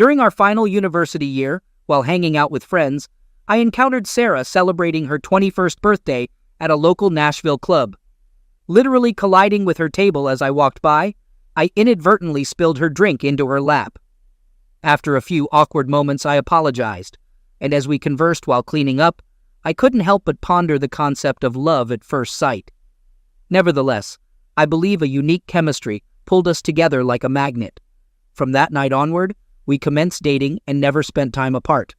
During our final university year, while hanging out with friends, I encountered Sarah celebrating her 21st birthday at a local Nashville club. Literally colliding with her table as I walked by, I inadvertently spilled her drink into her lap. After a few awkward moments, I apologized, and as we conversed while cleaning up, I couldn't help but ponder the concept of love at first sight. Nevertheless, I believe a unique chemistry pulled us together like a magnet. From that night onward, we commenced dating and never spent time apart.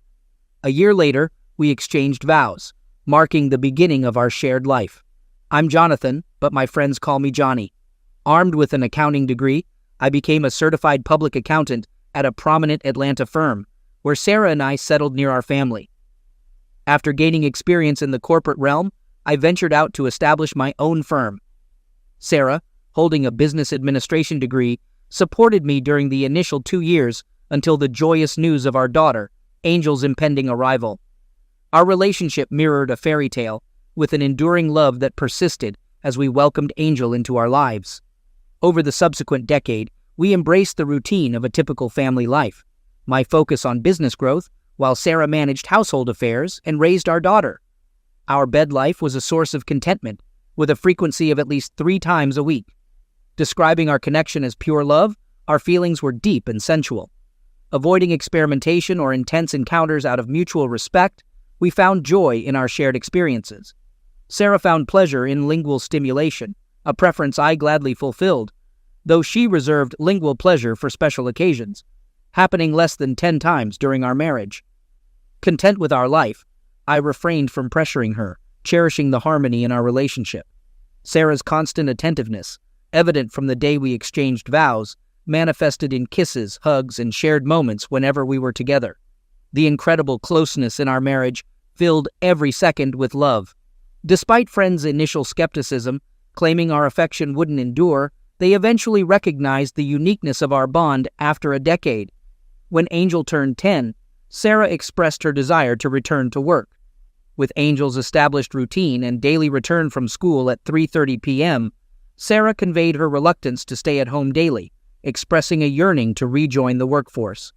A year later, we exchanged vows, marking the beginning of our shared life. I'm Jonathan, but my friends call me Johnny. Armed with an accounting degree, I became a certified public accountant at a prominent Atlanta firm, where Sarah and I settled near our family. After gaining experience in the corporate realm, I ventured out to establish my own firm. Sarah, holding a business administration degree, supported me during the initial 2 years until the joyous news of our daughter, Angel's impending arrival. Our relationship mirrored a fairy tale, with an enduring love that persisted as we welcomed Angel into our lives. Over the subsequent decade, we embraced the routine of a typical family life, my focus on business growth, while Sarah managed household affairs and raised our daughter. Our bed life was a source of contentment, with a frequency of at least 3 times a week. Describing our connection as pure love, our feelings were deep and sensual. Avoiding experimentation or intense encounters out of mutual respect, we found joy in our shared experiences. Sarah found pleasure in lingual stimulation, a preference I gladly fulfilled, though she reserved lingual pleasure for special occasions, happening less than 10 times during our marriage. Content with our life, I refrained from pressuring her, cherishing the harmony in our relationship. Sarah's constant attentiveness, evident from the day we exchanged vows, manifested in kisses, hugs, and shared moments whenever we were together. The incredible closeness in our marriage filled every second with love. Despite friends' initial skepticism, claiming our affection wouldn't endure, they eventually recognized the uniqueness of our bond after a decade. When Angel turned 10, Sarah expressed her desire to return to work. With Angel's established routine and daily return from school at 3:30 p.m., Sarah conveyed her reluctance to stay at home daily, expressing a yearning to rejoin the workforce.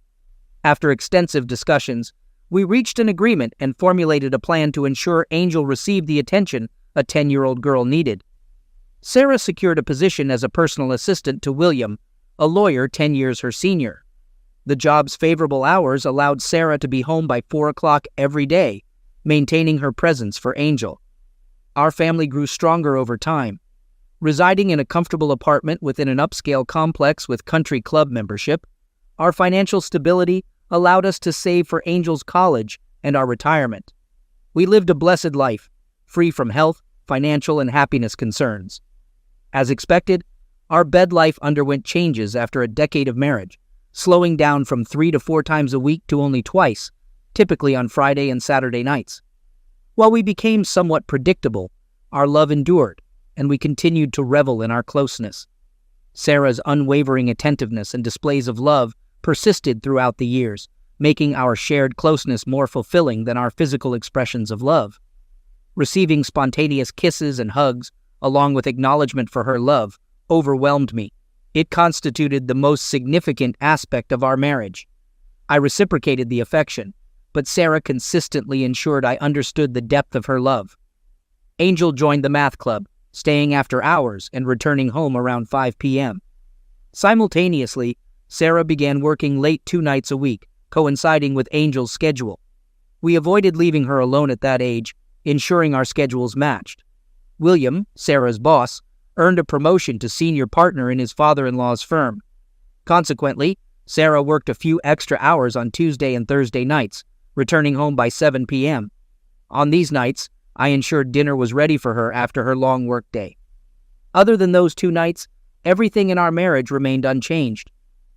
After extensive discussions, we reached an agreement and formulated a plan to ensure Angel received the attention a 10-year-old girl needed. Sarah secured a position as a personal assistant to William, a lawyer 10 years her senior. The job's favorable hours allowed Sarah to be home by 4 o'clock every day, maintaining her presence for Angel. Our family grew stronger over time. Residing in a comfortable apartment within an upscale complex with country club membership, our financial stability allowed us to save for Angel's college and our retirement. We lived a blessed life, free from health, financial, and happiness concerns. As expected, our bed life underwent changes after a decade of marriage, slowing down from 3 to 4 times a week to only twice, typically on Friday and Saturday nights. While we became somewhat predictable, our love endured, and we continued to revel in our closeness. Sarah's unwavering attentiveness and displays of love persisted throughout the years, making our shared closeness more fulfilling than our physical expressions of love. Receiving spontaneous kisses and hugs, along with acknowledgement for her love, overwhelmed me. It constituted the most significant aspect of our marriage. I reciprocated the affection, but Sarah consistently ensured I understood the depth of her love. Angel joined the math club, staying after hours and returning home around 5 p.m. Simultaneously, Sarah began working late 2 nights a week, coinciding with Angel's schedule. We avoided leaving her alone at that age, ensuring our schedules matched. William, Sarah's boss, earned a promotion to senior partner in his father-in-law's firm. Consequently, Sarah worked a few extra hours on Tuesday and Thursday nights, returning home by 7 p.m. On these nights, I ensured dinner was ready for her after her long workday. Other than those 2 nights, everything in our marriage remained unchanged.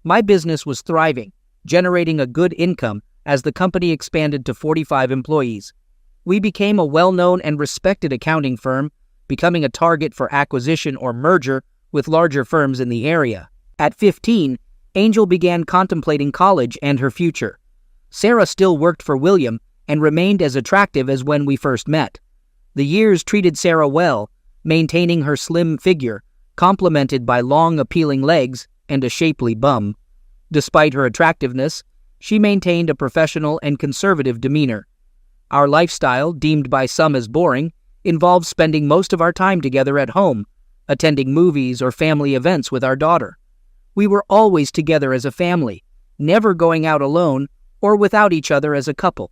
My business was thriving, generating a good income as the company expanded to 45 employees. We became a well-known and respected accounting firm, becoming a target for acquisition or merger with larger firms in the area. At 15, Angel began contemplating college and her future. Sarah still worked for William and remained as attractive as when we first met. The years treated Sarah well, maintaining her slim figure, complemented by long, appealing legs and a shapely bum. Despite her attractiveness, She maintained a professional and conservative demeanor. Our lifestyle, deemed by some as boring, involved spending most of our time together at home, attending movies or family events with our daughter. We were always together as a family, never going out alone or without each other as a couple.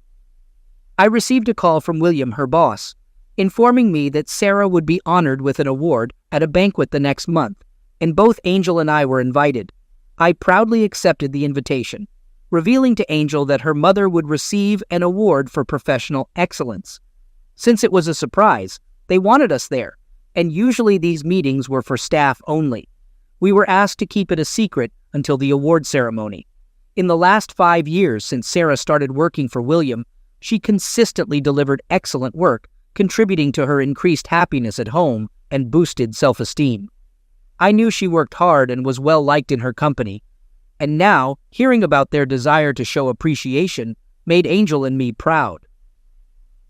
I received a call from William, her boss, informing me that Sarah would be honored with an award at a banquet the next month, and both Angel and I were invited. I proudly accepted the invitation, revealing to Angel that her mother would receive an award for professional excellence. Since it was a surprise, they wanted us there, and usually these meetings were for staff only. We were asked to keep it a secret until the award ceremony. In the last 5 years since Sarah started working for William, she consistently delivered excellent work, contributing to her increased happiness at home and boosted self-esteem. I knew she worked hard and was well liked in her company, and now, hearing about their desire to show appreciation made Angel and me proud.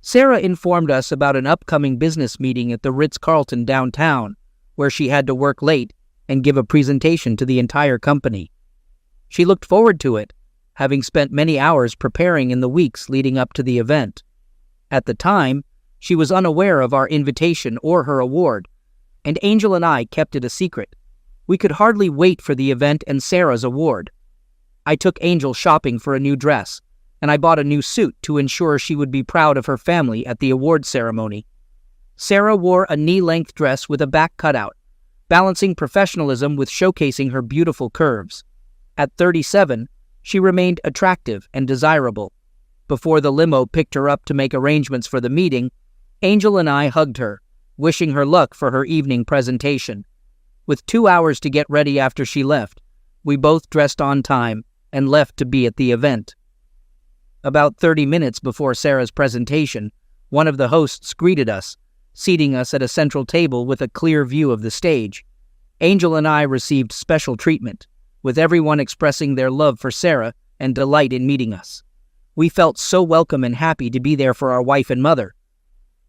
Sarah informed us about an upcoming business meeting at the Ritz-Carlton downtown, where she had to work late and give a presentation to the entire company. She looked forward to it, having spent many hours preparing in the weeks leading up to the event. At the time, she was unaware of our invitation or her award, and Angel and I kept it a secret. We could hardly wait for the event and Sarah's award. I took Angel shopping for a new dress, and I bought a new suit to ensure she would be proud of her family at the award ceremony. Sarah wore a knee-length dress with a back cutout, balancing professionalism with showcasing her beautiful curves. At 37, she remained attractive and desirable. Before the limo picked her up to make arrangements for the meeting, Angel and I hugged her, wishing her luck for her evening presentation. With 2 hours to get ready after she left, we both dressed on time and left to be at the event. About 30 minutes before Sarah's presentation, one of the hosts greeted us, seating us at a central table with a clear view of the stage. Angel and I received special treatment, with everyone expressing their love for Sarah and delight in meeting us. We felt so welcome and happy to be there for our wife and mother.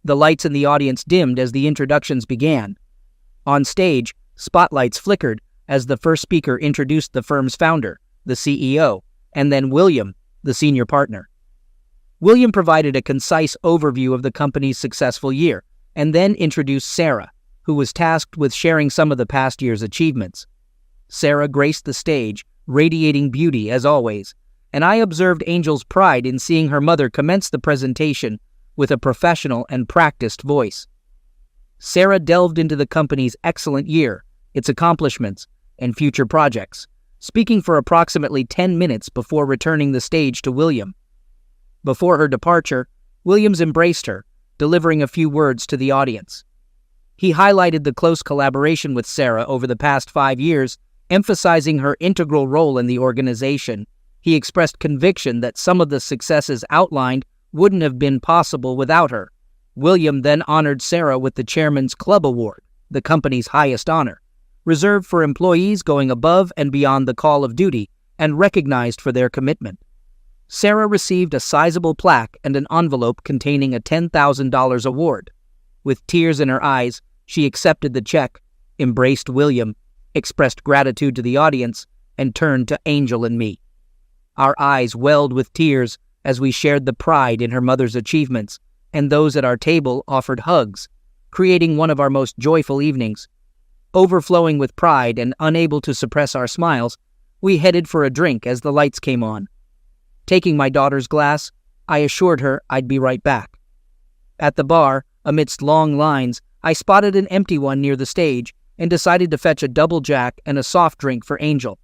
The lights in the audience dimmed as the introductions began. On stage, spotlights flickered as the first speaker introduced the firm's founder, the CEO, and then William, the senior partner. William provided a concise overview of the company's successful year, and then introduced Sarah, who was tasked with sharing some of the past year's achievements. Sarah graced the stage, radiating beauty as always, and I observed Angel's pride in seeing her mother commence the presentation with a professional and practiced voice. Sarah delved into the company's excellent year, its accomplishments, and future projects, speaking for approximately 10 minutes before returning the stage to William. Before her departure, Williams embraced her, delivering a few words to the audience. He highlighted the close collaboration with Sarah over the past 5 years, emphasizing her integral role in the organization. He expressed conviction that some of the successes outlined wouldn't have been possible without her. William then honored Sarah with the Chairman's Club Award, the company's highest honor, reserved for employees going above and beyond the call of duty and recognized for their commitment. Sarah received a sizable plaque and an envelope containing a $10,000 award. With tears in her eyes, she accepted the check, embraced William, expressed gratitude to the audience, and turned to Angel and me. Our eyes welled with tears as we shared the pride in her mother's achievements, and those at our table offered hugs, creating one of our most joyful evenings. Overflowing with pride and unable to suppress our smiles, we headed for a drink as the lights came on. Taking my daughter's glass, I assured her I'd be right back. At the bar, amidst long lines, I spotted an empty one near the stage and decided to fetch a double jack and a soft drink for Angel.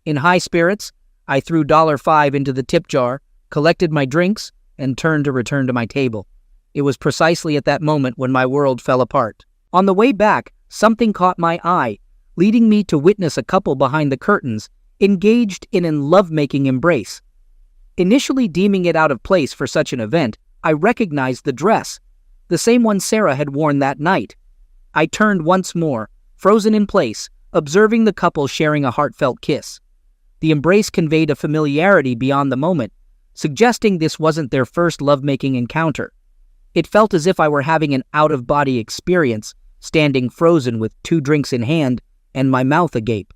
In high spirits, I threw $5 into the tip jar, collected my drinks, and turned to return to my table. It was precisely at that moment when my world fell apart. On the way back, something caught my eye, leading me to witness a couple behind the curtains, engaged in a lovemaking embrace. Initially deeming it out of place for such an event, I recognized the dress, the same one Sarah had worn that night. I turned once more, frozen in place, observing the couple sharing a heartfelt kiss. The embrace conveyed a familiarity beyond the moment, suggesting this wasn't their first lovemaking encounter. It felt as if I were having an out-of-body experience, standing frozen with 2 drinks in hand and my mouth agape.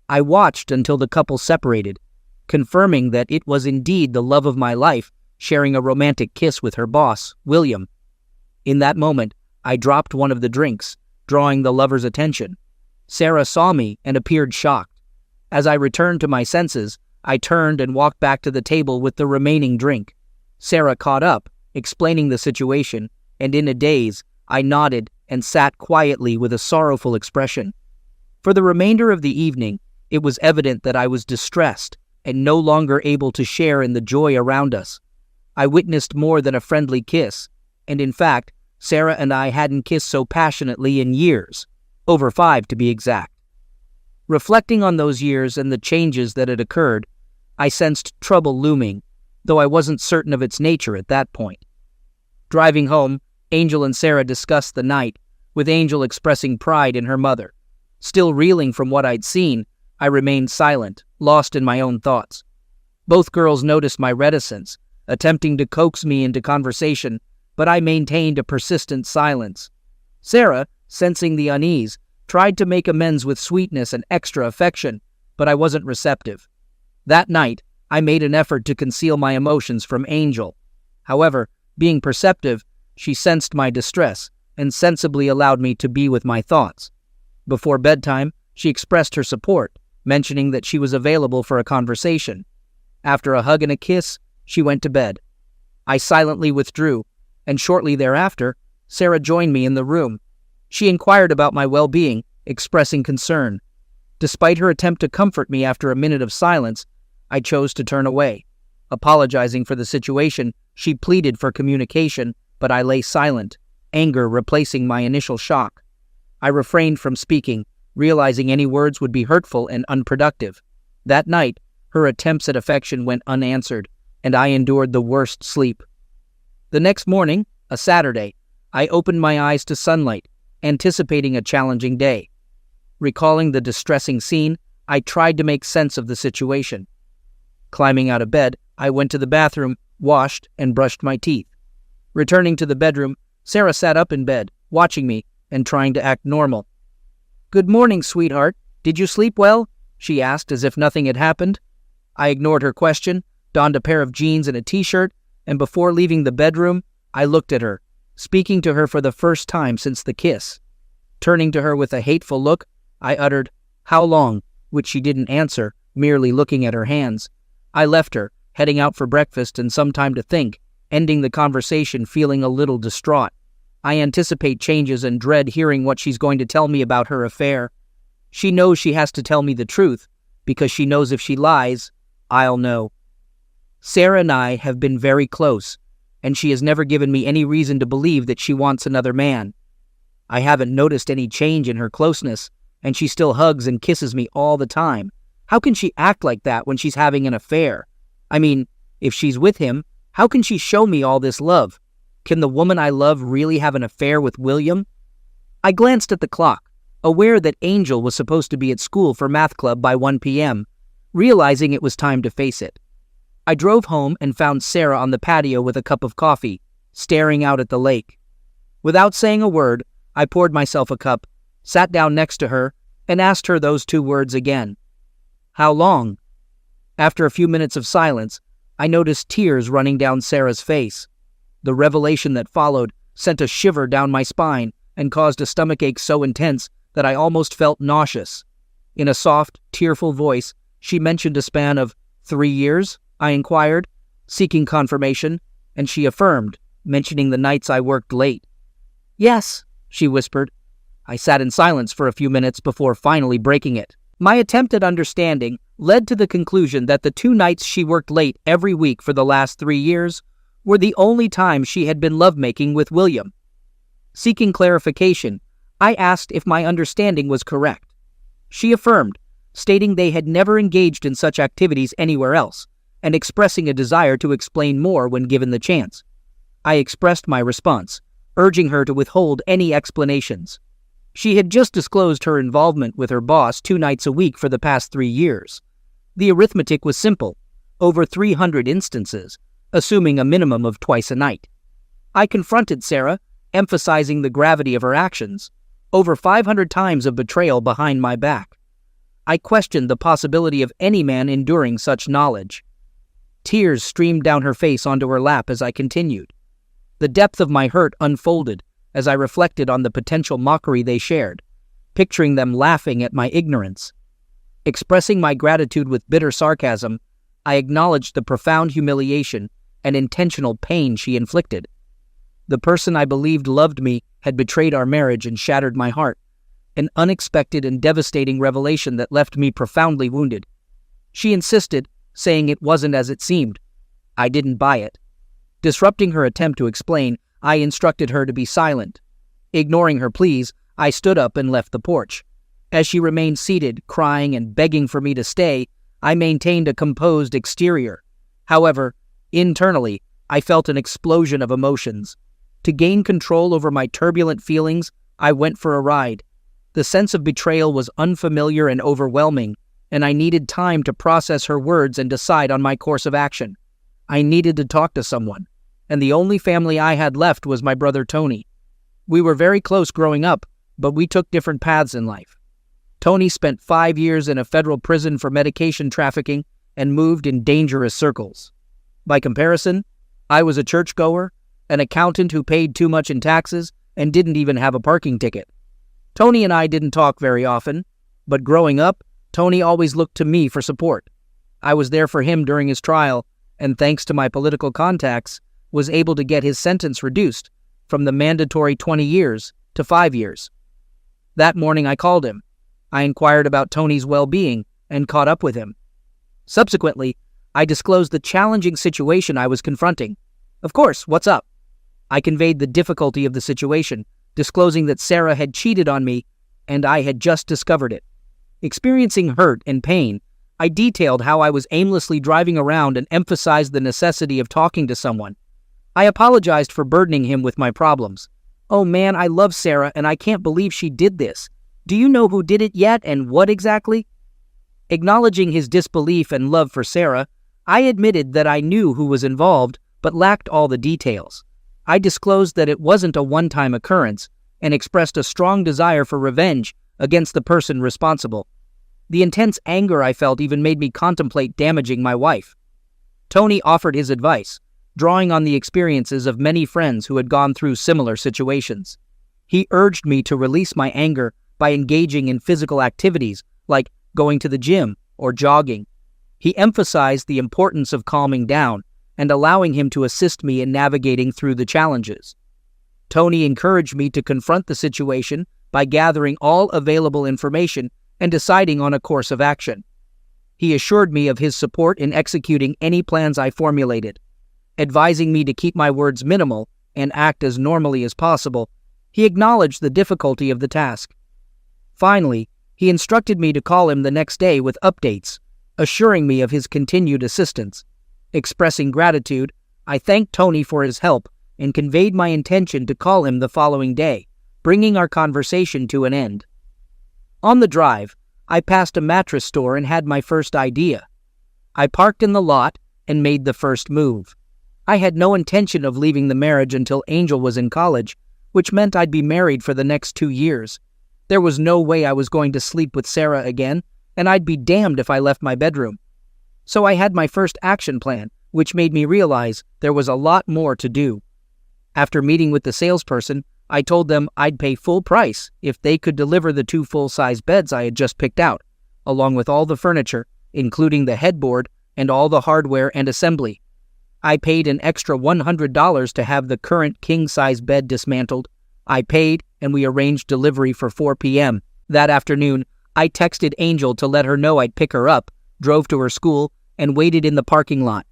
I watched until the couple separated, confirming that it was indeed the love of my life sharing a romantic kiss with her boss, William. In that moment, I dropped one of the drinks, drawing the lover's attention. Sarah saw me and appeared shocked. As I returned to my senses, I turned and walked back to the table with the remaining drink. Sarah caught up, explaining the situation, and in a daze, I nodded and sat quietly with a sorrowful expression. For the remainder of the evening, it was evident that I was distressed and no longer able to share in the joy around us. I witnessed more than a friendly kiss, and in fact, Sarah and I hadn't kissed so passionately in years, over 5 to be exact. Reflecting on those years and the changes that had occurred, I sensed trouble looming, though I wasn't certain of its nature at that point. Driving home, Angel and Sarah discussed the night, with Angel expressing pride in her mother. Still reeling from what I'd seen, I remained silent, lost in my own thoughts. Both girls noticed my reticence, attempting to coax me into conversation, but I maintained a persistent silence. Sarah, sensing the unease, tried to make amends with sweetness and extra affection, but I wasn't receptive. That night, I made an effort to conceal my emotions from Angel. However, being perceptive, she sensed my distress and sensibly allowed me to be with my thoughts. Before bedtime, she expressed her support, mentioning that she was available for a conversation. After a hug and a kiss, she went to bed. I silently withdrew, and shortly thereafter, Sarah joined me in the room. She inquired about my well-being, expressing concern. Despite her attempt to comfort me after a minute of silence, I chose to turn away. Apologizing for the situation, she pleaded for communication, but I lay silent, anger replacing my initial shock. I refrained from speaking, realizing any words would be hurtful and unproductive. That night, her attempts at affection went unanswered, and I endured the worst sleep. The next morning, a Saturday, I opened my eyes to sunlight, anticipating a challenging day. Recalling the distressing scene, I tried to make sense of the situation. Climbing out of bed, I went to the bathroom, washed, and brushed my teeth. Returning to the bedroom, Sarah sat up in bed, watching me and trying to act normal. "Good morning, sweetheart. Did you sleep well?" she asked as if nothing had happened. I ignored her question, donned a pair of jeans and a t-shirt, and before leaving the bedroom, I looked at her, speaking to her for the first time since the kiss. Turning to her with a hateful look, I uttered, "How long?" which she didn't answer, merely looking at her hands. I left her, heading out for breakfast and some time to think, ending the conversation feeling a little distraught. I anticipate changes and dread hearing what she's going to tell me about her affair. She knows she has to tell me the truth, because she knows if she lies, I'll know. Sarah and I have been very close, and she has never given me any reason to believe that she wants another man. I haven't noticed any change in her closeness, and she still hugs and kisses me all the time. How can she act like that when she's having an affair? I mean, if she's with him, how can she show me all this love? Can the woman I love really have an affair with William? I glanced at the clock, aware that Angel was supposed to be at school for math club by 1 p.m., realizing it was time to face it. I drove home and found Sarah on the patio with a cup of coffee, staring out at the lake. Without saying a word, I poured myself a cup, sat down next to her, and asked her those 2 words again. "How long?" After a few minutes of silence, I noticed tears running down Sarah's face. The revelation that followed sent a shiver down my spine and caused a stomachache so intense that I almost felt nauseous. In a soft, tearful voice, she mentioned a span of 3 years, I inquired, seeking confirmation, and she affirmed, mentioning the nights I worked late. "Yes," she whispered. I sat in silence for a few minutes before finally breaking it. My attempt at understanding led to the conclusion that the 2 nights she worked late every week for the last 3 years were the only time she had been lovemaking with William. Seeking clarification, I asked if my understanding was correct. She affirmed, stating they had never engaged in such activities anywhere else, and expressing a desire to explain more when given the chance. I expressed my response, urging her to withhold any explanations. She had just disclosed her involvement with her boss 2 nights a week for the past 3 years. The arithmetic was simple, over 300 instances, assuming a minimum of twice a night. I confronted Sarah, emphasizing the gravity of her actions, over 500 times of betrayal behind my back. I questioned the possibility of any man enduring such knowledge. Tears streamed down her face onto her lap as I continued. The depth of my hurt unfolded as I reflected on the potential mockery they shared, picturing them laughing at my ignorance. Expressing my gratitude with bitter sarcasm, I acknowledged the profound humiliation and intentional pain she inflicted. The person I believed loved me had betrayed our marriage and shattered my heart, an unexpected and devastating revelation that left me profoundly wounded. She insisted, saying it wasn't as it seemed. I didn't buy it. Disrupting her attempt to explain, I instructed her to be silent. Ignoring her pleas, I stood up and left the porch. As she remained seated, crying and begging for me to stay, I maintained a composed exterior. However, internally, I felt an explosion of emotions. To gain control over my turbulent feelings, I went for a ride. The sense of betrayal was unfamiliar and overwhelming, and I needed time to process her words and decide on my course of action. I needed to talk to someone, and the only family I had left was my brother Tony. We were very close growing up, but we took different paths in life. Tony spent 5 years in a federal prison for medication trafficking and moved in dangerous circles. By comparison, I was a churchgoer, an accountant who paid too much in taxes, and didn't even have a parking ticket. Tony and I didn't talk very often, but growing up, Tony always looked to me for support. I was there for him during his trial, and thanks to my political contacts, was able to get his sentence reduced from the mandatory 20 years to 5 years. That morning I called him. I inquired about Tony's well-being and caught up with him. Subsequently, I disclosed the challenging situation I was confronting. Of course, what's up? I conveyed the difficulty of the situation, disclosing that Sarah had cheated on me and I had just discovered it. Experiencing hurt and pain, I detailed how I was aimlessly driving around and emphasized the necessity of talking to someone. I apologized for burdening him with my problems. "Oh man, I love Sarah and I can't believe she did this. Do you know who did it yet and what exactly?" Acknowledging his disbelief and love for Sarah, I admitted that I knew who was involved but lacked all the details. I disclosed that it wasn't a one-time occurrence and expressed a strong desire for revenge against the person responsible. The intense anger I felt even made me contemplate damaging my wife. Tony offered his advice, drawing on the experiences of many friends who had gone through similar situations. He urged me to release my anger by engaging in physical activities like going to the gym or jogging. He emphasized the importance of calming down and allowing him to assist me in navigating through the challenges. Tony encouraged me to confront the situation by gathering all available information and deciding on a course of action. He assured me of his support in executing any plans I formulated. Advising me to keep my words minimal and act as normally as possible, he acknowledged the difficulty of the task. Finally, he instructed me to call him the next day with updates, assuring me of his continued assistance. Expressing gratitude, I thanked Tony for his help and conveyed my intention to call him the following day, bringing our conversation to an end. On the drive, I passed a mattress store and had my first idea. I parked in the lot and made the first move. I had no intention of leaving the marriage until Angel was in college, which meant I'd be married for the next 2 years. There was no way I was going to sleep with Sarah again, and I'd be damned if I left my bedroom. So I had my first action plan, which made me realize there was a lot more to do. After meeting with the salesperson, I told them I'd pay full price if they could deliver the 2 full-size beds I had just picked out, along with all the furniture, including the headboard and all the hardware and assembly. I paid an extra $100 to have the current king-size bed dismantled. I paid, and we arranged delivery for 4 p.m. That afternoon, I texted Angel to let her know I'd pick her up, drove to her school, and waited in the parking lot.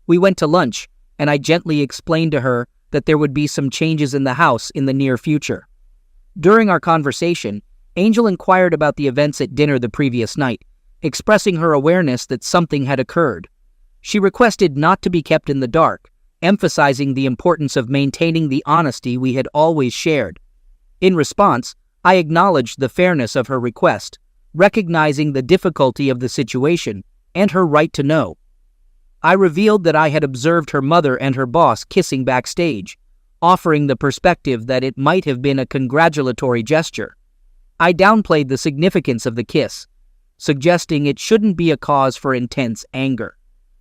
We went to lunch, and I gently explained to her that there would be some changes in the house in the near future. During our conversation, Angel inquired about the events at dinner the previous night, expressing her awareness that something had occurred. She requested not to be kept in the dark, emphasizing the importance of maintaining the honesty we had always shared. In response, I acknowledged the fairness of her request, recognizing the difficulty of the situation and her right to know. I revealed that I had observed her mother and her boss kissing backstage, offering the perspective that it might have been a congratulatory gesture. I downplayed the significance of the kiss, suggesting it shouldn't be a cause for intense anger.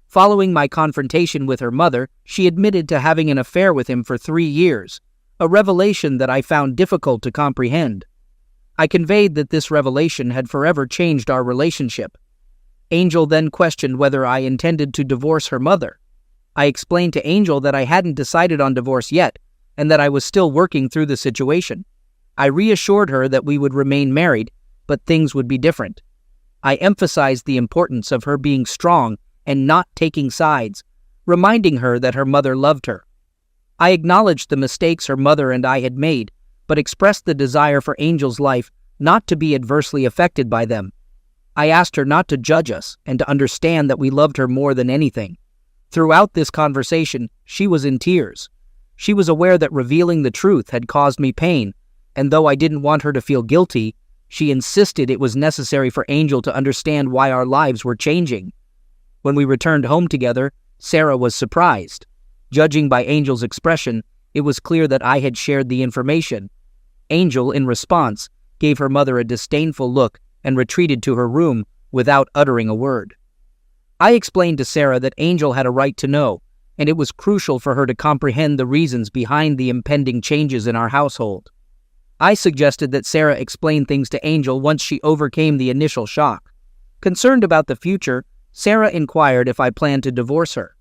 Following my confrontation with her mother, she admitted to having an affair with him for 3 years, a revelation that I found difficult to comprehend. I conveyed that this revelation had forever changed our relationship. Angel then questioned whether I intended to divorce her mother. I explained to Angel that I hadn't decided on divorce yet, and that I was still working through the situation. I reassured her that we would remain married, but things would be different. I emphasized the importance of her being strong and not taking sides, reminding her that her mother loved her. I acknowledged the mistakes her mother and I had made, but expressed the desire for Angel's life not to be adversely affected by them. I asked her not to judge us and to understand that we loved her more than anything. Throughout this conversation, she was in tears. She was aware that revealing the truth had caused me pain, and though I didn't want her to feel guilty, she insisted it was necessary for Angel to understand why our lives were changing. When we returned home together, Sarah was surprised. Judging by Angel's expression, it was clear that I had shared the information. Angel, in response, gave her mother a disdainful look and retreated to her room without uttering a word. I explained to Sarah that Angel had a right to know, and it was crucial for her to comprehend the reasons behind the impending changes in our household. I suggested that Sarah explain things to Angel once she overcame the initial shock. Concerned about the future, Sarah inquired if I planned to divorce her.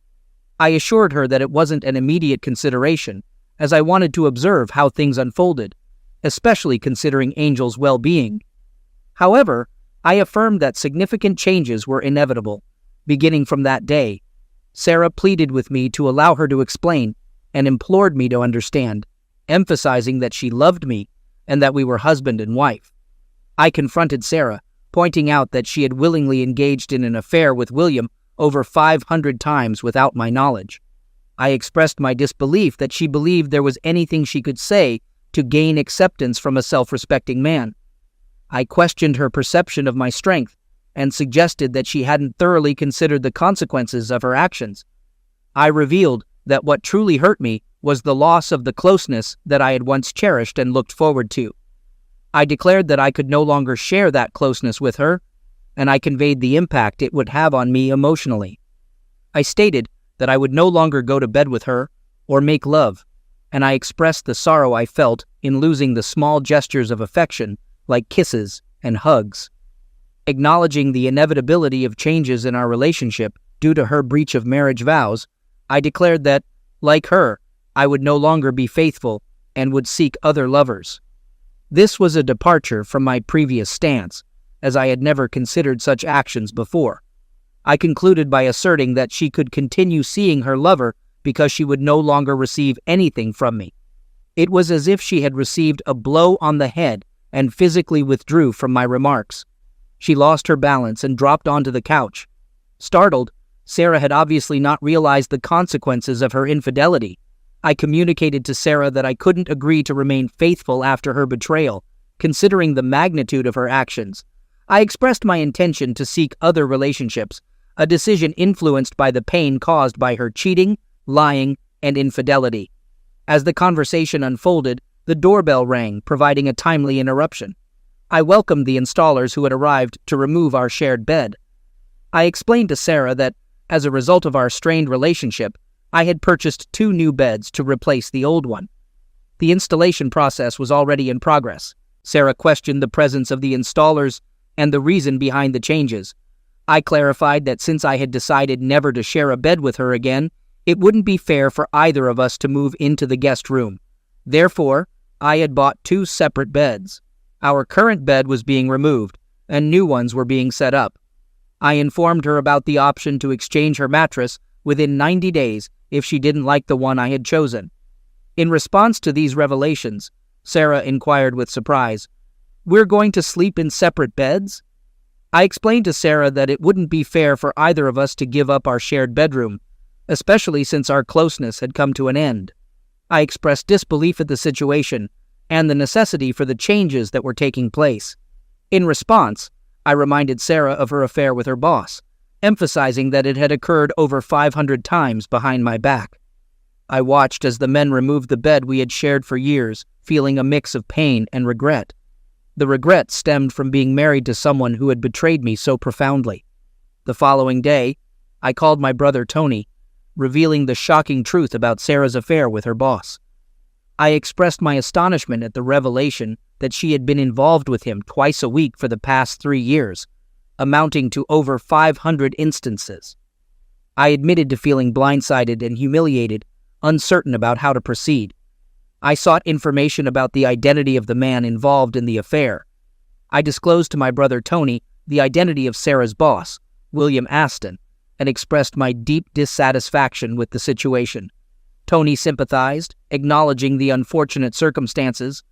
I assured her that it wasn't an immediate consideration, as I wanted to observe how things unfolded, especially considering Angel's well-being. However, I affirmed that significant changes were inevitable. Beginning from that day, Sarah pleaded with me to allow her to explain and implored me to understand, emphasizing that she loved me and that we were husband and wife. I confronted Sarah, pointing out that she had willingly engaged in an affair with William over 500 times without my knowledge. I expressed my disbelief that she believed there was anything she could say to gain acceptance from a self-respecting man. I questioned her perception of my strength and suggested that she hadn't thoroughly considered the consequences of her actions. I revealed that what truly hurt me was the loss of the closeness that I had once cherished and looked forward to. I declared that I could no longer share that closeness with her, and I conveyed the impact it would have on me emotionally. I stated that I would no longer go to bed with her or make love, and I expressed the sorrow I felt in losing the small gestures of affection like kisses and hugs. Acknowledging the inevitability of changes in our relationship due to her breach of marriage vows, I declared that, like her, I would no longer be faithful and would seek other lovers. This was a departure from my previous stance, as I had never considered such actions before. I concluded by asserting that she could continue seeing her lover because she would no longer receive anything from me. It was as if she had received a blow on the head and physically withdrew from my remarks. She lost her balance and dropped onto the couch. Startled, Sarah had obviously not realized the consequences of her infidelity. I communicated to Sarah that I couldn't agree to remain faithful after her betrayal, considering the magnitude of her actions. I expressed my intention to seek other relationships, a decision influenced by the pain caused by her cheating, lying, and infidelity. As the conversation unfolded, the doorbell rang, providing a timely interruption. I welcomed the installers who had arrived to remove our shared bed. I explained to Sarah that, as a result of our strained relationship, I had purchased 2 new beds to replace the old one. The installation process was already in progress. Sarah questioned the presence of the installers and the reason behind the changes. I clarified that since I had decided never to share a bed with her again, it wouldn't be fair for either of us to move into the guest room. Therefore, I had bought 2 separate beds. Our current bed was being removed, and new ones were being set up. I informed her about the option to exchange her mattress within 90 days if she didn't like the one I had chosen. In response to these revelations, Sarah inquired with surprise, "We're going to sleep in separate beds?" I explained to Sarah that it wouldn't be fair for either of us to give up our shared bedroom, especially since our closeness had come to an end. I expressed disbelief at the situation and the necessity for the changes that were taking place. In response, I reminded Sarah of her affair with her boss, emphasizing that it had occurred over 500 times behind my back. I watched as the men removed the bed we had shared for years, feeling a mix of pain and regret. The regret stemmed from being married to someone who had betrayed me so profoundly. The following day, I called my brother Tony, revealing the shocking truth about Sarah's affair with her boss. I expressed my astonishment at the revelation that she had been involved with him twice a week for the past 3 years, amounting to over 500 instances. I admitted to feeling blindsided and humiliated, uncertain about how to proceed. I sought information about the identity of the man involved in the affair. I disclosed to my brother Tony the identity of Sarah's boss, William Aston, and expressed my deep dissatisfaction with the situation. Tony sympathized, acknowledging the unfortunate circumstances.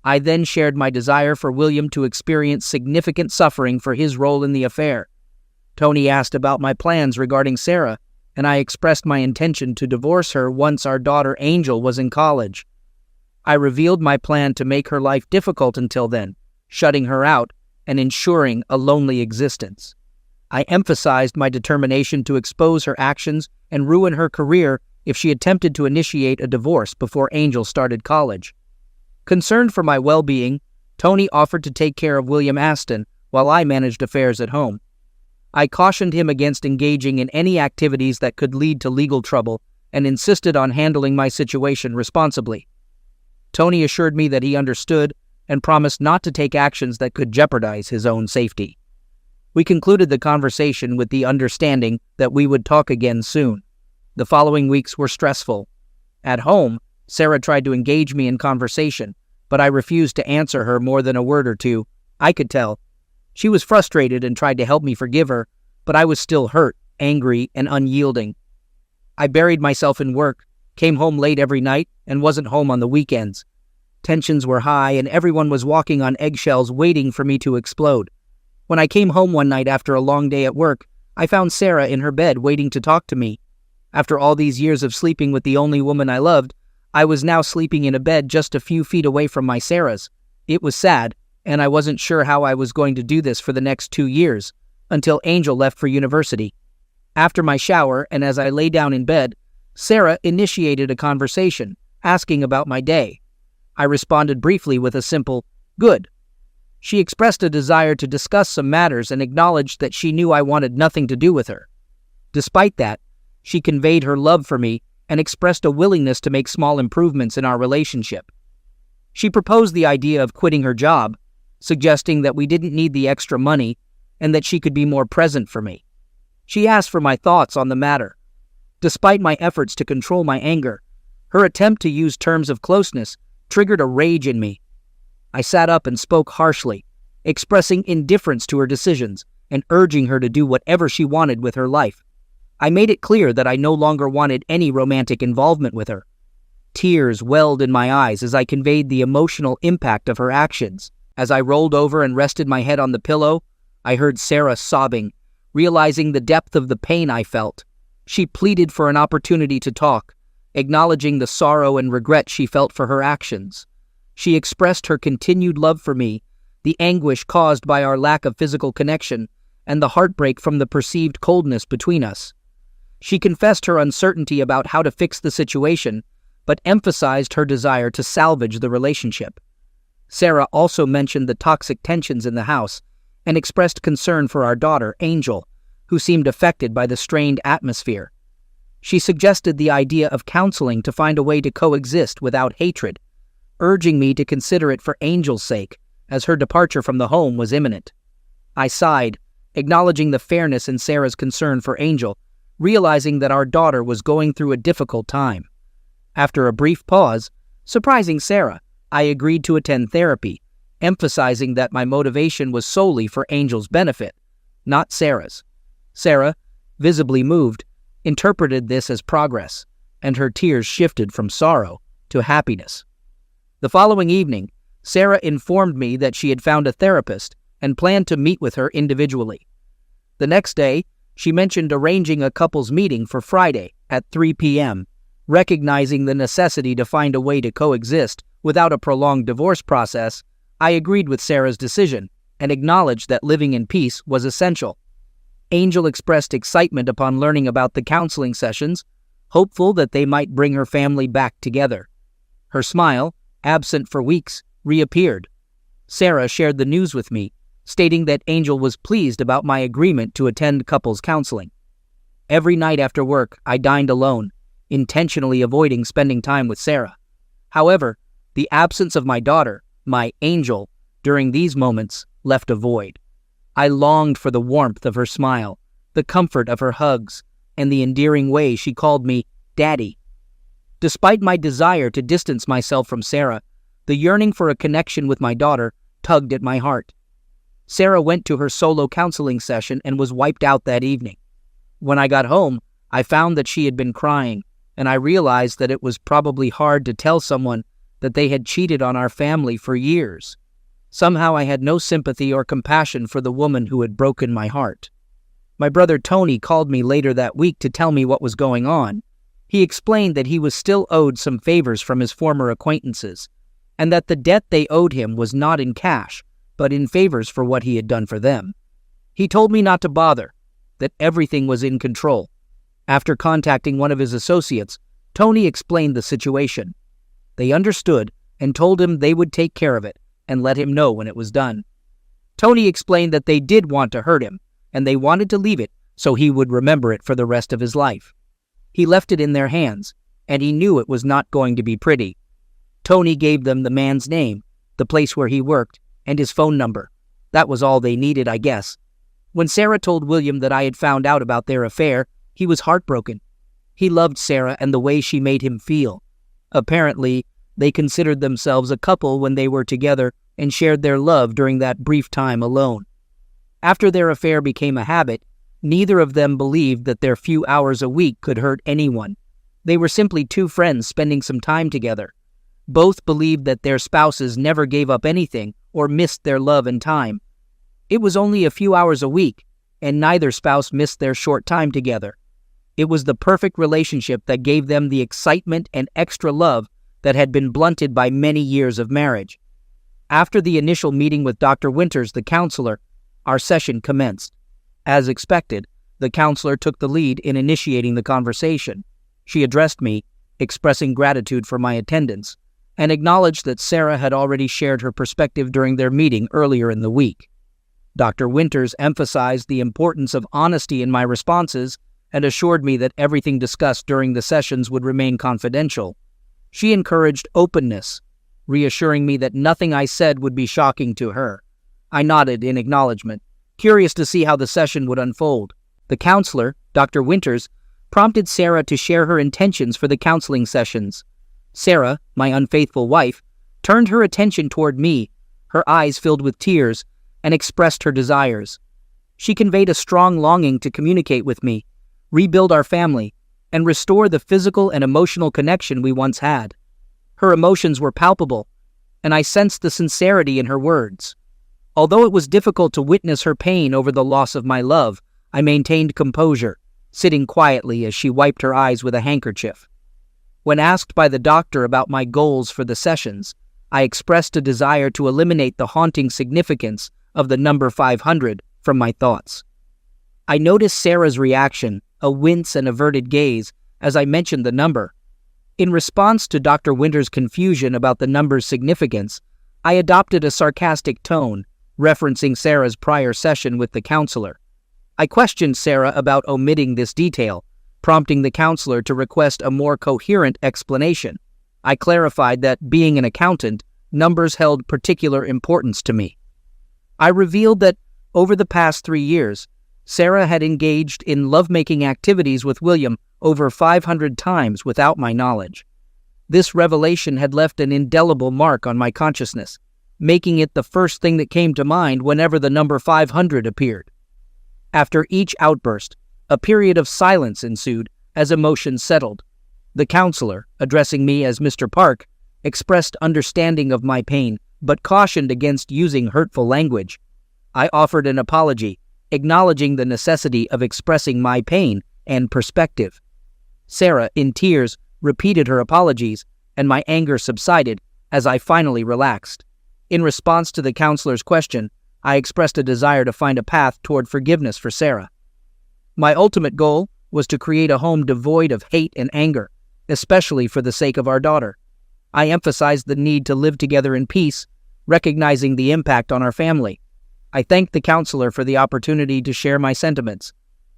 I then shared my desire for William to experience significant suffering for his role in the affair. Tony asked about my plans regarding Sarah, and I expressed my intention to divorce her once our daughter Angel was in college. I revealed my plan to make her life difficult until then, shutting her out and ensuring a lonely existence. I emphasized my determination to expose her actions and ruin her career if she attempted to initiate a divorce before Angel started college. Concerned for my well-being, Tony offered to take care of William Aston while I managed affairs at home. I cautioned him against engaging in any activities that could lead to legal trouble and insisted on handling my situation responsibly. Tony assured me that he understood and promised not to take actions that could jeopardize his own safety. We concluded the conversation with the understanding that we would talk again soon. The following weeks were stressful. At home, Sarah tried to engage me in conversation, but I refused to answer her more than a word or two. I could tell. She was frustrated and tried to help me forgive her, but I was still hurt, angry, and unyielding. I buried myself in work, came home late every night, and wasn't home on the weekends. Tensions were high, and everyone was walking on eggshells waiting for me to explode. When I came home one night after a long day at work, I found Sarah in her bed waiting to talk to me. After all these years of sleeping with the only woman I loved, I was now sleeping in a bed just a few feet away from my Sarah's. It was sad, and I wasn't sure how I was going to do this for the next 2 years, until Angel left for university. After my shower, and as I lay down in bed, Sarah initiated a conversation, asking about my day. I responded briefly with a simple, "Good." She expressed a desire to discuss some matters and acknowledged that she knew I wanted nothing to do with her. Despite that, she conveyed her love for me and expressed a willingness to make small improvements in our relationship. She proposed the idea of quitting her job, suggesting that we didn't need the extra money and that she could be more present for me. She asked for my thoughts on the matter. Despite my efforts to control my anger, her attempt to use terms of closeness triggered a rage in me. I sat up and spoke harshly, expressing indifference to her decisions and urging her to do whatever she wanted with her life. I made it clear that I no longer wanted any romantic involvement with her. Tears welled in my eyes as I conveyed the emotional impact of her actions. As I rolled over and rested my head on the pillow, I heard Sarah sobbing, realizing the depth of the pain I felt. She pleaded for an opportunity to talk, acknowledging the sorrow and regret she felt for her actions. She expressed her continued love for me, the anguish caused by our lack of physical connection, and the heartbreak from the perceived coldness between us. She confessed her uncertainty about how to fix the situation, but emphasized her desire to salvage the relationship. Sarah also mentioned the toxic tensions in the house and expressed concern for our daughter, Angel, who seemed affected by the strained atmosphere. She suggested the idea of counseling to find a way to coexist without hatred, urging me to consider it for Angel's sake, as her departure from the home was imminent. I sighed, acknowledging the fairness in Sarah's concern for Angel, realizing that our daughter was going through a difficult time. After a brief pause, surprising Sarah, I agreed to attend therapy, emphasizing that my motivation was solely for Angel's benefit, not Sarah's. Sarah, visibly moved, interpreted this as progress, and her tears shifted from sorrow to happiness. The following evening, Sarah informed me that she had found a therapist and planned to meet with her individually. The next day, she mentioned arranging a couples meeting for Friday at 3 p.m., recognizing the necessity to find a way to coexist without a prolonged divorce process. I agreed with Sarah's decision and acknowledged that living in peace was essential. Angel expressed excitement upon learning about the counseling sessions, hopeful that they might bring her family back together. Her smile, absent for weeks, reappeared. Sarah shared the news with me, stating that Angel was pleased about my agreement to attend couples counseling. Every night after work, I dined alone, intentionally avoiding spending time with Sarah. However, the absence of my daughter, my Angel, during these moments left a void. I longed for the warmth of her smile, the comfort of her hugs, and the endearing way she called me Daddy. Despite my desire to distance myself from Sarah, the yearning for a connection with my daughter tugged at my heart. Sarah went to her solo counseling session and was wiped out that evening. When I got home, I found that she had been crying, and I realized that it was probably hard to tell someone that they had cheated on our family for years. Somehow I had no sympathy or compassion for the woman who had broken my heart. My brother Tony called me later that week to tell me what was going on. He explained that he was still owed some favors from his former acquaintances, and that the debt they owed him was not in cash, but in favors for what he had done for them. He told me not to bother, that everything was in control. After contacting one of his associates, Tony explained the situation. They understood and told him they would take care of it and let him know when it was done. Tony explained that they did want to hurt him, and they wanted to leave it so he would remember it for the rest of his life. He left it in their hands, and he knew it was not going to be pretty. Tony gave them the man's name, the place where he worked, and his phone number. That was all they needed, I guess. When Sarah told William that I had found out about their affair, he was heartbroken. He loved Sarah and the way she made him feel. Apparently, they considered themselves a couple when they were together and shared their love during that brief time alone. After their affair became a habit, neither of them believed that their few hours a week could hurt anyone. They were simply two friends spending some time together. Both believed that their spouses never gave up anything or missed their love and time. It was only a few hours a week, and neither spouse missed their short time together. It was the perfect relationship that gave them the excitement and extra love that had been blunted by many years of marriage. After the initial meeting with Dr. Winters, the counselor, our session commenced. As expected, the counselor took the lead in initiating the conversation. She addressed me, expressing gratitude for my attendance, and acknowledged that Sarah had already shared her perspective during their meeting earlier in the week. Dr. Winters emphasized the importance of honesty in my responses and assured me that everything discussed during the sessions would remain confidential. She encouraged openness, reassuring me that nothing I said would be shocking to her. I nodded in acknowledgement, curious to see how the session would unfold. The counselor, Dr. Winters, prompted Sarah to share her intentions for the counseling sessions. Sarah, my unfaithful wife, turned her attention toward me, her eyes filled with tears, and expressed her desires. She conveyed a strong longing to communicate with me, rebuild our family, and restore the physical and emotional connection we once had. Her emotions were palpable, and I sensed the sincerity in her words. Although it was difficult to witness her pain over the loss of my love, I maintained composure, sitting quietly as she wiped her eyes with a handkerchief. When asked by the doctor about my goals for the sessions, I expressed a desire to eliminate the haunting significance of the number 500 from my thoughts. I noticed Sarah's reaction, a wince and averted gaze, as I mentioned the number. In response to Dr. Winters' confusion about the number's significance, I adopted a sarcastic tone, referencing Sarah's prior session with the counselor. I questioned Sarah about omitting this detail, prompting the counselor to request a more coherent explanation. I clarified that, being an accountant, numbers held particular importance to me. I revealed that, over the past 3 years, Sarah had engaged in lovemaking activities with William over 500 times without my knowledge. This revelation had left an indelible mark on my consciousness, making it the first thing that came to mind whenever the number 500 appeared. After each outburst, a period of silence ensued as emotions settled. The counselor, addressing me as Mr. Park, expressed understanding of my pain, but cautioned against using hurtful language. I offered an apology, acknowledging the necessity of expressing my pain and perspective. Sarah, in tears, repeated her apologies, and my anger subsided as I finally relaxed. In response to the counselor's question, I expressed a desire to find a path toward forgiveness for Sarah. My ultimate goal was to create a home devoid of hate and anger, especially for the sake of our daughter. I emphasized the need to live together in peace, recognizing the impact on our family. I thanked the counselor for the opportunity to share my sentiments.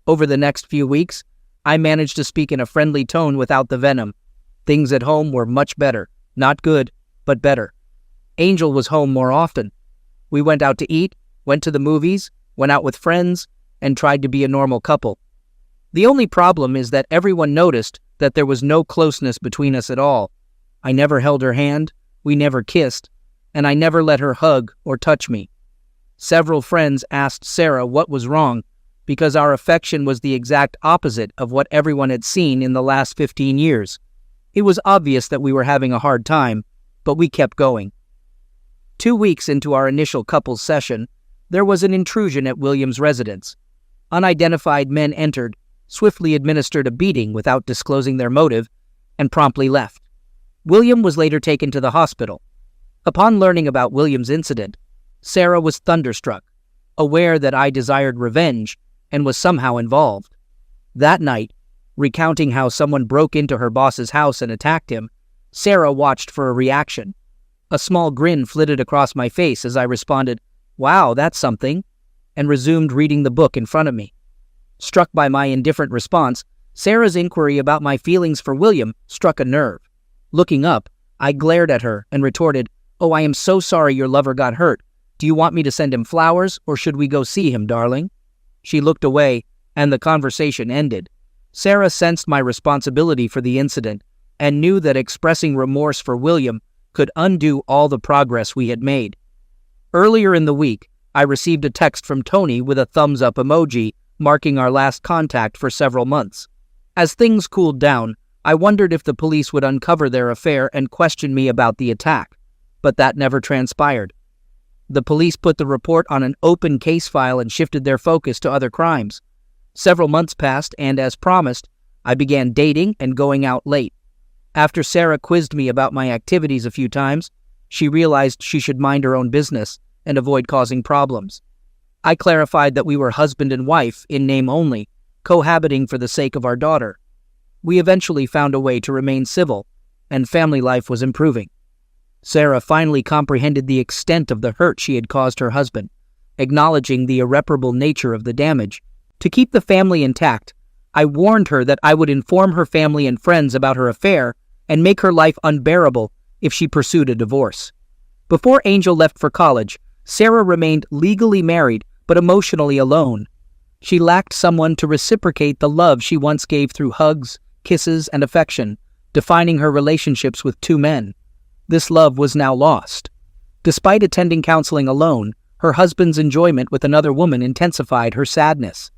Over the next few weeks, I managed to speak in a friendly tone without the venom. Things at home were much better. Not good, but better. Angel was home more often. We went out to eat, went to the movies, went out with friends, and tried to be a normal couple. The only problem is that everyone noticed that there was no closeness between us at all. I never held her hand, we never kissed, and I never let her hug or touch me. Several friends asked Sarah what was wrong, because our affection was the exact opposite of what everyone had seen in the last 15 years. It was obvious that we were having a hard time, but we kept going. 2 weeks into our initial couples session, there was an intrusion at William's residence. Unidentified men entered, swiftly administered a beating without disclosing their motive, and promptly left. William was later taken to the hospital. Upon learning about William's incident, Sarah was thunderstruck, aware that I desired revenge and was somehow involved. That night, recounting how someone broke into her boss's house and attacked him, Sarah watched for a reaction. A small grin flitted across my face as I responded, "Wow, that's something," and resumed reading the book in front of me. Struck by my indifferent response, Sarah's inquiry about my feelings for William struck a nerve. Looking up, I glared at her and retorted, "Oh, I am so sorry your lover got hurt. Do you want me to send him flowers, or should we go see him, darling?" She looked away, and the conversation ended. Sarah sensed my responsibility for the incident and knew that expressing remorse for William could undo all the progress we had made. Earlier in the week, I received a text from Tony with a thumbs-up emoji marking our last contact for several months. As things cooled down, I wondered if the police would uncover their affair and question me about the attack, but that never transpired. The police put the report on an open case file and shifted their focus to other crimes. Several months passed, and as promised, I began dating and going out late. After Sarah quizzed me about my activities a few times, she realized she should mind her own business and avoid causing problems. I clarified that we were husband and wife in name only, cohabiting for the sake of our daughter. We eventually found a way to remain civil, and family life was improving. Sarah finally comprehended the extent of the hurt she had caused her husband, acknowledging the irreparable nature of the damage. To keep the family intact, I warned her that I would inform her family and friends about her affair and make her life unbearable if she pursued a divorce. Before Angel left for college, Sarah remained legally married but emotionally alone. She lacked someone to reciprocate the love she once gave through hugs, kisses, and affection, defining her relationships with 2 men. This love was now lost. Despite attending counseling alone, her husband's enjoyment with another woman intensified her sadness.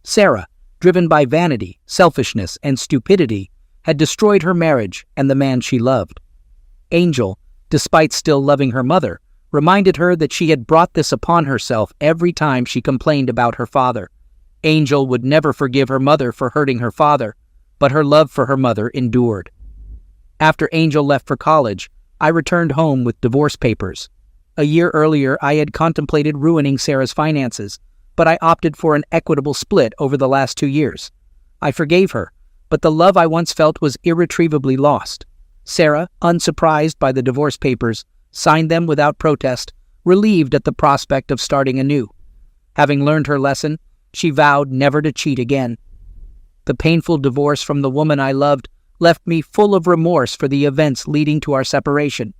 Sarah, driven by vanity, selfishness, and stupidity, had destroyed her marriage and the man she loved. Angel, despite still loving her mother, reminded her that she had brought this upon herself every time she complained about her father. Angel would never forgive her mother for hurting her father, but her love for her mother endured. After Angel left for college, I returned home with divorce papers. A year earlier, I had contemplated ruining Sarah's finances, but I opted for an equitable split over the last 2 years. I forgave her, but the love I once felt was irretrievably lost. Sarah, unsurprised by the divorce papers, signed them without protest, relieved at the prospect of starting anew. Having learned her lesson, she vowed never to cheat again. The painful divorce from the woman I loved left me full of remorse for the events leading to our separation.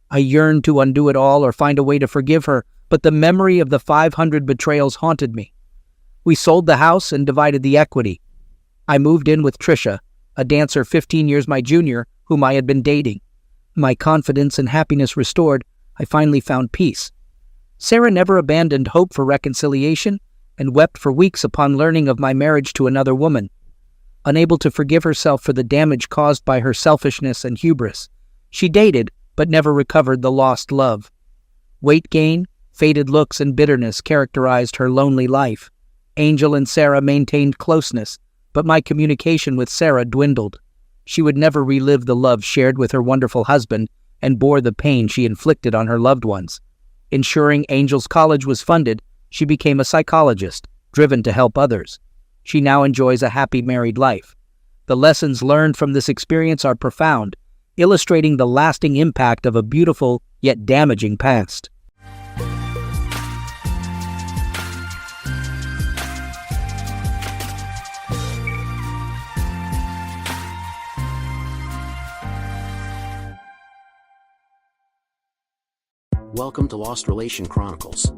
I yearned to undo it all or find a way to forgive her, but the memory of the 500 betrayals haunted me. We sold the house and divided the equity. I moved in with Trisha, a dancer 15 years my junior, whom I had been dating. My confidence and happiness restored, I finally found peace. Sarah never abandoned hope for reconciliation and wept for weeks upon learning of my marriage to another woman. Unable to forgive herself for the damage caused by her selfishness and hubris, she dated but never recovered the lost love. Weight gain, faded looks, and bitterness characterized her lonely life. Angel and Sarah maintained closeness, but my communication with Sarah dwindled. She would never relive the love shared with her wonderful husband and bore the pain she inflicted on her loved ones. Ensuring Angel's college was funded, she became a psychologist, driven to help others. She now enjoys a happy married life. The lessons learned from this experience are profound. illustrating the lasting impact of a beautiful yet damaging past. Welcome to Lost Relation Chronicles.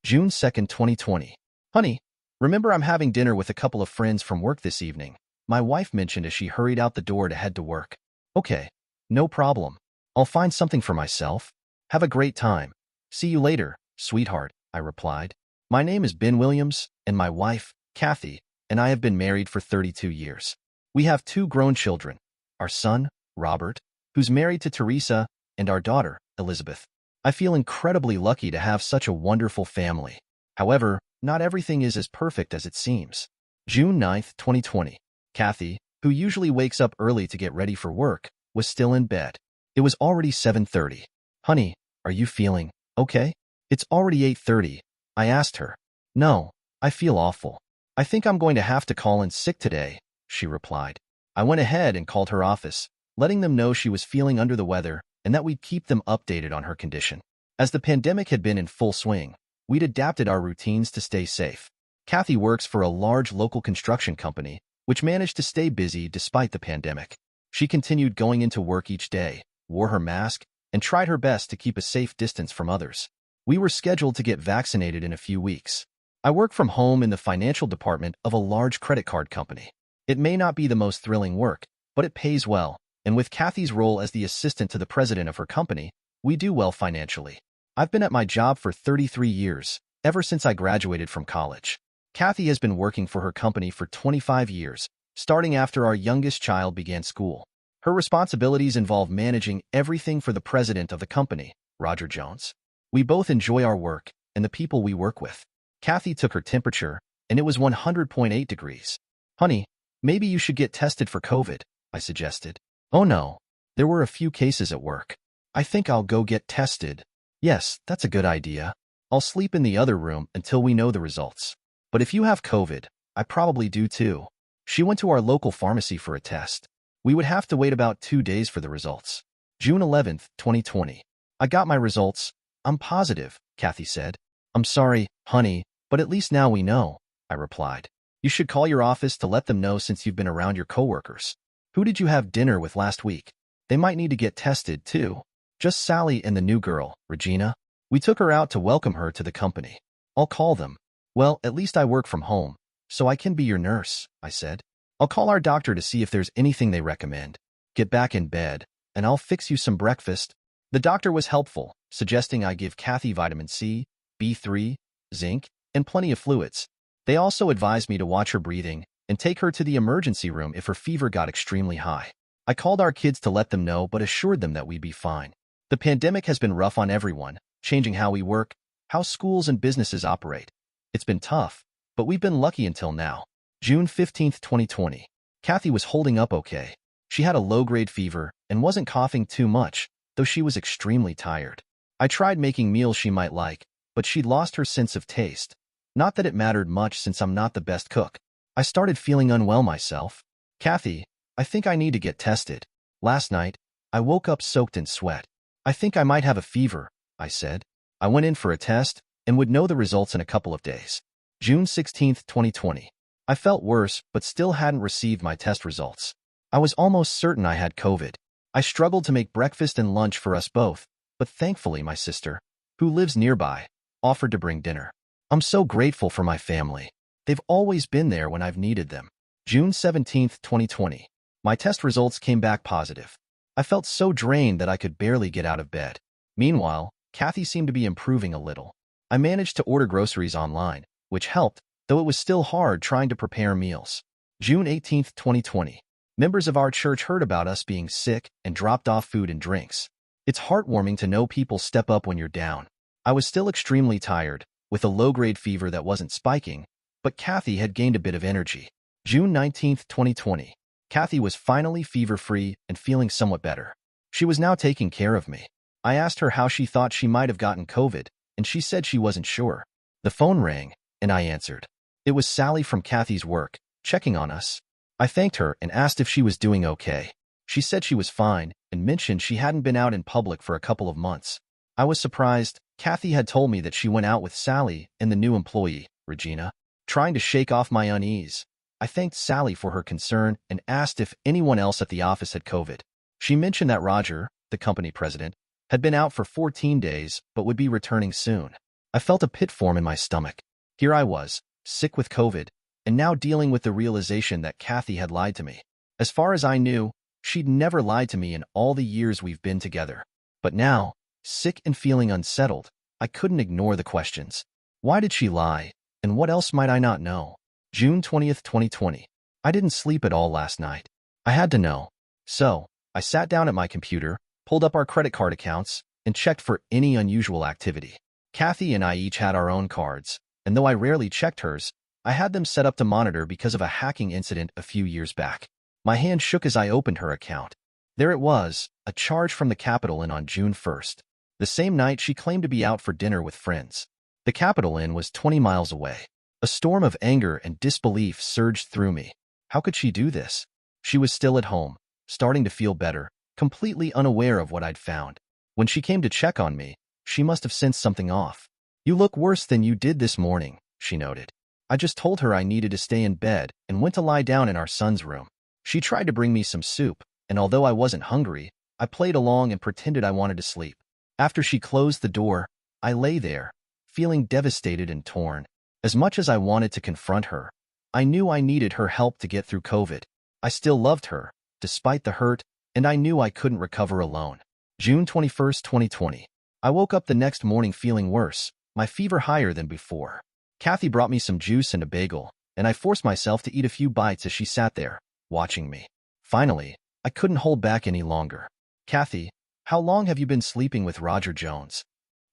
June 2nd, 2020. Honey, remember I'm having dinner with a couple of friends from work this evening. My wife mentioned as she hurried out the door to head to work. Okay, no problem. I'll find something for myself. Have a great time. See you later, sweetheart, I replied. My name is Ben Williams, and my wife, Kathy, and I have been married for 32 years. We have 2 grown children, our son, Robert, who's married to Teresa, and our daughter, Elizabeth. I feel incredibly lucky to have such a wonderful family. However, not everything is as perfect as it seems. June 9th, 2020. Kathy, who usually wakes up early to get ready for work, was still in bed. It was already 7:30. Honey, are you feeling okay? It's already 8:30. I asked her. No, I feel awful. I think I'm going to have to call in sick today, she replied. I went ahead and called her office, letting them know she was feeling under the weather and that we'd keep them updated on her condition. As the pandemic had been in full swing, we'd adapted our routines to stay safe. Kathy works for a large local construction company, which managed to stay busy despite the pandemic. She continued going into work each day, wore her mask, and tried her best to keep a safe distance from others. We were scheduled to get vaccinated in a few weeks. I work from home in the financial department of a large credit card company. It may not be the most thrilling work, but it pays well, and with Kathy's role as the assistant to the president of her company, we do well financially. I've been at my job for 33 years, ever since I graduated from college. Kathy has been working for her company for 25 years, starting after our youngest child began school. Her responsibilities involve managing everything for the president of the company, Roger Jones. We both enjoy our work and the people we work with. Kathy took her temperature, and it was 100.8 degrees. Honey, maybe you should get tested for COVID, I suggested. Oh no, there were a few cases at work. I think I'll go get tested. Yes, that's a good idea. I'll sleep in the other room until we know the results. But if you have COVID, I probably do too. She went to our local pharmacy for a test. We would have to wait about 2 days for the results. June 11th, 2020. I got my results. I'm positive, Kathy said. I'm sorry, honey, but at least now we know, I replied. You should call your office to let them know since you've been around your coworkers. Who did you have dinner with last week? They might need to get tested, too. Just Sally and the new girl, Regina. We took her out to welcome her to the company. I'll call them. Well, at least I work from home, so I can be your nurse, I said. I'll call our doctor to see if there's anything they recommend. Get back in bed, and I'll fix you some breakfast. The doctor was helpful, suggesting I give Kathy vitamin C, B3, zinc, and plenty of fluids. They also advised me to watch her breathing and take her to the emergency room if her fever got extremely high. I called our kids to let them know but assured them that we'd be fine. The pandemic has been rough on everyone, changing how we work, how schools and businesses operate. It's been tough, but we've been lucky until now. June 15th, 2020. Kathy was holding up okay. She had a low-grade fever and wasn't coughing too much, though she was extremely tired. I tried making meals she might like, but she'd lost her sense of taste. Not that it mattered much since I'm not the best cook. I started feeling unwell myself. Kathy, I think I need to get tested. Last night, I woke up soaked in sweat. I think I might have a fever, I said. I went in for a test and would know the results in a couple of days. June 16th, 2020. I felt worse, but still hadn't received my test results. I was almost certain I had COVID. I struggled to make breakfast and lunch for us both, but thankfully my sister, who lives nearby, offered to bring dinner. I'm so grateful for my family. They've always been there when I've needed them. June 17th, 2020. My test results came back positive. I felt so drained that I could barely get out of bed. Meanwhile, Kathy seemed to be improving a little. I managed to order groceries online, which helped, though it was still hard trying to prepare meals. June 18th, 2020. Members of our church heard about us being sick and dropped off food and drinks. It's heartwarming to know people step up when you're down. I was still extremely tired, with a low-grade fever that wasn't spiking, but Kathy had gained a bit of energy. June 19th, 2020. Kathy was finally fever-free and feeling somewhat better. She was now taking care of me. I asked her how she thought she might have gotten COVID, and she said she wasn't sure. The phone rang, and I answered. It was Sally from Kathy's work, checking on us. I thanked her and asked if she was doing okay. She said she was fine, and mentioned she hadn't been out in public for a couple of months. I was surprised. Kathy had told me that she went out with Sally and the new employee, Regina. Trying to shake off my unease, I thanked Sally for her concern and asked if anyone else at the office had COVID. She mentioned that Roger, the company president, had been out for 14 days but would be returning soon. I felt a pit form in my stomach. Here I was, sick with COVID, and now dealing with the realization that Kathy had lied to me. As far as I knew, she'd never lied to me in all the years we've been together. But now, sick and feeling unsettled, I couldn't ignore the questions. Why did she lie, and what else might I not know? June 20th, 2020. I didn't sleep at all last night. I had to know. So, I sat down at my computer, pulled up our credit card accounts, and checked for any unusual activity. Kathy and I each had our own cards, and though I rarely checked hers, I had them set up to monitor because of a hacking incident a few years back. My hand shook as I opened her account. There it was, a charge from the Capital Inn on June 1st. The same night she claimed to be out for dinner with friends. The Capital Inn was 20 miles away. A storm of anger and disbelief surged through me. How could she do this? She was still at home, starting to feel better, completely unaware of what I'd found. When she came to check on me, she must have sensed something off. "You look worse than you did this morning," she noted. I just told her I needed to stay in bed and went to lie down in our son's room. She tried to bring me some soup, and although I wasn't hungry, I played along and pretended I wanted to sleep. After she closed the door, I lay there, feeling devastated and torn. As much as I wanted to confront her, I knew I needed her help to get through COVID. I still loved her, despite the hurt, and I knew I couldn't recover alone. June 21st, 2020. I woke up the next morning feeling worse, my fever higher than before. Kathy brought me some juice and a bagel, and I forced myself to eat a few bites as she sat there, watching me. Finally, I couldn't hold back any longer. "Kathy, how long have you been sleeping with Roger Jones?"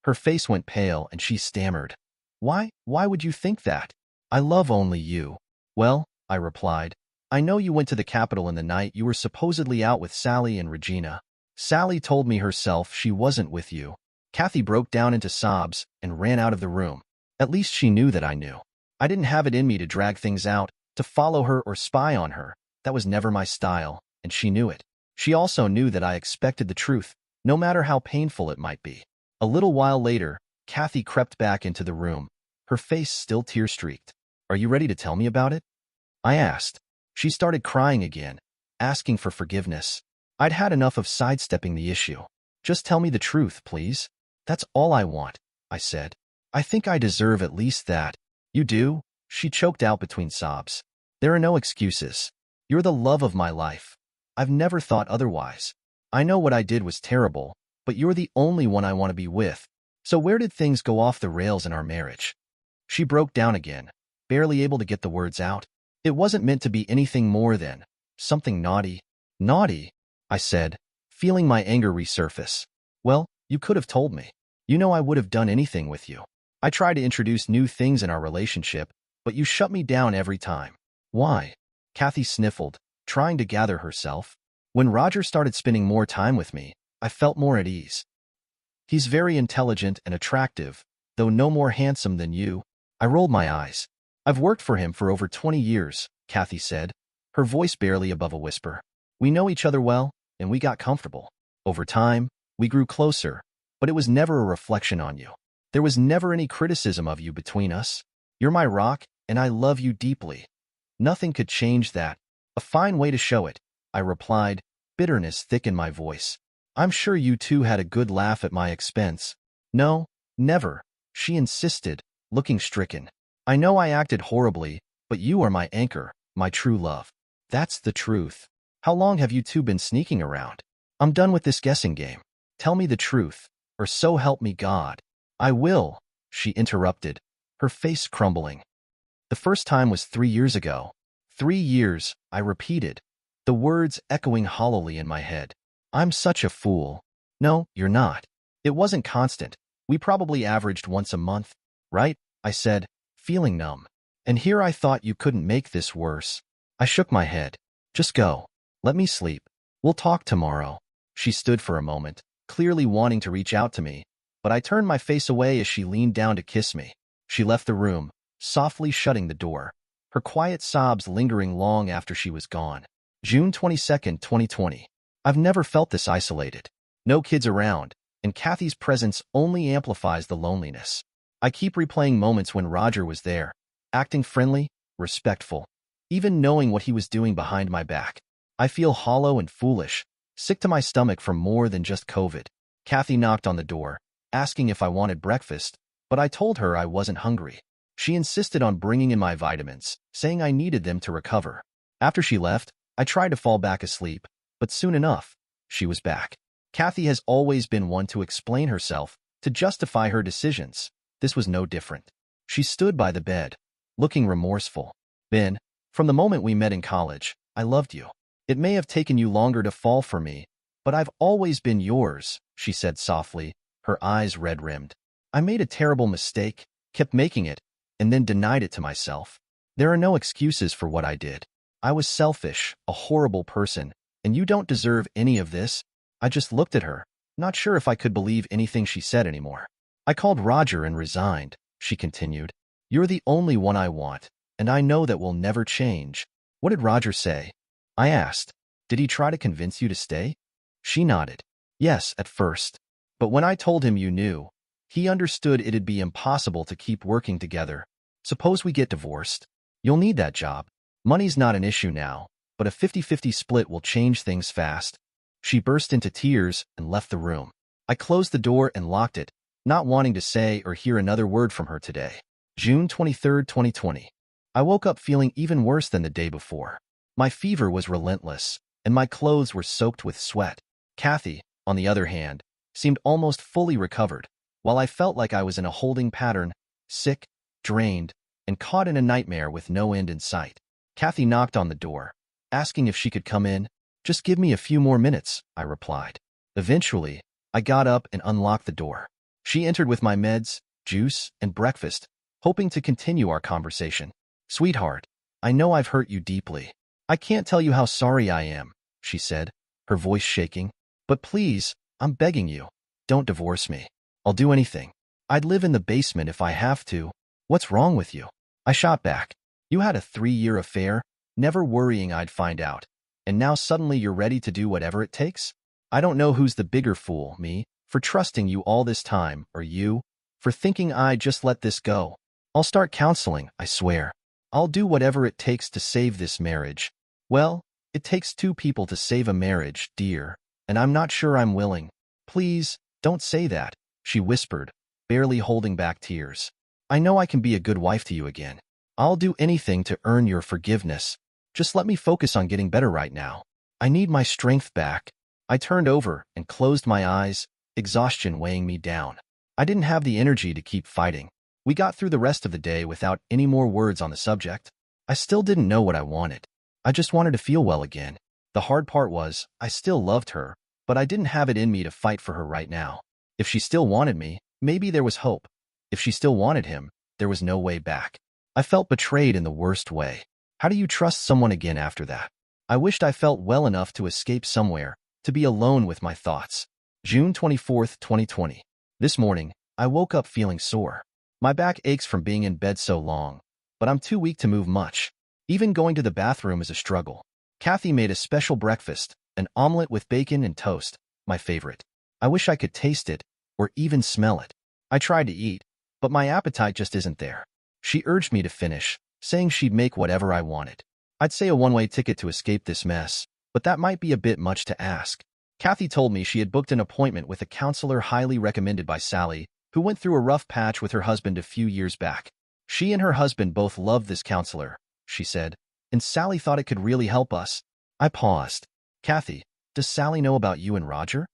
Her face went pale and she stammered. Why would you think that? I love only you." "Well," I replied, "I know you went to the Capitol in the night you were supposedly out with Sally and Regina. Sally told me herself she wasn't with you." Kathy broke down into sobs and ran out of the room. At least she knew that I knew. I didn't have it in me to drag things out, to follow her or spy on her. That was never my style, and she knew it. She also knew that I expected the truth, no matter how painful it might be. A little while later, Kathy crept back into the room, her face still tear-streaked. "Are you ready to tell me about it?" I asked. She started crying again, asking for forgiveness. I'd had enough of sidestepping the issue. "Just tell me the truth, please. That's all I want," I said. "I think I deserve at least that." "You do?" She choked out between sobs. "There are no excuses. You're the love of my life. I've never thought otherwise. I know what I did was terrible, but you're the only one I want to be with. So where did things go off the rails in our marriage?" She broke down again, barely able to get the words out. "It wasn't meant to be anything more than something naughty." "Naughty?" I said, feeling my anger resurface. "Well, you could have told me. You know I would have done anything with you. I tried to introduce new things in our relationship, but you shut me down every time." "Why?" Kathy sniffled, trying to gather herself. "When Roger started spending more time with me, I felt more at ease. He's very intelligent and attractive, though no more handsome than you." I rolled my eyes. "I've worked for him for over 20 years, Kathy said, her voice barely above a whisper. "We know each other well, and we got comfortable. Over time, we grew closer, but it was never a reflection on you. There was never any criticism of you between us. You're my rock, and I love you deeply. Nothing could change that." "A fine way to show it," I replied, bitterness thick in my voice. "I'm sure you two had a good laugh at my expense." "No, never," she insisted, looking stricken. "I know I acted horribly, but you are my anchor, my true love. That's the truth. How long have you two been sneaking around? I'm done with this guessing game. Tell me the truth, or so help me God." "I will," she interrupted, her face crumbling. "The first time was 3 years ago." 3 years, I repeated, the words echoing hollowly in my head. "I'm such a fool." "No, you're not. It wasn't constant. We probably averaged once a month, right?" I said, feeling numb. "And here I thought you couldn't make this worse." I shook my head. "Just go. Let me sleep. We'll talk tomorrow." She stood for a moment, clearly wanting to reach out to me, but I turned my face away as she leaned down to kiss me. She left the room, softly shutting the door, her quiet sobs lingering long after she was gone. June 22nd, 2020. I've never felt this isolated. No kids around, and Kathy's presence only amplifies the loneliness. I keep replaying moments when Roger was there, acting friendly, respectful, even knowing what he was doing behind my back. I feel hollow and foolish, sick to my stomach from more than just COVID. Kathy knocked on the door, asking if I wanted breakfast, but I told her I wasn't hungry. She insisted on bringing in my vitamins, saying I needed them to recover. After she left, I tried to fall back asleep, but soon enough, she was back. Kathy has always been one to explain herself, to justify her decisions. This was no different. She stood by the bed, looking remorseful. Ben, from the moment we met in college, I loved you. It may have taken you longer to fall for me, but I've always been yours, she said softly, her eyes red-rimmed. I made a terrible mistake, kept making it, and then denied it to myself. There are no excuses for what I did. I was selfish, a horrible person, and you don't deserve any of this. I just looked at her, not sure if I could believe anything she said anymore. I called Roger and resigned, she continued. You're the only one I want, and I know that will never change. What did Roger say? I asked. Did he try to convince you to stay? She nodded. Yes, at first. But when I told him you knew, he understood it'd be impossible to keep working together. Suppose we get divorced. You'll need that job. Money's not an issue now, but a 50-50 split will change things fast. She burst into tears and left the room. I closed the door and locked it, not wanting to say or hear another word from her today. June 23, 2020. I woke up feeling even worse than the day before. My fever was relentless, and my clothes were soaked with sweat. Kathy, on the other hand, seemed almost fully recovered, while I felt like I was in a holding pattern, sick, drained, and caught in a nightmare with no end in sight. Kathy knocked on the door, asking if she could come in. Just give me a few more minutes, I replied. Eventually, I got up and unlocked the door. She entered with my meds, juice, and breakfast, hoping to continue our conversation. Sweetheart, I know I've hurt you deeply. I can't tell you how sorry I am, she said, her voice shaking. But please, I'm begging you, don't divorce me. I'll do anything. I'd live in the basement if I have to. What's wrong with you? I shot back. You had a 3-year affair, never worrying I'd find out. And now suddenly you're ready to do whatever it takes? I don't know who's the bigger fool, me, for trusting you all this time, or you, for thinking I'd just let this go. I'll start counseling, I swear. I'll do whatever it takes to save this marriage. Well, it takes 2 people to save a marriage, dear, and I'm not sure I'm willing. Please, don't say that, she whispered, barely holding back tears. I know I can be a good wife to you again. I'll do anything to earn your forgiveness. Just let me focus on getting better right now. I need my strength back. I turned over and closed my eyes, exhaustion weighing me down. I didn't have the energy to keep fighting. We got through the rest of the day without any more words on the subject. I still didn't know what I wanted. I just wanted to feel well again. The hard part was, I still loved her, but I didn't have it in me to fight for her right now. If she still wanted me, maybe there was hope. If she still wanted him, there was no way back. I felt betrayed in the worst way. How do you trust someone again after that? I wished I felt well enough to escape somewhere, to be alone with my thoughts. June 24, 2020. This morning, I woke up feeling sore. My back aches from being in bed so long, but I'm too weak to move much. Even going to the bathroom is a struggle. Kathy made a special breakfast, an omelet with bacon and toast, my favorite. I wish I could taste it, or even smell it. I tried to eat, but my appetite just isn't there. She urged me to finish, saying she'd make whatever I wanted. I'd say a one-way ticket to escape this mess, but that might be a bit much to ask. Kathy told me she had booked an appointment with a counselor highly recommended by Sally, who went through a rough patch with her husband a few years back. She and her husband both loved this counselor, she said, and Sally thought it could really help us. I paused. Kathy, does Sally know about you and Roger?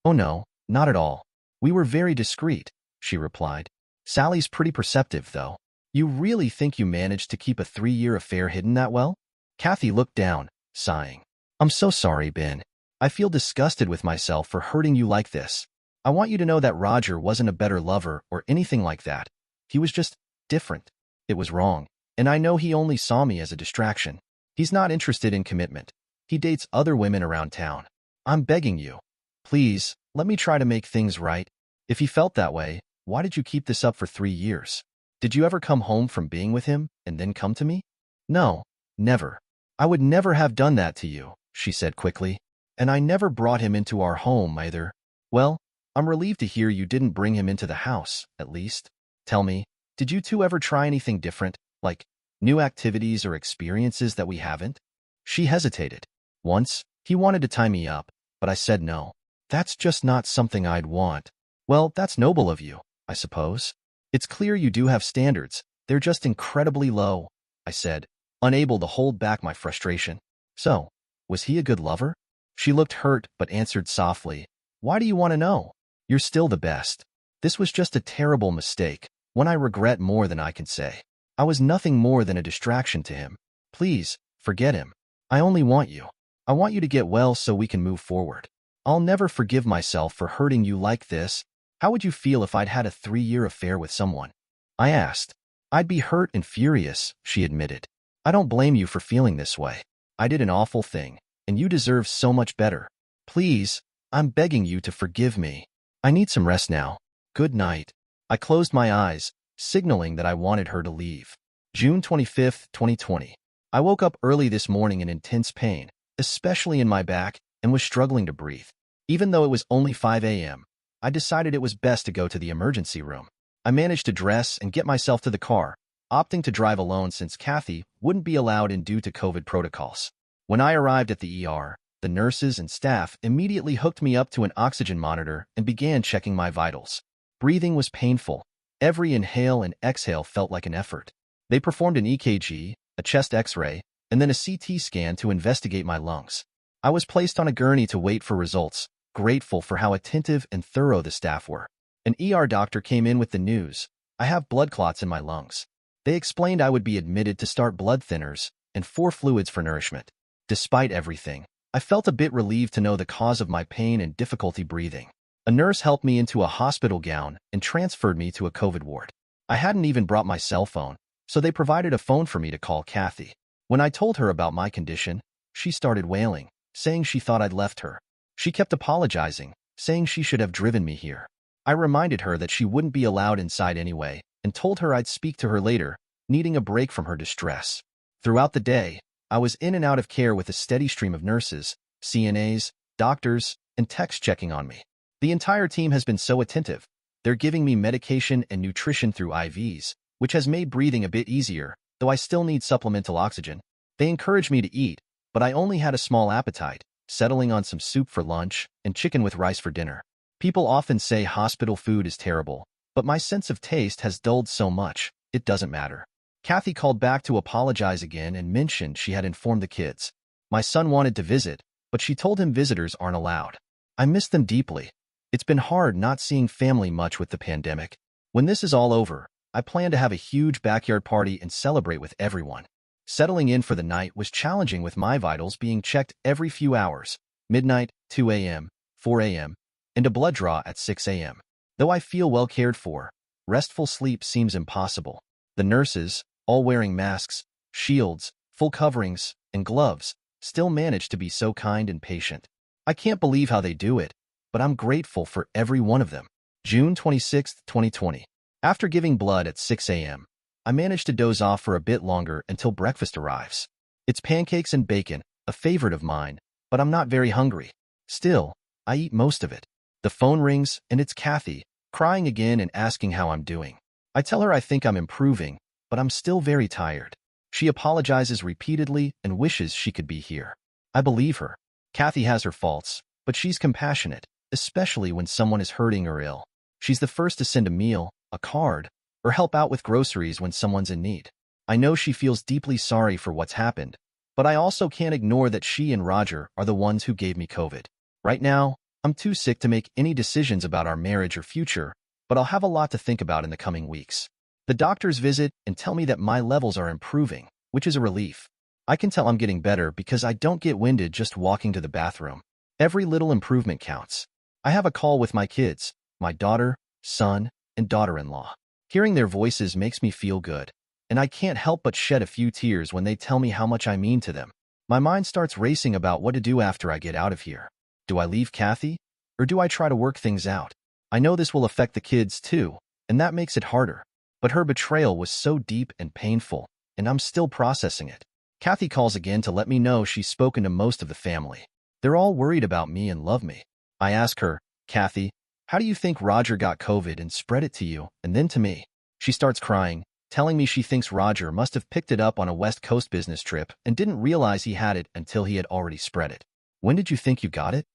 Oh no, not at all. We were very discreet, she replied. Sally's pretty perceptive, though. You really think you managed to keep a 3-year affair hidden that well? Kathy looked down, sighing. I'm so sorry, Ben. I feel disgusted with myself for hurting you like this. I want you to know that Roger wasn't a better lover or anything like that. He was just different. It was wrong, and I know he only saw me as a distraction. He's not interested in commitment. He dates other women around town. I'm begging you. Please, let me try to make things right. If he felt that way, why did you keep this up for 3 years? Did you ever come home from being with him and then come to me? No, never. I would never have done that to you, she said quickly. And I never brought him into our home either. Well, I'm relieved to hear you didn't bring him into the house, at least. Tell me, did you two ever try anything different, like new activities or experiences that we haven't? She hesitated. Once, he wanted to tie me up, but I said no. That's just not something I'd want. Well, that's noble of you, I suppose. It's clear you do have standards. They're just incredibly low, I said, unable to hold back my frustration. So, was he a good lover? She looked hurt but answered softly, "Why do you want to know? You're still the best. This was just a terrible mistake, one I regret more than I can say. I was nothing more than a distraction to him. Please, forget him. I only want you. I want you to get well so we can move forward. I'll never forgive myself for hurting you like this. How would you feel if I'd had a 3-year affair with someone?" I asked. "I'd be hurt and furious," she admitted. "I don't blame you for feeling this way. I did an awful thing, and you deserve so much better. Please, I'm begging you to forgive me. I need some rest now. Good night." I closed my eyes, signaling that I wanted her to leave. June 25th, 2020. I woke up early this morning in intense pain, especially in my back, and was struggling to breathe. Even though it was only 5 a.m., I decided it was best to go to the emergency room. I managed to dress and get myself to the car, opting to drive alone since Kathy wouldn't be allowed in due to COVID protocols. When I arrived at the ER, the nurses and staff immediately hooked me up to an oxygen monitor and began checking my vitals. Breathing was painful. Every inhale and exhale felt like an effort. They performed an EKG, a chest X-ray, and then a CT scan to investigate my lungs. I was placed on a gurney to wait for results, grateful for how attentive and thorough the staff were. An ER doctor came in with the news: "I have blood clots in my lungs." They explained I would be admitted to start blood thinners and 4 fluids for nourishment. Despite everything, I felt a bit relieved to know the cause of my pain and difficulty breathing. A nurse helped me into a hospital gown and transferred me to a COVID ward. I hadn't even brought my cell phone, so they provided a phone for me to call Kathy. When I told her about my condition, she started wailing, saying she thought I'd left her. She kept apologizing, saying she should have driven me here. I reminded her that she wouldn't be allowed inside anyway, and told her I'd speak to her later, needing a break from her distress. Throughout the day, I was in and out of care with a steady stream of nurses, CNAs, doctors, and techs checking on me. The entire team has been so attentive. They're giving me medication and nutrition through IVs, which has made breathing a bit easier, though I still need supplemental oxygen. They encouraged me to eat, but I only had a small appetite, settling on some soup for lunch and chicken with rice for dinner. People often say hospital food is terrible, but my sense of taste has dulled so much, it doesn't matter. Kathy called back to apologize again and mentioned she had informed the kids. My son wanted to visit, but she told him visitors aren't allowed. I miss them deeply. It's been hard not seeing family much with the pandemic. When this is all over, I plan to have a huge backyard party and celebrate with everyone. Settling in for the night was challenging with my vitals being checked every few hours, midnight, 2 a.m., 4 a.m., and a blood draw at 6 a.m. Though I feel well cared for, restful sleep seems impossible. The nurses, all wearing masks, shields, full coverings, and gloves, still manage to be so kind and patient. I can't believe how they do it, but I'm grateful for every one of them. June 26, 2020. After giving blood at 6 a.m., I managed to doze off for a bit longer until breakfast arrives. It's pancakes and bacon, a favorite of mine, but I'm not very hungry. Still, I eat most of it. The phone rings, and it's Kathy, crying again and asking how I'm doing. I tell her I think I'm improving, but I'm still very tired. She apologizes repeatedly and wishes she could be here. I believe her. Kathy has her faults, but she's compassionate, especially when someone is hurting or ill. She's the first to send a meal, a card, or help out with groceries when someone's in need. I know she feels deeply sorry for what's happened, but I also can't ignore that she and Roger are the ones who gave me COVID. Right now, I'm too sick to make any decisions about our marriage or future, but I'll have a lot to think about in the coming weeks. The doctors visit and tell me that my levels are improving, which is a relief. I can tell I'm getting better because I don't get winded just walking to the bathroom. Every little improvement counts. I have a call with my kids, my daughter, son, and daughter-in-law. Hearing their voices makes me feel good, and I can't help but shed a few tears when they tell me how much I mean to them. My mind starts racing about what to do after I get out of here. Do I leave Kathy, or do I try to work things out? I know this will affect the kids too, and that makes it harder. But her betrayal was so deep and painful, and I'm still processing it. Kathy calls again to let me know she's spoken to most of the family. They're all worried about me and love me. I ask her, Kathy, how do you think Roger got COVID and spread it to you and then to me? She starts crying, telling me she thinks Roger must have picked it up on a West Coast business trip and didn't realize he had it until he had already spread it. When did you think you got it?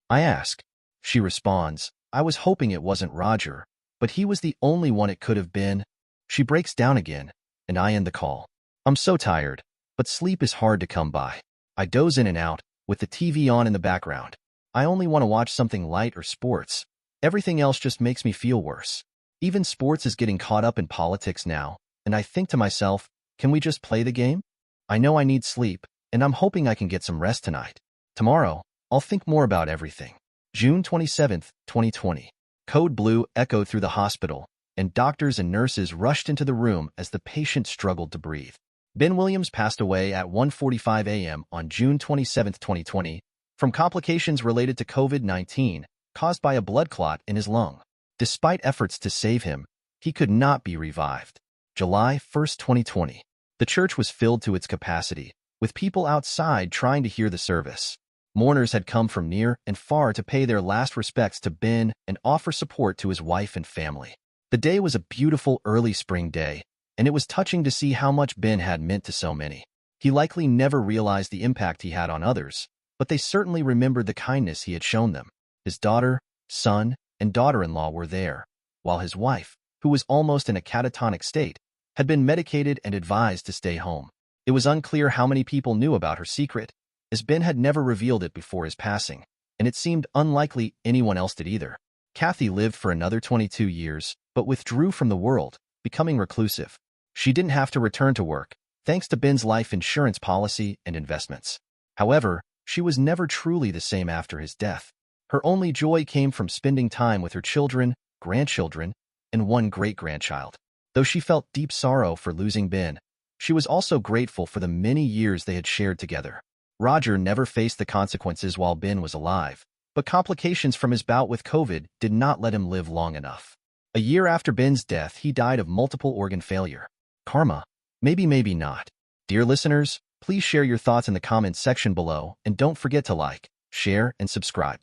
I ask. She responds, I was hoping it wasn't Roger, but he was the only one it could have been. She breaks down again, and I end the call. I'm so tired, but sleep is hard to come by. I doze in and out, with the TV on in the background. I only want to watch something light or sports. Everything else just makes me feel worse. Even sports is getting caught up in politics now, and I think to myself, can we just play the game? I know I need sleep, and I'm hoping I can get some rest tonight. Tomorrow, I'll think more about everything. June 27, 2020. Code Blue echoed through the hospital, and doctors and nurses rushed into the room as the patient struggled to breathe. Ben Williams passed away at 1:45 a.m. on June 27, 2020, from complications related to COVID-19 caused by a blood clot in his lung. Despite efforts to save him, he could not be revived. July 1, 2020. The church was filled to its capacity, with people outside trying to hear the service. Mourners had come from near and far to pay their last respects to Ben and offer support to his wife and family. The day was a beautiful early spring day, and it was touching to see how much Ben had meant to so many. He likely never realized the impact he had on others, but they certainly remembered the kindness he had shown them. His daughter, son, and daughter-in-law were there, while his wife, who was almost in a catatonic state, had been medicated and advised to stay home. It was unclear how many people knew about her secret, as Ben had never revealed it before his passing, and it seemed unlikely anyone else did either. Kathy lived for another 22 years, but withdrew from the world, becoming reclusive. She didn't have to return to work, thanks to Ben's life insurance policy and investments. However, she was never truly the same after his death. Her only joy came from spending time with her children, grandchildren, and one great-grandchild. Though she felt deep sorrow for losing Ben, she was also grateful for the many years they had shared together. Roger never faced the consequences while Ben was alive, but complications from his bout with COVID did not let him live long enough. A year after Ben's death, he died of multiple organ failure. Karma? Maybe, maybe not. Dear listeners, please share your thoughts in the comments section below, and don't forget to like, share, and subscribe.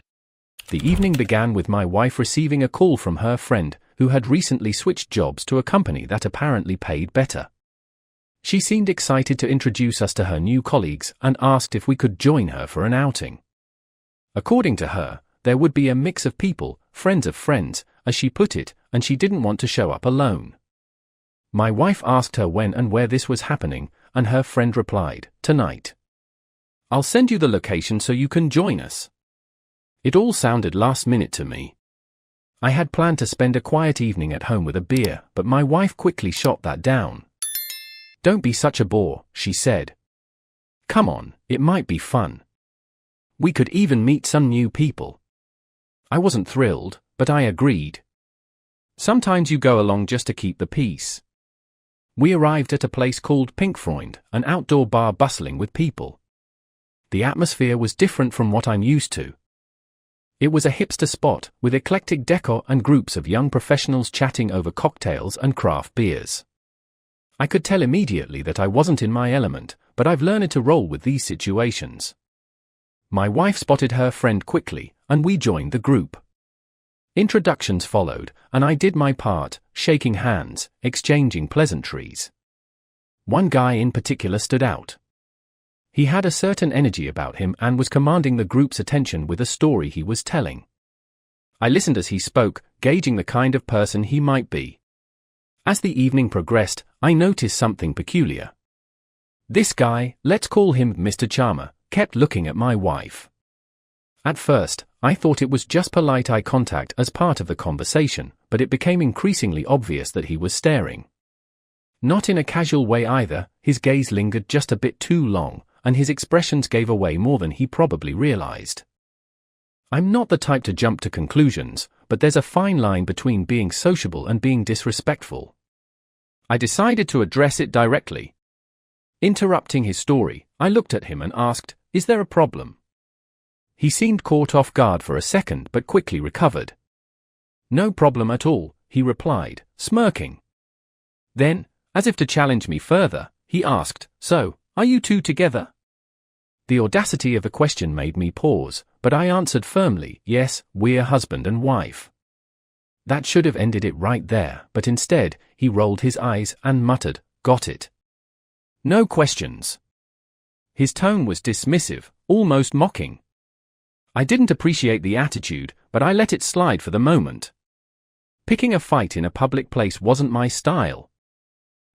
The evening began with my wife receiving a call from her friend, who had recently switched jobs to a company that apparently paid better. She seemed excited to introduce us to her new colleagues and asked if we could join her for an outing. According to her, there would be a mix of people, friends of friends, as she put it, and she didn't want to show up alone. My wife asked her when and where this was happening, and her friend replied, "Tonight. I'll send you the location so you can join us." It all sounded last minute to me. I had planned to spend a quiet evening at home with a beer, but my wife quickly shot that down. "Don't be such a bore," she said. "Come on, it might be fun. We could even meet some new people." I wasn't thrilled, but I agreed. Sometimes you go along just to keep the peace. We arrived at a place called Pink Freund, an outdoor bar bustling with people. The atmosphere was different from what I'm used to. It was a hipster spot, with eclectic decor and groups of young professionals chatting over cocktails and craft beers. I could tell immediately that I wasn't in my element, but I've learned to roll with these situations. My wife spotted her friend quickly, and we joined the group. Introductions followed, and I did my part, shaking hands, exchanging pleasantries. One guy in particular stood out. He had a certain energy about him and was commanding the group's attention with a story he was telling. I listened as he spoke, gauging the kind of person he might be. As the evening progressed, I noticed something peculiar. This guy, let's call him Mr. Charmer, kept looking at my wife. At first, I thought it was just polite eye contact as part of the conversation, but it became increasingly obvious that he was staring. Not in a casual way either, his gaze lingered just a bit too long, and his expressions gave away more than he probably realized. I'm not the type to jump to conclusions, but there's a fine line between being sociable and being disrespectful. I decided to address it directly. Interrupting his story, I looked at him and asked, "Is there a problem?" He seemed caught off guard for a second but quickly recovered. "No problem at all," he replied, smirking. Then, as if to challenge me further, he asked, "So, are you two together?" The audacity of the question made me pause, but I answered firmly, yes, we're husband and wife. That should have ended it right there, but instead, he rolled his eyes and muttered, got it. No questions. His tone was dismissive, almost mocking. I didn't appreciate the attitude, but I let it slide for the moment. Picking a fight in a public place wasn't my style.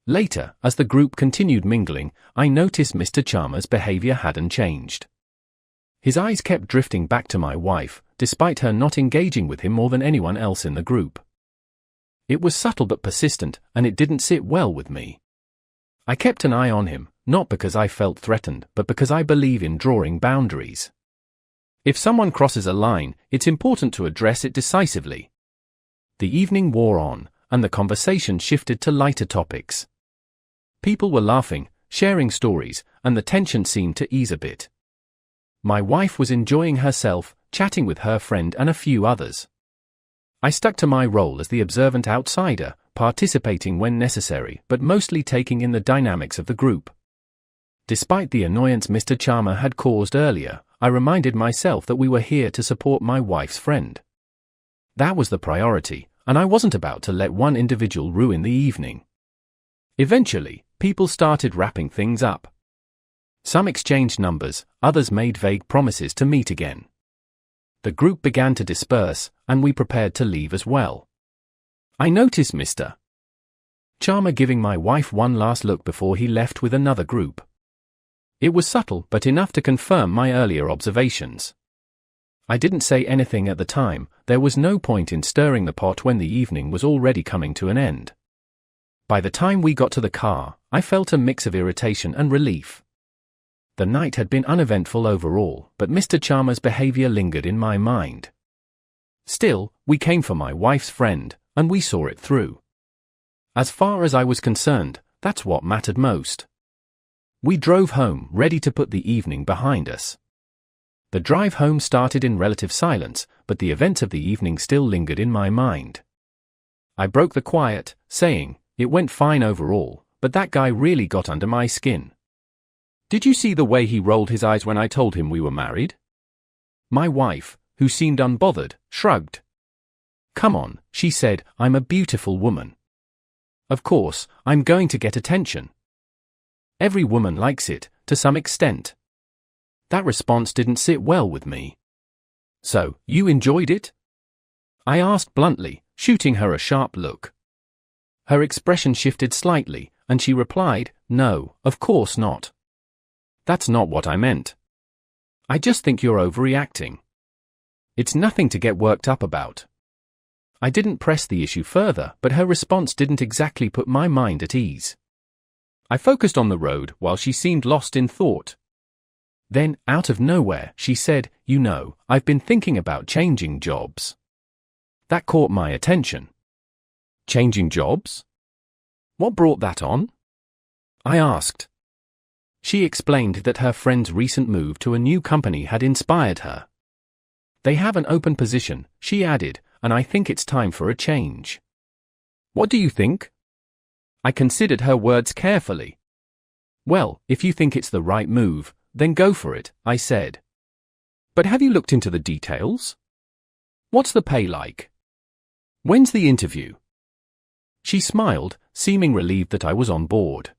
Later, as the group continued mingling, I noticed Mr. Chalmers' behavior hadn't changed. His eyes kept drifting back to my wife, despite her not engaging with him more than anyone else in the group. It was subtle but persistent, and it didn't sit well with me. I kept an eye on him, not because I felt threatened, but because I believe in drawing boundaries. If someone crosses a line, it's important to address it decisively. The evening wore on, and the conversation shifted to lighter topics. People were laughing, sharing stories, and the tension seemed to ease a bit. My wife was enjoying herself, chatting with her friend and a few others. I stuck to my role as the observant outsider, participating when necessary, but mostly taking in the dynamics of the group. Despite the annoyance Mr. Chalmers had caused earlier, I reminded myself that we were here to support my wife's friend. That was the priority, and I wasn't about to let one individual ruin the evening. Eventually, people started wrapping things up. Some exchanged numbers, others made vague promises to meet again. The group began to disperse, and we prepared to leave as well. I noticed Mr. Chalmers giving my wife one last look before he left with another group. It was subtle but enough to confirm my earlier observations. I didn't say anything at the time. There was no point in stirring the pot when the evening was already coming to an end. By the time we got to the car, I felt a mix of irritation and relief. The night had been uneventful overall, but Mr. Chalmers' behavior lingered in my mind. Still, we came for my wife's friend, and we saw it through. As far as I was concerned, that's what mattered most. We drove home, ready to put the evening behind us. The drive home started in relative silence, but the events of the evening still lingered in my mind. I broke the quiet, saying, "It went fine overall, but that guy really got under my skin." "Did you see the way he rolled his eyes when I told him we were married?" My wife, who seemed unbothered, shrugged. "Come on," she said, "I'm a beautiful woman. Of course, I'm going to get attention. Every woman likes it, to some extent." That response didn't sit well with me. "So, you enjoyed it?" I asked bluntly, shooting her a sharp look. Her expression shifted slightly, and she replied, "No, of course not. That's not what I meant. I just think you're overreacting. It's nothing to get worked up about." I didn't press the issue further, but her response didn't exactly put my mind at ease. I focused on the road while she seemed lost in thought. Then, out of nowhere, she said, "You know, I've been thinking about changing jobs." That caught my attention. "Changing jobs? What brought that on?" I asked. She explained that her friend's recent move to a new company had inspired her. "They have an open position," she added, "and I think it's time for a change." "What do you think?" I considered her words carefully. "Well, if you think it's the right move, then go for it," I said. "But have you looked into the details? What's the pay like? When's the interview?" She smiled, seeming relieved that I was on board.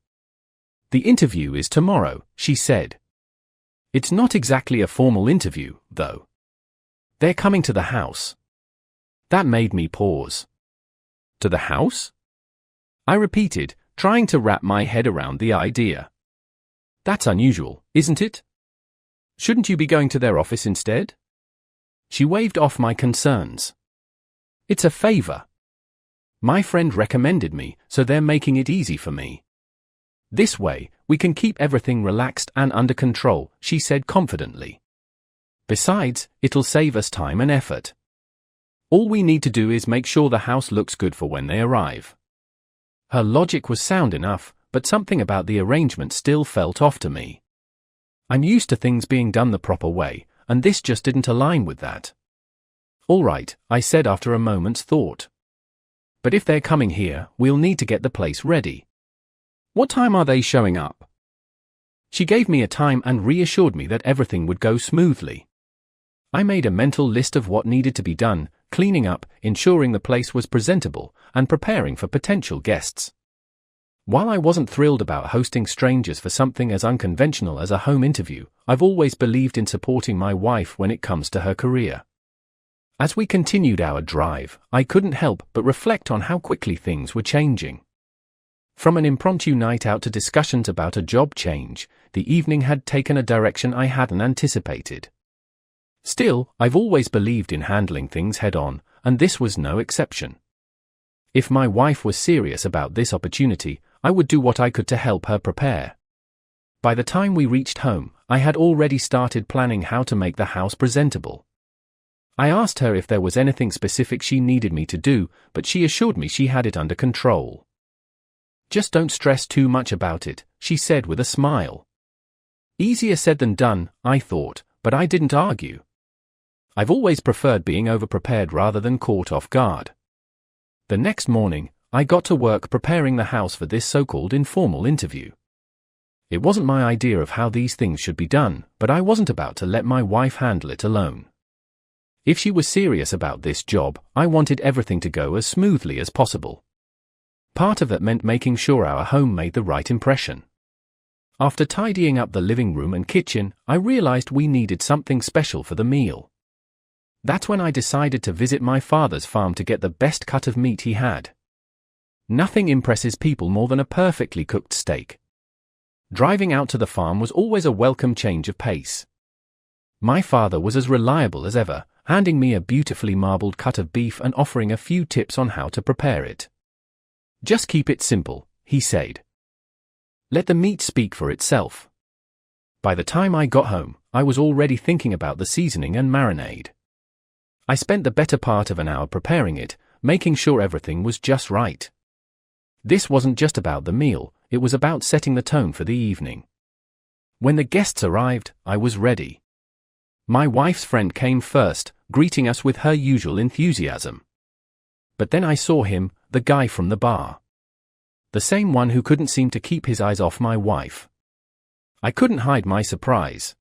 "The interview is tomorrow," she said. "It's not exactly a formal interview, though. They're coming to the house." That made me pause. "To the house?" I repeated, trying to wrap my head around the idea. "That's unusual, isn't it? Shouldn't you be going to their office instead?" She waved off my concerns. "It's a favor. My friend recommended me, so they're making it easy for me. This way, we can keep everything relaxed and under control," she said confidently. "Besides, it'll save us time and effort. All we need to do is make sure the house looks good for when they arrive." Her logic was sound enough, but something about the arrangement still felt off to me. I'm used to things being done the proper way, and this just didn't align with that. "All right," I said after a moment's thought. "But if they're coming here, we'll need to get the place ready. What time are they showing up?" She gave me a time and reassured me that everything would go smoothly. I made a mental list of what needed to be done, cleaning up, ensuring the place was presentable, and preparing for potential guests. While I wasn't thrilled about hosting strangers for something as unconventional as a home interview, I've always believed in supporting my wife when it comes to her career. As we continued our drive, I couldn't help but reflect on how quickly things were changing. From an impromptu night out to discussions about a job change, the evening had taken a direction I hadn't anticipated. Still, I've always believed in handling things head-on, and this was no exception. If my wife was serious about this opportunity, I would do what I could to help her prepare. By the time we reached home, I had already started planning how to make the house presentable. I asked her if there was anything specific she needed me to do, but she assured me she had it under control. "Just don't stress too much about it," she said with a smile. Easier said than done, I thought, but I didn't argue. I've always preferred being overprepared rather than caught off guard. The next morning, I got to work preparing the house for this so-called informal interview. It wasn't my idea of how these things should be done, but I wasn't about to let my wife handle it alone. If she was serious about this job, I wanted everything to go as smoothly as possible. Part of that meant making sure our home made the right impression. After tidying up the living room and kitchen, I realized we needed something special for the meal. That's when I decided to visit my father's farm to get the best cut of meat he had. Nothing impresses people more than a perfectly cooked steak. Driving out to the farm was always a welcome change of pace. My father was as reliable as ever, handing me a beautifully marbled cut of beef and offering a few tips on how to prepare it. "Just keep it simple," he said. "Let the meat speak for itself." By the time I got home, I was already thinking about the seasoning and marinade. I spent the better part of an hour preparing it, making sure everything was just right. This wasn't just about the meal, it was about setting the tone for the evening. When the guests arrived, I was ready. My wife's friend came first, greeting us with her usual enthusiasm. But then I saw him, the guy from the bar. The same one who couldn't seem to keep his eyes off my wife. I couldn't hide my surprise.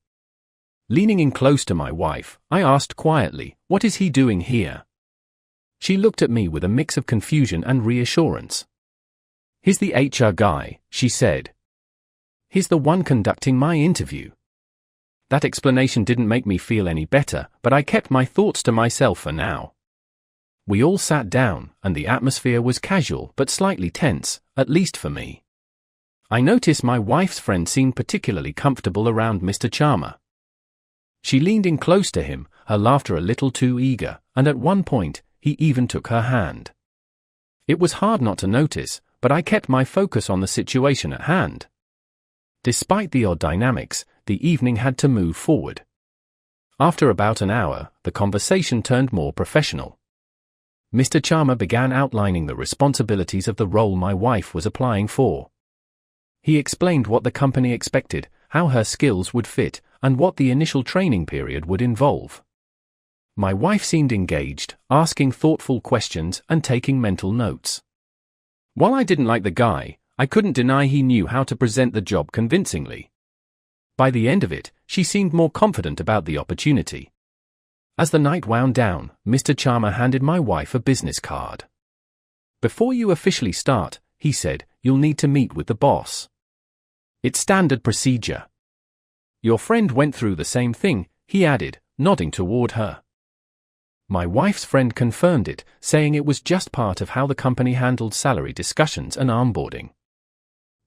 Leaning in close to my wife, I asked quietly, "What is he doing here?" She looked at me with a mix of confusion and reassurance. "He's the HR guy," she said. "He's the one conducting my interview." That explanation didn't make me feel any better, but I kept my thoughts to myself for now. We all sat down, and the atmosphere was casual but slightly tense, at least for me. I noticed my wife's friend seemed particularly comfortable around Mr. Charmer. She leaned in close to him, her laughter a little too eager, and at one point, he even took her hand. It was hard not to notice, but I kept my focus on the situation at hand. Despite the odd dynamics, the evening had to move forward. After about an hour, the conversation turned more professional. Mr. Charmer began outlining the responsibilities of the role my wife was applying for. He explained what the company expected, how her skills would fit, and what the initial training period would involve. My wife seemed engaged, asking thoughtful questions and taking mental notes. While I didn't like the guy, I couldn't deny he knew how to present the job convincingly. By the end of it, she seemed more confident about the opportunity. As the night wound down, Mr. Charmer handed my wife a business card. "Before you officially start," he said, "you'll need to meet with the boss. It's standard procedure." "Your friend went through the same thing," he added, nodding toward her. My wife's friend confirmed it, saying it was just part of how the company handled salary discussions and onboarding.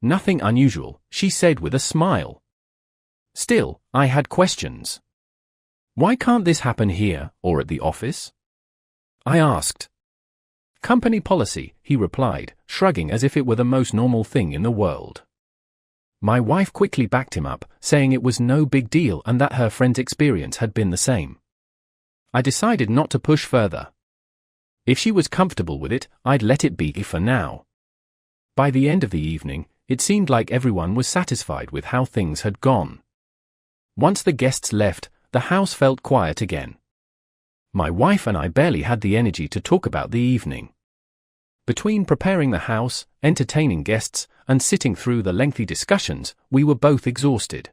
"Nothing unusual," she said with a smile. Still, I had questions. "Why can't this happen here, or at the office?" I asked. "Company policy," he replied, shrugging as if it were the most normal thing in the world. My wife quickly backed him up, saying it was no big deal and that her friend's experience had been the same. I decided not to push further. If she was comfortable with it, I'd let it be for now. By the end of the evening, it seemed like everyone was satisfied with how things had gone. Once the guests left, the house felt quiet again. My wife and I barely had the energy to talk about the evening. Between preparing the house, entertaining guests, and sitting through the lengthy discussions, we were both exhausted.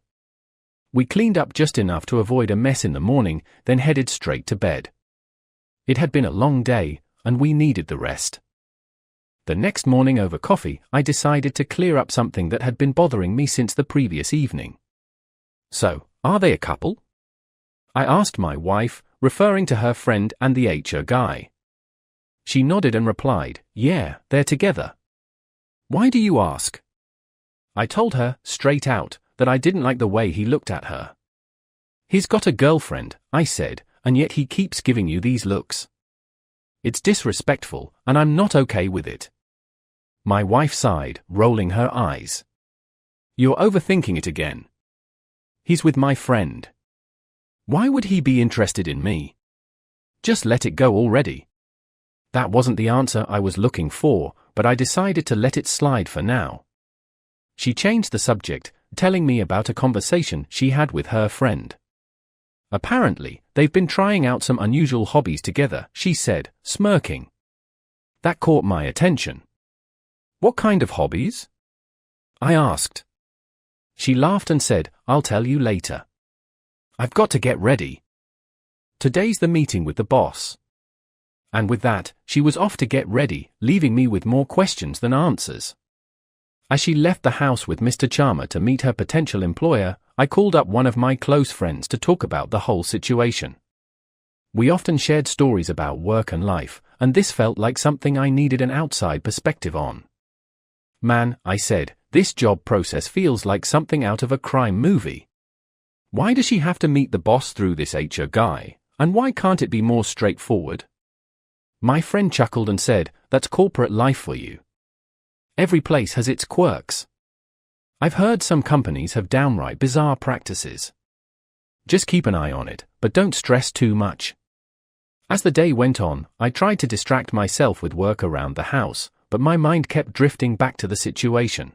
We cleaned up just enough to avoid a mess in the morning, then headed straight to bed. It had been a long day, and we needed the rest. The next morning over coffee, I decided to clear up something that had been bothering me since the previous evening. "So, are they a couple?" I asked my wife, referring to her friend and the HR guy. She nodded and replied, "Yeah, they're together." "Why do you ask?" I told her, straight out, that I didn't like the way he looked at her. "He's got a girlfriend," I said, "and yet he keeps giving you these looks. It's disrespectful, and I'm not okay with it." My wife sighed, rolling her eyes. "You're overthinking it again. He's with my friend. Why would he be interested in me? Just let it go already." That wasn't the answer I was looking for, but I decided to let it slide for now. She changed the subject, telling me about a conversation she had with her friend. Apparently, they've been trying out some unusual hobbies together, she said, smirking. That caught my attention. "What kind of hobbies?" I asked. She laughed and said, "I'll tell you later. I've got to get ready. Today's the meeting with the boss." And with that, she was off to get ready, leaving me with more questions than answers. As she left the house with Mr. Charmer to meet her potential employer, I called up one of my close friends to talk about the whole situation. We often shared stories about work and life, and this felt like something I needed an outside perspective on. "Man," I said, "this job process feels like something out of a crime movie. Why does she have to meet the boss through this HR guy, and why can't it be more straightforward?" My friend chuckled and said, "That's corporate life for you. Every place has its quirks. I've heard some companies have downright bizarre practices. Just keep an eye on it, but don't stress too much." As the day went on, I tried to distract myself with work around the house, but my mind kept drifting back to the situation.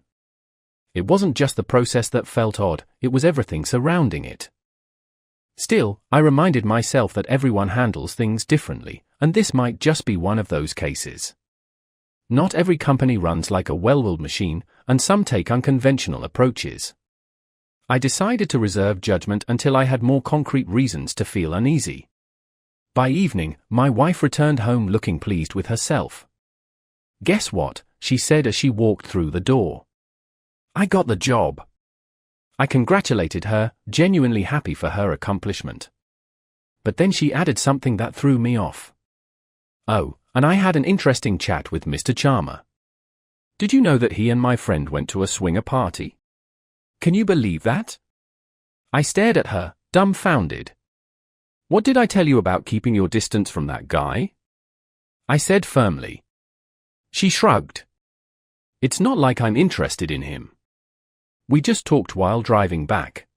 It wasn't just the process that felt odd, it was everything surrounding it. Still, I reminded myself that everyone handles things differently, and this might just be one of those cases. Not every company runs like a well-oiled machine, and some take unconventional approaches. I decided to reserve judgment until I had more concrete reasons to feel uneasy. By evening, my wife returned home looking pleased with herself. "Guess what?" she said as she walked through the door. "I got the job." I congratulated her, genuinely happy for her accomplishment. But then she added something that threw me off. "Oh, and I had an interesting chat with Mr. Charmer. Did you know that he and my friend went to a swinger party? Can you believe that?" I stared at her, dumbfounded. "What did I tell you about keeping your distance from that guy?" I said firmly. She shrugged. "It's not like I'm interested in him. We just talked while driving back.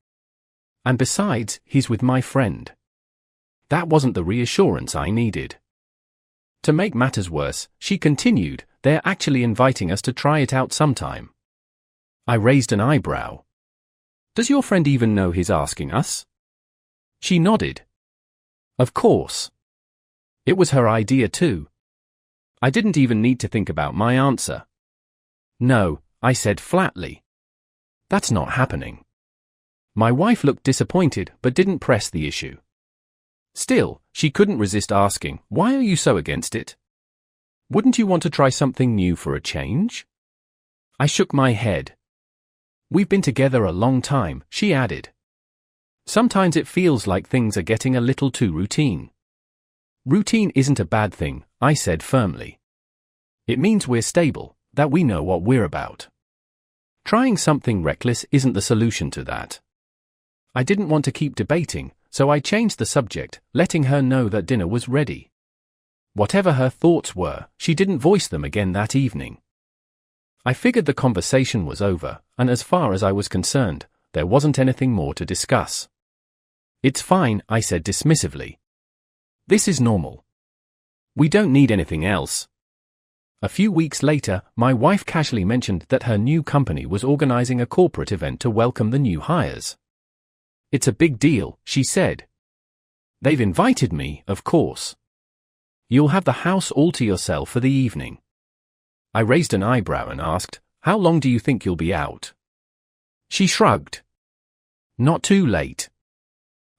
And besides, he's with my friend." That wasn't the reassurance I needed. To make matters worse, she continued, "They're actually inviting us to try it out sometime." I raised an eyebrow. "Does your friend even know he's asking us?" She nodded. Of course. It was her idea too. I didn't even need to think about my answer. "No," I said flatly. "That's not happening." My wife looked disappointed but didn't press the issue. Still, she couldn't resist asking, "Why are you so against it? Wouldn't you want to try something new for a change?" I shook my head. "We've been together a long time," she added. "Sometimes it feels like things are getting a little too routine." "Routine isn't a bad thing," I said firmly. "It means we're stable, that we know what we're about. Trying something reckless isn't the solution to that." I didn't want to keep debating, so I changed the subject, letting her know that dinner was ready. Whatever her thoughts were, she didn't voice them again that evening. I figured the conversation was over, and as far as I was concerned, there wasn't anything more to discuss. "It's fine," I said dismissively. "This is normal. We don't need anything else." A few weeks later, my wife casually mentioned that her new company was organizing a corporate event to welcome the new hires. "It's a big deal," she said. "They've invited me, of course. You'll have the house all to yourself for the evening. I raised an eyebrow and asked, "How long do you think you'll be out?" She shrugged. "Not too late.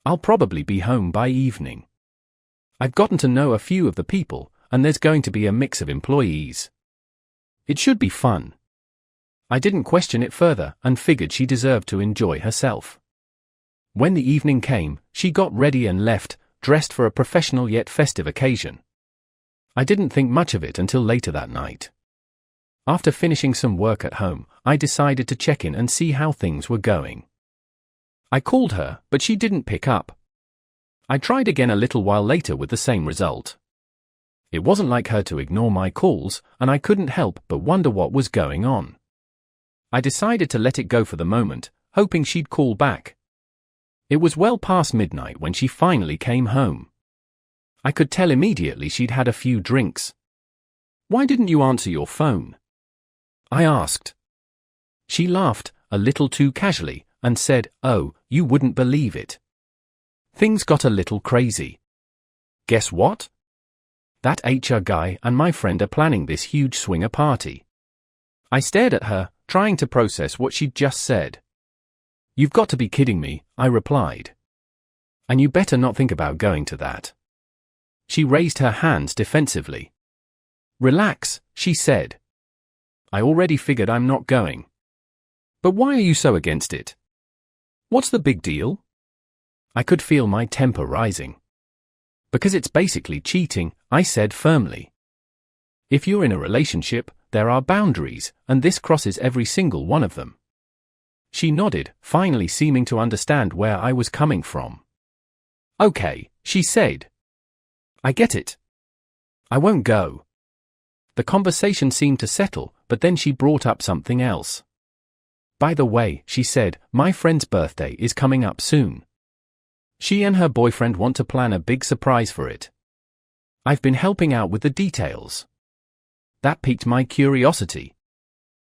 I'll probably be home by evening. I've gotten to know a few of the people, and there's going to be a mix of employees. It should be fun." I didn't question it further and figured she deserved to enjoy herself. When the evening came, she got ready and left, dressed for a professional yet festive occasion. I didn't think much of it until later that night. After finishing some work at home, I decided to check in and see how things were going. I called her, but she didn't pick up. I tried again a little while later with the same result. It wasn't like her to ignore my calls, and I couldn't help but wonder what was going on. I decided to let it go for the moment, hoping she'd call back. It was well past midnight when she finally came home. I could tell immediately she'd had a few drinks. "Why didn't you answer your phone?" I asked. She laughed, a little too casually, and said, "Oh, you wouldn't believe it. Things got a little crazy. Guess what? That HR guy and my friend are planning this huge swinger party." I stared at her, trying to process what she'd just said. "You've got to be kidding me," I replied. "And you better not think about going to that." She raised her hands defensively. "Relax," she said. "I already figured I'm not going." "But why are you so against it? What's the big deal?" I could feel my temper rising. "Because it's basically cheating," I said firmly. "If you're in a relationship, there are boundaries, and this crosses every single one of them." She nodded, finally seeming to understand where I was coming from. "Okay," she said. "I get it. I won't go." The conversation seemed to settle, but then she brought up something else. "By the way," she said, "my friend's birthday is coming up soon. She and her boyfriend want to plan a big surprise for it. I've been helping out with the details." That piqued my curiosity.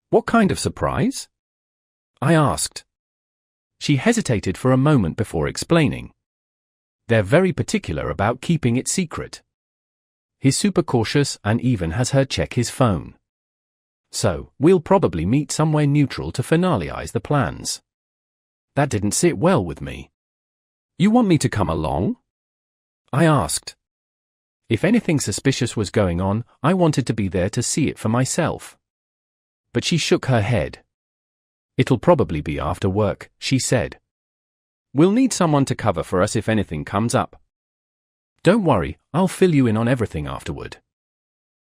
"What kind of surprise?" I asked. She hesitated for a moment before explaining. "They're very particular about keeping it secret. He's super cautious and even has her check his phone. So, we'll probably meet somewhere neutral to finalize the plans." That didn't sit well with me. "You want me to come along?" I asked. If anything suspicious was going on, I wanted to be there to see it for myself. But she shook her head. "It'll probably be after work," she said. "We'll need someone to cover for us if anything comes up. Don't worry, I'll fill you in on everything afterward."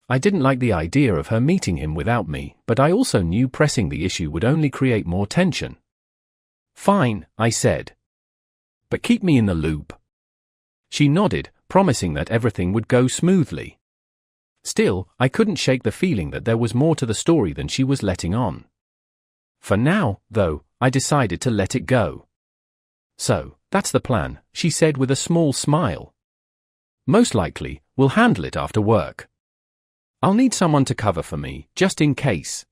I didn't like the idea of her meeting him without me, but I also knew pressing the issue would only create more tension. "Fine," I said. "But keep me in the loop." She nodded, promising that everything would go smoothly. Still, I couldn't shake the feeling that there was more to the story than she was letting on. For now, though, I decided to let it go. "So, that's the plan," she said with a small smile. "Most likely, we'll handle it after work. I'll need someone to cover for me, just in case.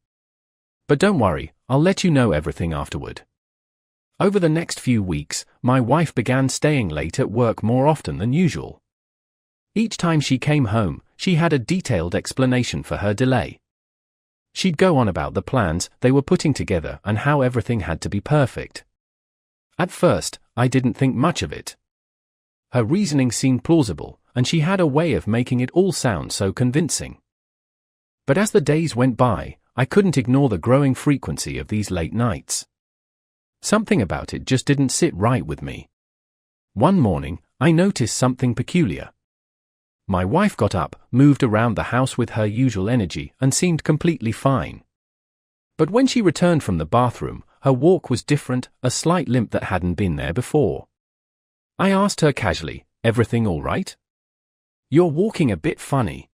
But don't worry, I'll let you know everything afterward." Over the next few weeks, my wife began staying late at work more often than usual. Each time she came home, she had a detailed explanation for her delay. She'd go on about the plans they were putting together and how everything had to be perfect. At first, I didn't think much of it. Her reasoning seemed plausible, and she had a way of making it all sound so convincing. But as the days went by, I couldn't ignore the growing frequency of these late nights. Something about it just didn't sit right with me. One morning, I noticed something peculiar. My wife got up, moved around the house with her usual energy, and seemed completely fine. But when she returned from the bathroom, her walk was different, a slight limp that hadn't been there before. I asked her casually, "Everything all right? You're walking a bit funny."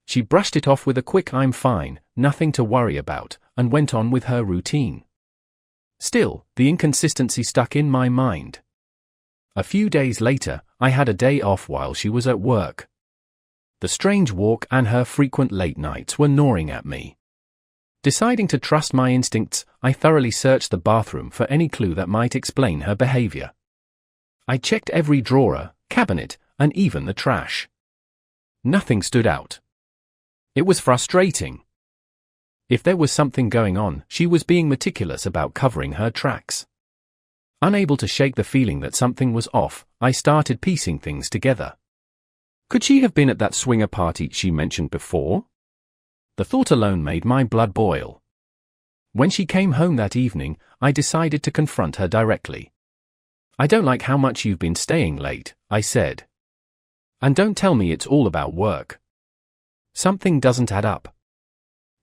She brushed it off with a quick "I'm fine, nothing to worry about," and went on with her routine. Still, the inconsistency stuck in my mind. A few days later, I had a day off while she was at work. The strange walk and her frequent late nights were gnawing at me. Deciding to trust my instincts, I thoroughly searched the bathroom for any clue that might explain her behavior. I checked every drawer, cabinet, and even the trash. Nothing stood out. It was frustrating. If there was something going on, she was being meticulous about covering her tracks. Unable to shake the feeling that something was off, I started piecing things together. Could she have been at that swinger party she mentioned before? The thought alone made my blood boil. When she came home that evening, I decided to confront her directly. "I don't like how much you've been staying late," I said. "And don't tell me it's all about work. Something doesn't add up."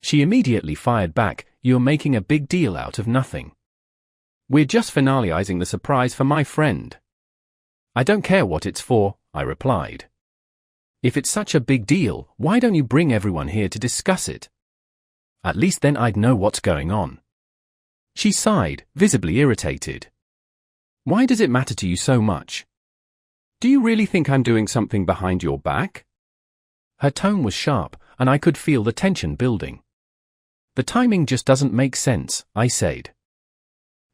She immediately fired back, "You're making a big deal out of nothing. We're just finalizing the surprise for my friend." "I don't care what it's for," I replied. "If it's such a big deal, why don't you bring everyone here to discuss it? At least then I'd know what's going on." She sighed, visibly irritated. "Why does it matter to you so much? Do you really think I'm doing something behind your back?" Her tone was sharp, and I could feel the tension building. "The timing just doesn't make sense," I said.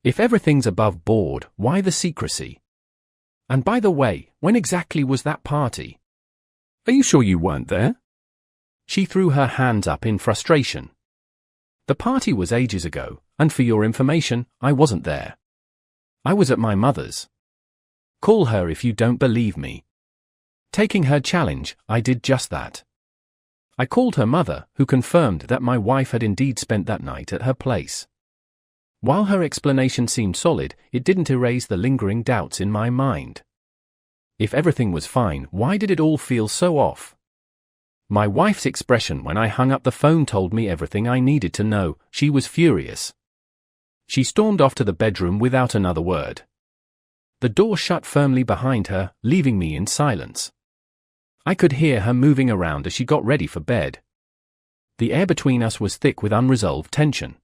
"If everything's above board, why the secrecy? And by the way, when exactly was that party? Are you sure you weren't there?" She threw her hands up in frustration. "The party was ages ago, and for your information, I wasn't there. I was at my mother's. Call her if you don't believe me." Taking her challenge, I did just that. I called her mother, who confirmed that my wife had indeed spent that night at her place. While her explanation seemed solid, it didn't erase the lingering doubts in my mind. If everything was fine, why did it all feel so off? My wife's expression when I hung up the phone told me everything I needed to know. She was furious. She stormed off to the bedroom without another word. The door shut firmly behind her, leaving me in silence. I could hear her moving around as she got ready for bed. The air between us was thick with unresolved tension.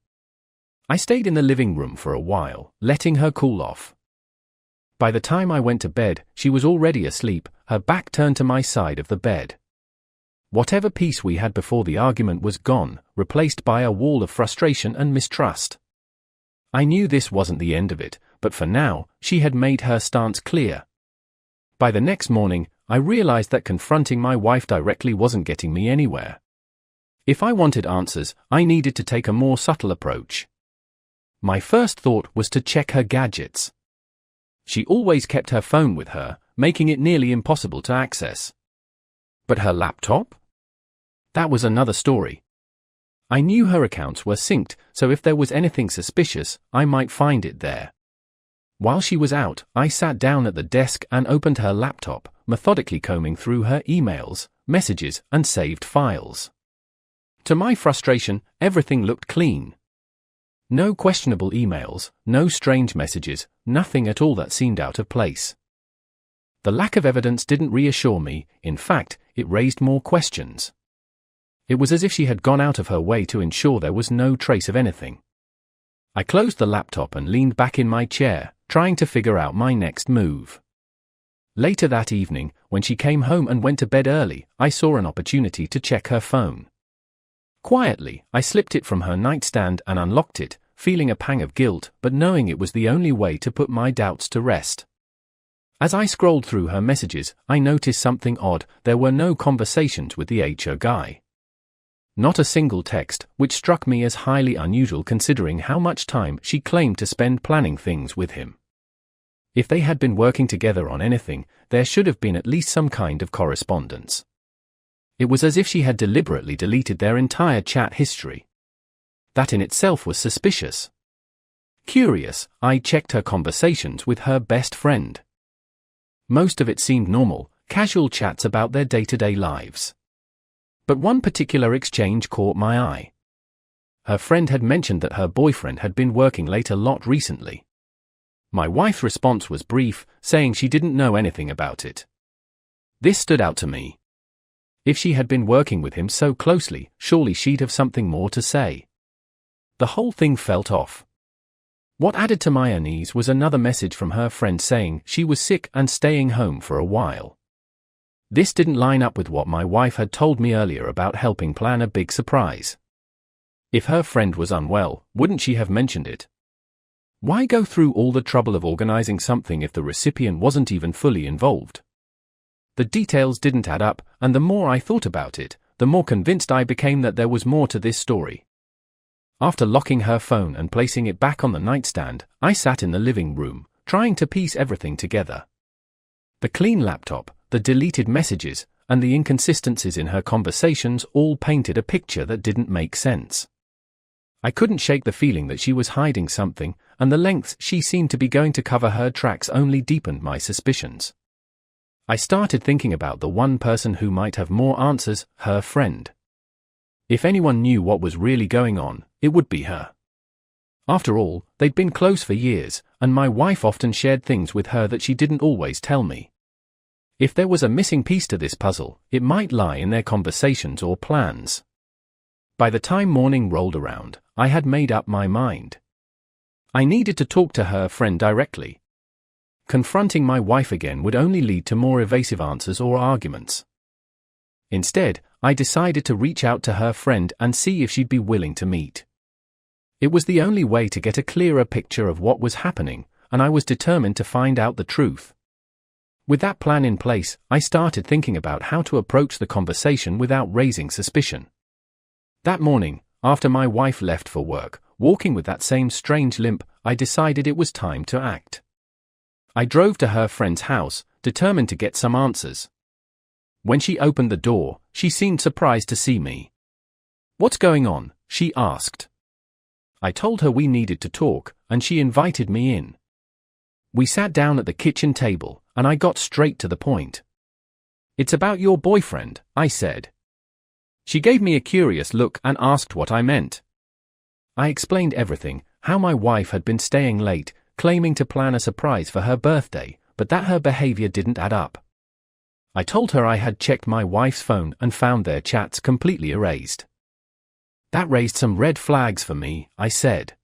I stayed in the living room for a while, letting her cool off. By the time I went to bed, she was already asleep, her back turned to my side of the bed. Whatever peace we had before the argument was gone, replaced by a wall of frustration and mistrust. I knew this wasn't the end of it, but for now, she had made her stance clear. By the next morning, I realized that confronting my wife directly wasn't getting me anywhere. If I wanted answers, I needed to take a more subtle approach. My first thought was to check her gadgets. She always kept her phone with her, making it nearly impossible to access. But her laptop? That was another story. I knew her accounts were synced, so if there was anything suspicious, I might find it there. While she was out, I sat down at the desk and opened her laptop, methodically combing through her emails, messages, and saved files. To my frustration, everything looked clean. No questionable emails, no strange messages, nothing at all that seemed out of place. The lack of evidence didn't reassure me, in fact, it raised more questions. It was as if she had gone out of her way to ensure there was no trace of anything. I closed the laptop and leaned back in my chair, trying to figure out my next move. Later that evening, when she came home and went to bed early, I saw an opportunity to check her phone. Quietly, I slipped it from her nightstand and unlocked it, feeling a pang of guilt, but knowing it was the only way to put my doubts to rest. As I scrolled through her messages, I noticed something odd. There were no conversations with the HR guy. Not a single text, which struck me as highly unusual considering how much time she claimed to spend planning things with him. If they had been working together on anything, there should have been at least some kind of correspondence. It was as if she had deliberately deleted their entire chat history. That in itself was suspicious. Curious, I checked her conversations with her best friend. Most of it seemed normal, casual chats about their day-to-day lives. But one particular exchange caught my eye. Her friend had mentioned that her boyfriend had been working late a lot recently. My wife's response was brief, saying she didn't know anything about it. This stood out to me. If she had been working with him so closely, surely she'd have something more to say. The whole thing felt off. What added to my unease was another message from her friend saying she was sick and staying home for a while. This didn't line up with what my wife had told me earlier about helping plan a big surprise. If her friend was unwell, wouldn't she have mentioned it? Why go through all the trouble of organizing something if the recipient wasn't even fully involved? The details didn't add up, and the more I thought about it, the more convinced I became that there was more to this story. After locking her phone and placing it back on the nightstand, I sat in the living room, trying to piece everything together. The clean laptop, the deleted messages, and the inconsistencies in her conversations all painted a picture that didn't make sense. I couldn't shake the feeling that she was hiding something, and the lengths she seemed to be going to cover her tracks only deepened my suspicions. I started thinking about the one person who might have more answers, her friend. If anyone knew what was really going on, it would be her. After all, they'd been close for years, and my wife often shared things with her that she didn't always tell me. If there was a missing piece to this puzzle, it might lie in their conversations or plans. By the time morning rolled around, I had made up my mind. I needed to talk to her friend directly. Confronting my wife again would only lead to more evasive answers or arguments. Instead, I decided to reach out to her friend and see if she'd be willing to meet. It was the only way to get a clearer picture of what was happening, and I was determined to find out the truth. With that plan in place, I started thinking about how to approach the conversation without raising suspicion. That morning, after my wife left for work, walking with that same strange limp, I decided it was time to act. I drove to her friend's house, determined to get some answers. When she opened the door, she seemed surprised to see me. "What's going on?" she asked. I told her we needed to talk, and she invited me in. We sat down at the kitchen table, and I got straight to the point. "It's about your boyfriend," I said. She gave me a curious look and asked what I meant. I explained everything, how my wife had been staying late, claiming to plan a surprise for her birthday, but that her behavior didn't add up. I told her I had checked my wife's phone and found their chats completely erased. "That raised some red flags for me," I said.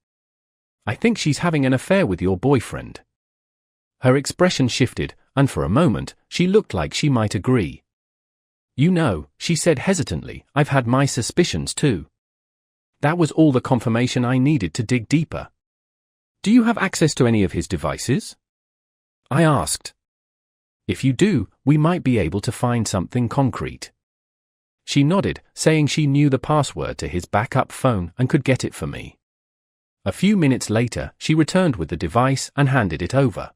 "I think she's having an affair with your boyfriend." Her expression shifted, and for a moment, she looked like she might agree. "You know," she said hesitantly, "I've had my suspicions too." That was all the confirmation I needed to dig deeper. "Do you have access to any of his devices?" I asked. "If you do, we might be able to find something concrete." She nodded, saying she knew the password to his backup phone and could get it for me. A few minutes later, she returned with the device and handed it over.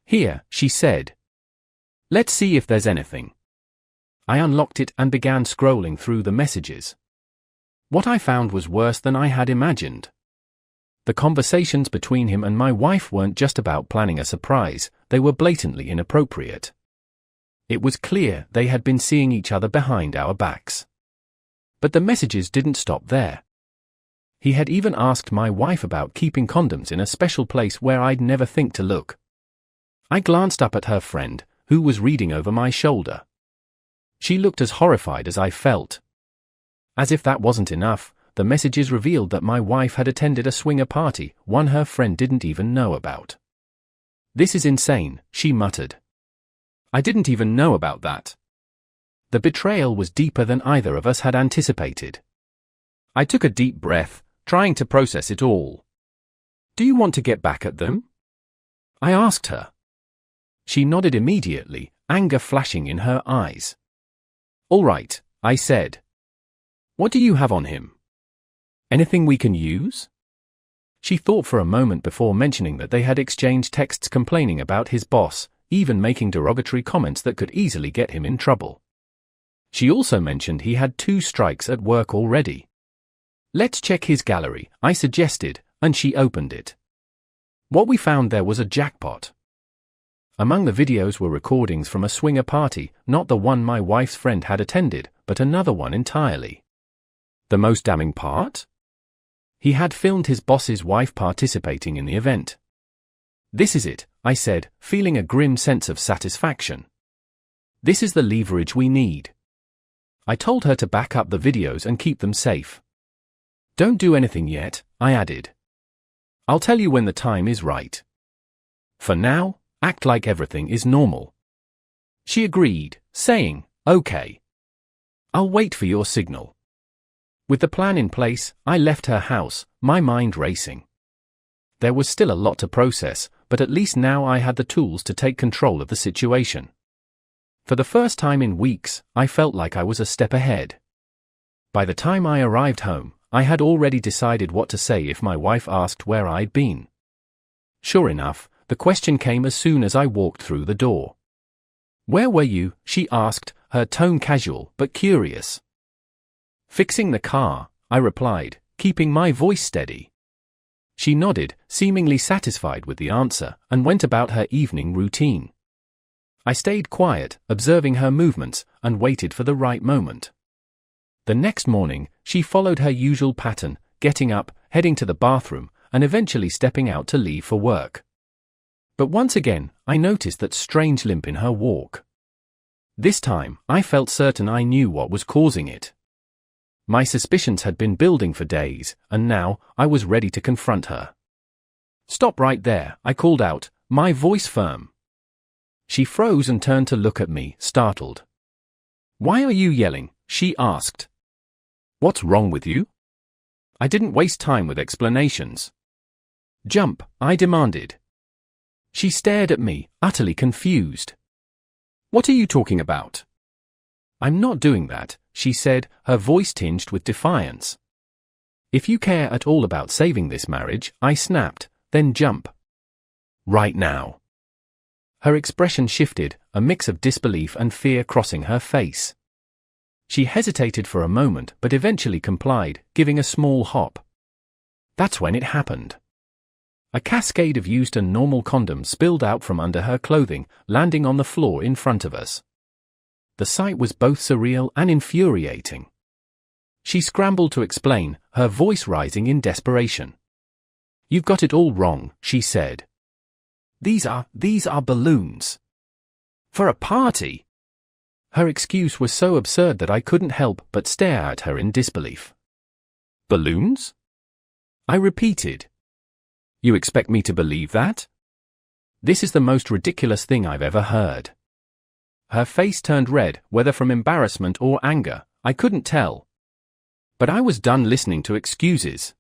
"Here," she said. "Let's see if there's anything." I unlocked it and began scrolling through the messages. What I found was worse than I had imagined. The conversations between him and my wife weren't just about planning a surprise, they were blatantly inappropriate. It was clear they had been seeing each other behind our backs. But the messages didn't stop there. He had even asked my wife about keeping condoms in a special place where I'd never think to look. I glanced up at her friend, who was reading over my shoulder. She looked as horrified as I felt. As if that wasn't enough, the messages revealed that my wife had attended a swinger party, one her friend didn't even know about. "This is insane," she muttered. "I didn't even know about that." The betrayal was deeper than either of us had anticipated. I took a deep breath, trying to process it all. "Do you want to get back at them?" I asked her. She nodded immediately, anger flashing in her eyes. "All right," I said. "What do you have on him? Anything we can use?" She thought for a moment before mentioning that they had exchanged texts complaining about his boss, even making derogatory comments that could easily get him in trouble. She also mentioned he had 2 strikes at work already. "Let's check his gallery," I suggested, and she opened it. What we found there was a jackpot. Among the videos were recordings from a swinger party, not the one my wife's friend had attended, but another one entirely. The most damning part? He had filmed his boss's wife participating in the event. "This is it," I said, feeling a grim sense of satisfaction. "This is the leverage we need." I told her to back up the videos and keep them safe. "Don't do anything yet," I added. "I'll tell you when the time is right. For now, act like everything is normal." She agreed, saying, "Okay. I'll wait for your signal." With the plan in place, I left her house, my mind racing. There was still a lot to process, but at least now I had the tools to take control of the situation. For the first time in weeks, I felt like I was a step ahead. By the time I arrived home, I had already decided what to say if my wife asked where I'd been. Sure enough, the question came as soon as I walked through the door. "Where were you?" she asked, her tone casual but curious. "Fixing the car," I replied, keeping my voice steady. She nodded, seemingly satisfied with the answer, and went about her evening routine. I stayed quiet, observing her movements, and waited for the right moment. The next morning, she followed her usual pattern, getting up, heading to the bathroom, and eventually stepping out to leave for work. But once again, I noticed that strange limp in her walk. This time, I felt certain I knew what was causing it. My suspicions had been building for days, and now, I was ready to confront her. "Stop right there," I called out, my voice firm. She froze and turned to look at me, startled. "Why are you yelling?" she asked. "What's wrong with you?" I didn't waste time with explanations. "Jump," I demanded. She stared at me, utterly confused. "What are you talking about?" "I'm not doing that," she said, her voice tinged with defiance. "If you care at all about saving this marriage," I snapped, "then jump. Right now." Her expression shifted, a mix of disbelief and fear crossing her face. She hesitated for a moment but eventually complied, giving a small hop. That's when it happened. A cascade of used and normal condoms spilled out from under her clothing, landing on the floor in front of us. The sight was both surreal and infuriating. She scrambled to explain, her voice rising in desperation. "You've got it all wrong," she said. These are balloons. For a party." Her excuse was so absurd that I couldn't help but stare at her in disbelief. "Balloons?" I repeated. "You expect me to believe that? This is the most ridiculous thing I've ever heard." Her face turned red, whether from embarrassment or anger, I couldn't tell. But I was done listening to excuses.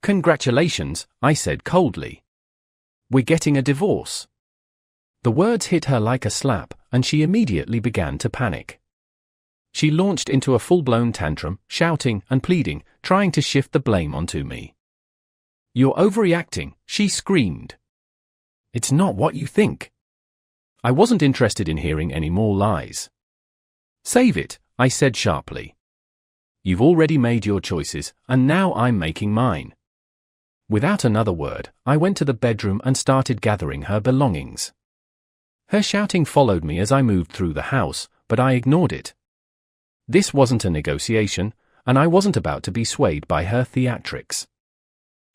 "Congratulations," I said coldly. "We're getting a divorce." The words hit her like a slap, and she immediately began to panic. She launched into a full-blown tantrum, shouting and pleading, trying to shift the blame onto me. "You're overreacting," she screamed. "It's not what you think." I wasn't interested in hearing any more lies. "Save it," I said sharply. "You've already made your choices, and now I'm making mine." Without another word, I went to the bedroom and started gathering her belongings. Her shouting followed me as I moved through the house, but I ignored it. This wasn't a negotiation, and I wasn't about to be swayed by her theatrics.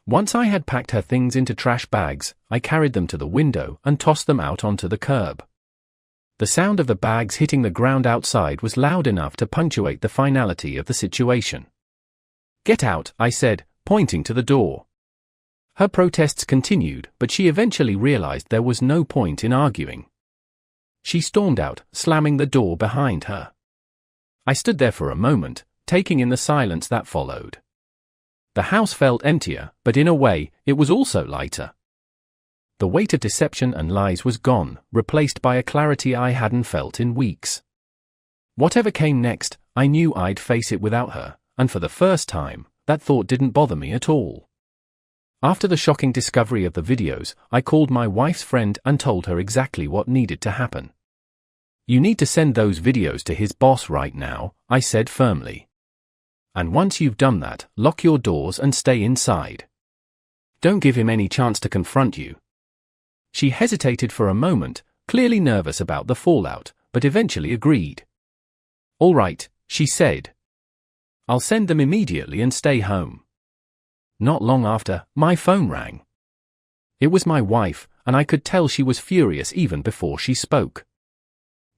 Once I had packed her things into trash bags, I carried them to the window and tossed them out onto the curb. The sound of the bags hitting the ground outside was loud enough to punctuate the finality of the situation. "Get out," I said, pointing to the door. Her protests continued, but she eventually realized there was no point in arguing. She stormed out, slamming the door behind her. I stood there for a moment, taking in the silence that followed. The house felt emptier, but in a way, it was also lighter. The weight of deception and lies was gone, replaced by a clarity I hadn't felt in weeks. Whatever came next, I knew I'd face it without her, and for the first time, that thought didn't bother me at all. After the shocking discovery of the videos, I called my wife's friend and told her exactly what needed to happen. "You need to send those videos to his boss right now," I said firmly. "And once you've done that, lock your doors and stay inside. Don't give him any chance to confront you." She hesitated for a moment, clearly nervous about the fallout, but eventually agreed. "All right," she said. "I'll send them immediately and stay home." Not long after, my phone rang. It was my wife, and I could tell she was furious even before she spoke.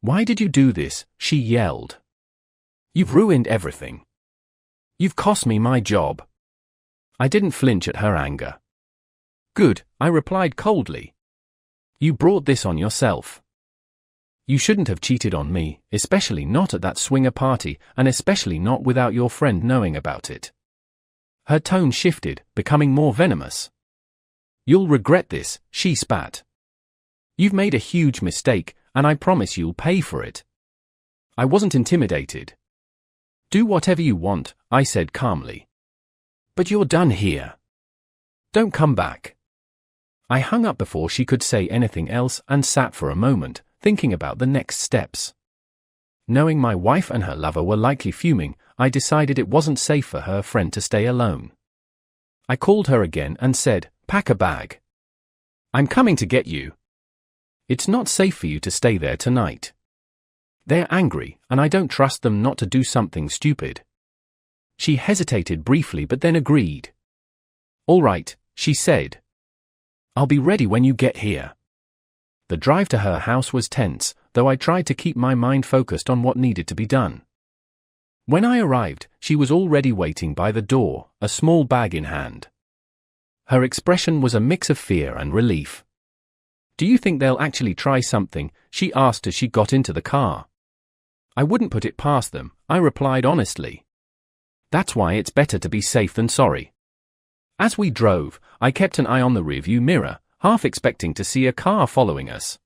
"Why did you do this?" she yelled. "You've ruined everything. You've cost me my job." I didn't flinch at her anger. "Good," I replied coldly. "You brought this on yourself. You shouldn't have cheated on me, especially not at that swinger party, and especially not without your friend knowing about it." Her tone shifted, becoming more venomous. "You'll regret this," she spat. "You've made a huge mistake, and I promise you'll pay for it." I wasn't intimidated. "Do whatever you want," I said calmly. But you're done here. Don't come back. I hung up before she could say anything else and sat for a moment, thinking about the next steps. Knowing my wife and her lover were likely fuming, I decided it wasn't safe for her friend to stay alone. I called her again and said, "Pack a bag. I'm coming to get you. It's not safe for you to stay there tonight." They're angry, and I don't trust them not to do something stupid. She hesitated briefly but then agreed. "All right," she said. "I'll be ready when you get here." The drive to her house was tense, though I tried to keep my mind focused on what needed to be done. When I arrived, she was already waiting by the door, a small bag in hand. Her expression was a mix of fear and relief. "Do you think they'll actually try something?" she asked as she got into the car. "I wouldn't put it past them," I replied honestly. "That's why it's better to be safe than sorry." As we drove, I kept an eye on the rearview mirror, half expecting to see a car following us.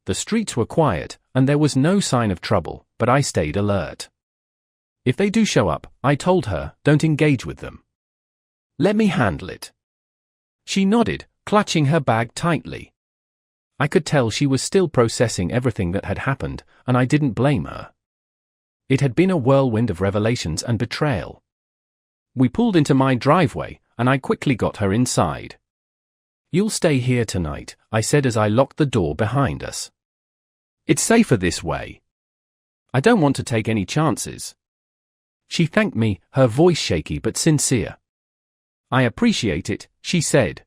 The streets were quiet, and there was no sign of trouble, but I stayed alert. "If they do show up," I told her, "don't engage with them. Let me handle it." She nodded, clutching her bag tightly. I could tell she was still processing everything that had happened, and I didn't blame her. It had been a whirlwind of revelations and betrayal. We pulled into my driveway, and I quickly got her inside. "You'll stay here tonight," I said as I locked the door behind us. "It's safer this way. I don't want to take any chances." She thanked me, her voice shaky but sincere. "I appreciate it," she said.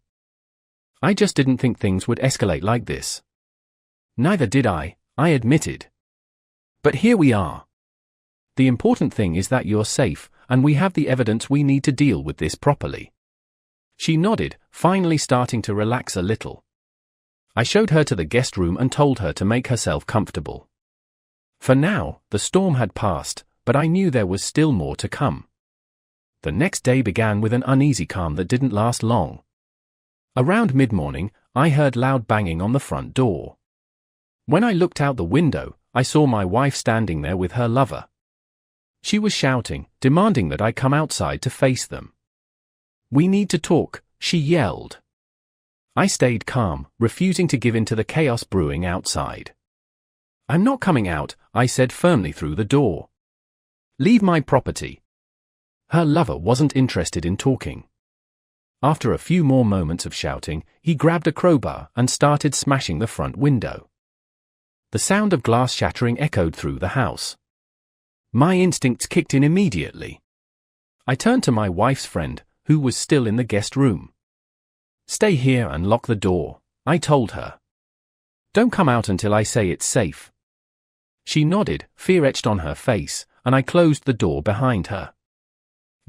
"I just didn't think things would escalate like this." "Neither did I admitted. "But here we are. The important thing is that you're safe, and we have the evidence we need to deal with this properly." She nodded, finally starting to relax a little. I showed her to the guest room and told her to make herself comfortable. For now, the storm had passed, but I knew there was still more to come. The next day began with an uneasy calm that didn't last long. Around mid-morning, I heard loud banging on the front door. When I looked out the window, I saw my wife standing there with her lover. She was shouting, demanding that I come outside to face them. "We need to talk," she yelled. I stayed calm, refusing to give in to the chaos brewing outside. "I'm not coming out," I said firmly through the door. "Leave my property." Her lover wasn't interested in talking. After a few more moments of shouting, he grabbed a crowbar and started smashing the front window. The sound of glass shattering echoed through the house. My instincts kicked in immediately. I turned to my wife's friend, who was still in the guest room. "Stay here and lock the door," I told her. "Don't come out until I say it's safe." She nodded, fear etched on her face, and I closed the door behind her.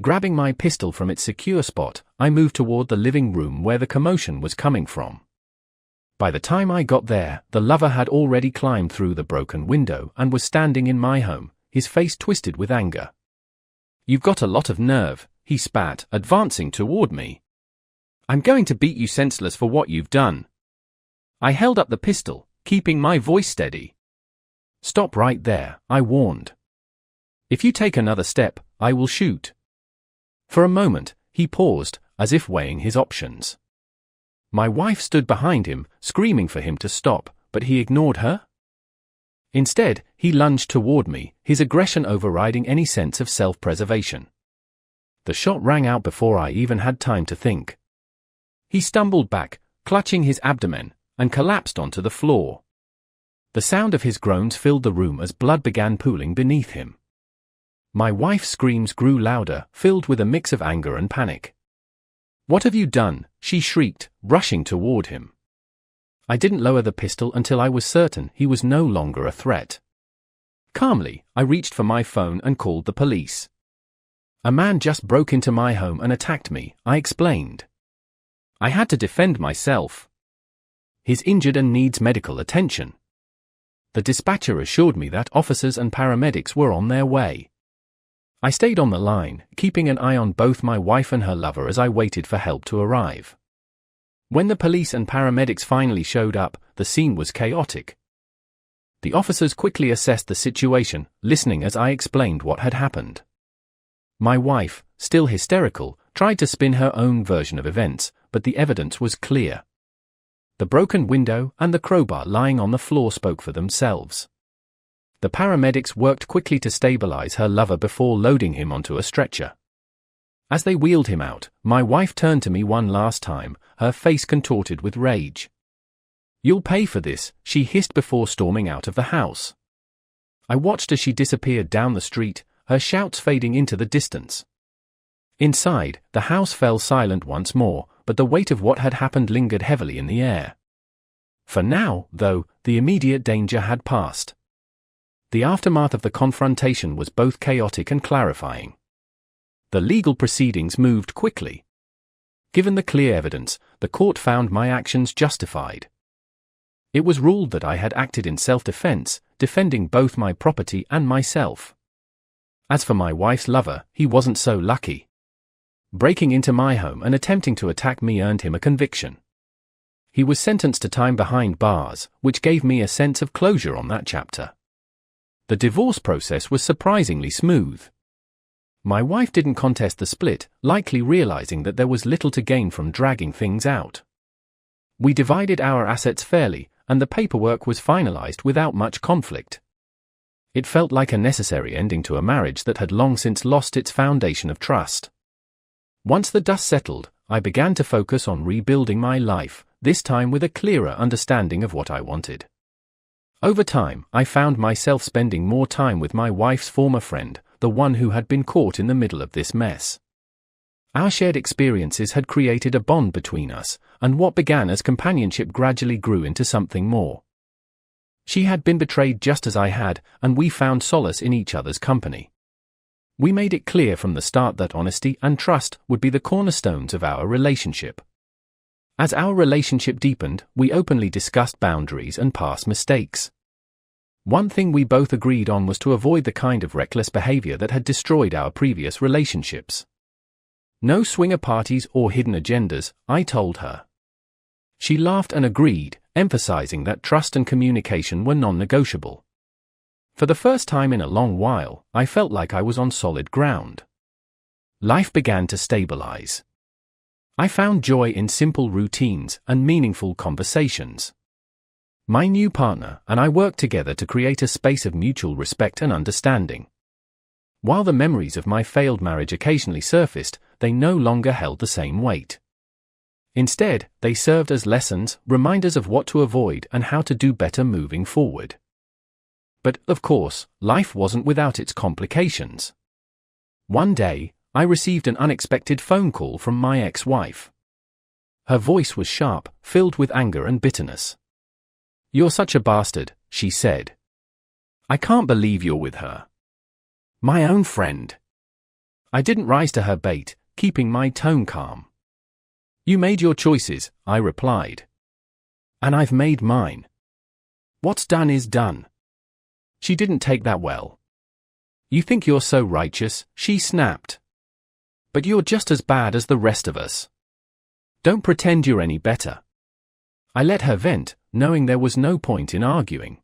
Grabbing my pistol from its secure spot, I moved toward the living room where the commotion was coming from. By the time I got there, the lover had already climbed through the broken window and was standing in my home, his face twisted with anger. "You've got a lot of nerve," he spat, advancing toward me. "I'm going to beat you senseless for what you've done." I held up the pistol, keeping my voice steady. "Stop right there," I warned. "If you take another step, I will shoot." For a moment, he paused, as if weighing his options. My wife stood behind him, screaming for him to stop, but he ignored her. Instead, he lunged toward me, his aggression overriding any sense of self-preservation. The shot rang out before I even had time to think. He stumbled back, clutching his abdomen, and collapsed onto the floor. The sound of his groans filled the room as blood began pooling beneath him. My wife's screams grew louder, filled with a mix of anger and panic. "What have you done?" she shrieked, rushing toward him. I didn't lower the pistol until I was certain he was no longer a threat. Calmly, I reached for my phone and called the police. "A man just broke into my home and attacked me," I explained. "I had to defend myself. He's injured and needs medical attention." The dispatcher assured me that officers and paramedics were on their way. I stayed on the line, keeping an eye on both my wife and her lover as I waited for help to arrive. When the police and paramedics finally showed up, the scene was chaotic. The officers quickly assessed the situation, listening as I explained what had happened. My wife, still hysterical, tried to spin her own version of events, but the evidence was clear. The broken window and the crowbar lying on the floor spoke for themselves. The paramedics worked quickly to stabilize her lover before loading him onto a stretcher. As they wheeled him out, my wife turned to me one last time, her face contorted with rage. "You'll pay for this," she hissed before storming out of the house. I watched as she disappeared down the street, her shouts fading into the distance. Inside, the house fell silent once more, but the weight of what had happened lingered heavily in the air. For now, though, the immediate danger had passed. The aftermath of the confrontation was both chaotic and clarifying. The legal proceedings moved quickly. Given the clear evidence, the court found my actions justified. It was ruled that I had acted in self-defense, defending both my property and myself. As for my wife's lover, he wasn't so lucky. Breaking into my home and attempting to attack me earned him a conviction. He was sentenced to time behind bars, which gave me a sense of closure on that chapter. The divorce process was surprisingly smooth. My wife didn't contest the split, likely realizing that there was little to gain from dragging things out. We divided our assets fairly, and the paperwork was finalized without much conflict. It felt like a necessary ending to a marriage that had long since lost its foundation of trust. Once the dust settled, I began to focus on rebuilding my life, this time with a clearer understanding of what I wanted. Over time, I found myself spending more time with my wife's former friend, the one who had been caught in the middle of this mess. Our shared experiences had created a bond between us, and what began as companionship gradually grew into something more. She had been betrayed just as I had, and we found solace in each other's company. We made it clear from the start that honesty and trust would be the cornerstones of our relationship. As our relationship deepened, we openly discussed boundaries and past mistakes. One thing we both agreed on was to avoid the kind of reckless behavior that had destroyed our previous relationships. No swinger parties or hidden agendas, I told her. She laughed and agreed, emphasizing that trust and communication were non-negotiable. For the first time in a long while, I felt like I was on solid ground. Life began to stabilize. I found joy in simple routines and meaningful conversations. My new partner and I worked together to create a space of mutual respect and understanding. While the memories of my failed marriage occasionally surfaced, they no longer held the same weight. Instead, they served as lessons, reminders of what to avoid and how to do better moving forward. But, of course, life wasn't without its complications. One day, I received an unexpected phone call from my ex-wife. Her voice was sharp, filled with anger and bitterness. "You're such a bastard," she said. "I can't believe you're with her." My own friend. I didn't rise to her bait, keeping my tone calm. "You made your choices," I replied. "And I've made mine. What's done is done." She didn't take that well. "You think you're so righteous," she snapped. "But you're just as bad as the rest of us. Don't pretend you're any better." I let her vent, knowing there was no point in arguing.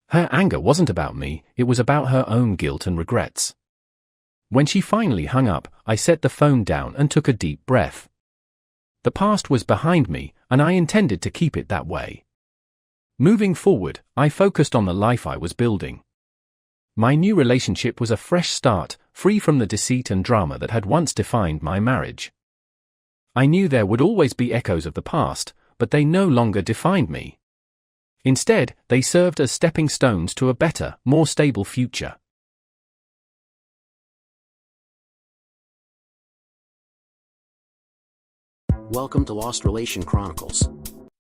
Her anger wasn't about me, it was about her own guilt and regrets. When she finally hung up, I set the phone down and took a deep breath. The past was behind me, and I intended to keep it that way. Moving forward, I focused on the life I was building. My new relationship was a fresh start, free from the deceit and drama that had once defined my marriage. I knew there would always be echoes of the past, but they no longer defined me. Instead, they served as stepping stones to a better, more stable future. Welcome to Lost Relation Chronicles.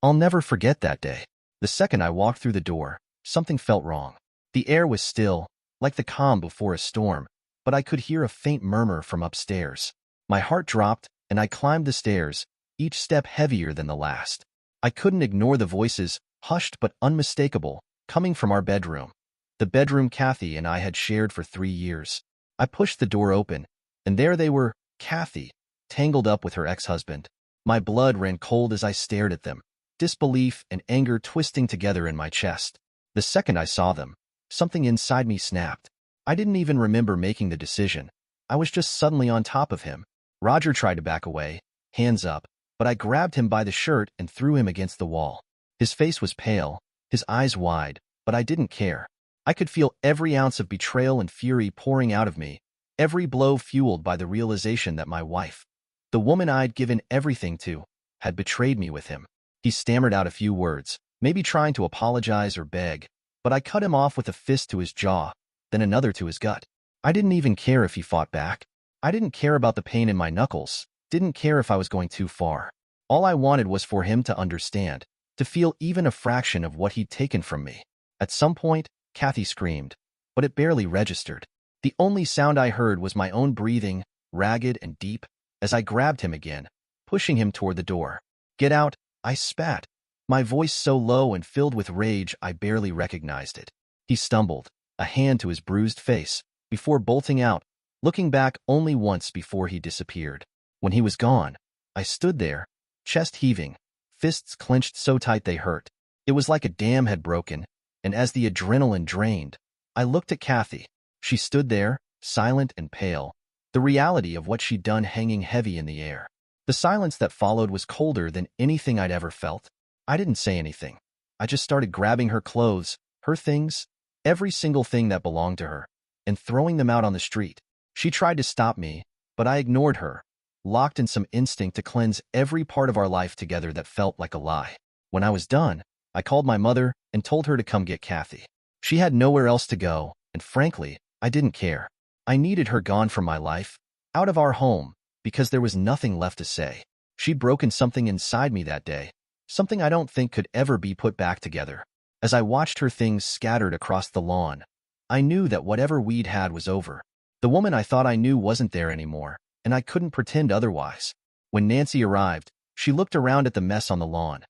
I'll never forget that day. The second I walked through the door, something felt wrong. The air was still, like the calm before a storm, but I could hear a faint murmur from upstairs. My heart dropped, and I climbed the stairs, each step heavier than the last. I couldn't ignore the voices, hushed but unmistakable, coming from our bedroom. The bedroom Kathy and I had shared for 3 years. I pushed the door open, and there they were, Kathy, tangled up with her ex-husband. My blood ran cold as I stared at them, disbelief and anger twisting together in my chest. The second I saw them, something inside me snapped. I didn't even remember making the decision. I was just suddenly on top of him, Roger tried to back away, hands up, but I grabbed him by the shirt and threw him against the wall. His face was pale, his eyes wide, but I didn't care. I could feel every ounce of betrayal and fury pouring out of me, every blow fueled by the realization that my wife, the woman I'd given everything to, had betrayed me with him. He stammered out a few words, maybe trying to apologize or beg, but I cut him off with a fist to his jaw, then another to his gut. I didn't even care if he fought back. I didn't care about the pain in my knuckles, didn't care if I was going too far. All I wanted was for him to understand, to feel even a fraction of what he'd taken from me. At some point, Kathy screamed, but it barely registered. The only sound I heard was my own breathing, ragged and deep, as I grabbed him again, pushing him toward the door. "Get out," I spat, my voice so low and filled with rage I barely recognized it. He stumbled, a hand to his bruised face, before bolting out, looking back only once before he disappeared. When he was gone, I stood there, chest heaving, fists clenched so tight they hurt. It was like a dam had broken, and as the adrenaline drained, I looked at Kathy. She stood there, silent and pale, the reality of what she'd done hanging heavy in the air. The silence that followed was colder than anything I'd ever felt. I didn't say anything. I just started grabbing her clothes, her things, every single thing that belonged to her, and throwing them out on the street. She tried to stop me, but I ignored her, locked in some instinct to cleanse every part of our life together that felt like a lie. When I was done, I called my mother and told her to come get Kathy. She had nowhere else to go, and frankly, I didn't care. I needed her gone from my life, out of our home, because there was nothing left to say. She'd broken something inside me that day, something I don't think could ever be put back together. As I watched her things scattered across the lawn, I knew that whatever we'd had was over. The woman I thought I knew wasn't there anymore, and I couldn't pretend otherwise. When Nancy arrived, she looked around at the mess on the lawn.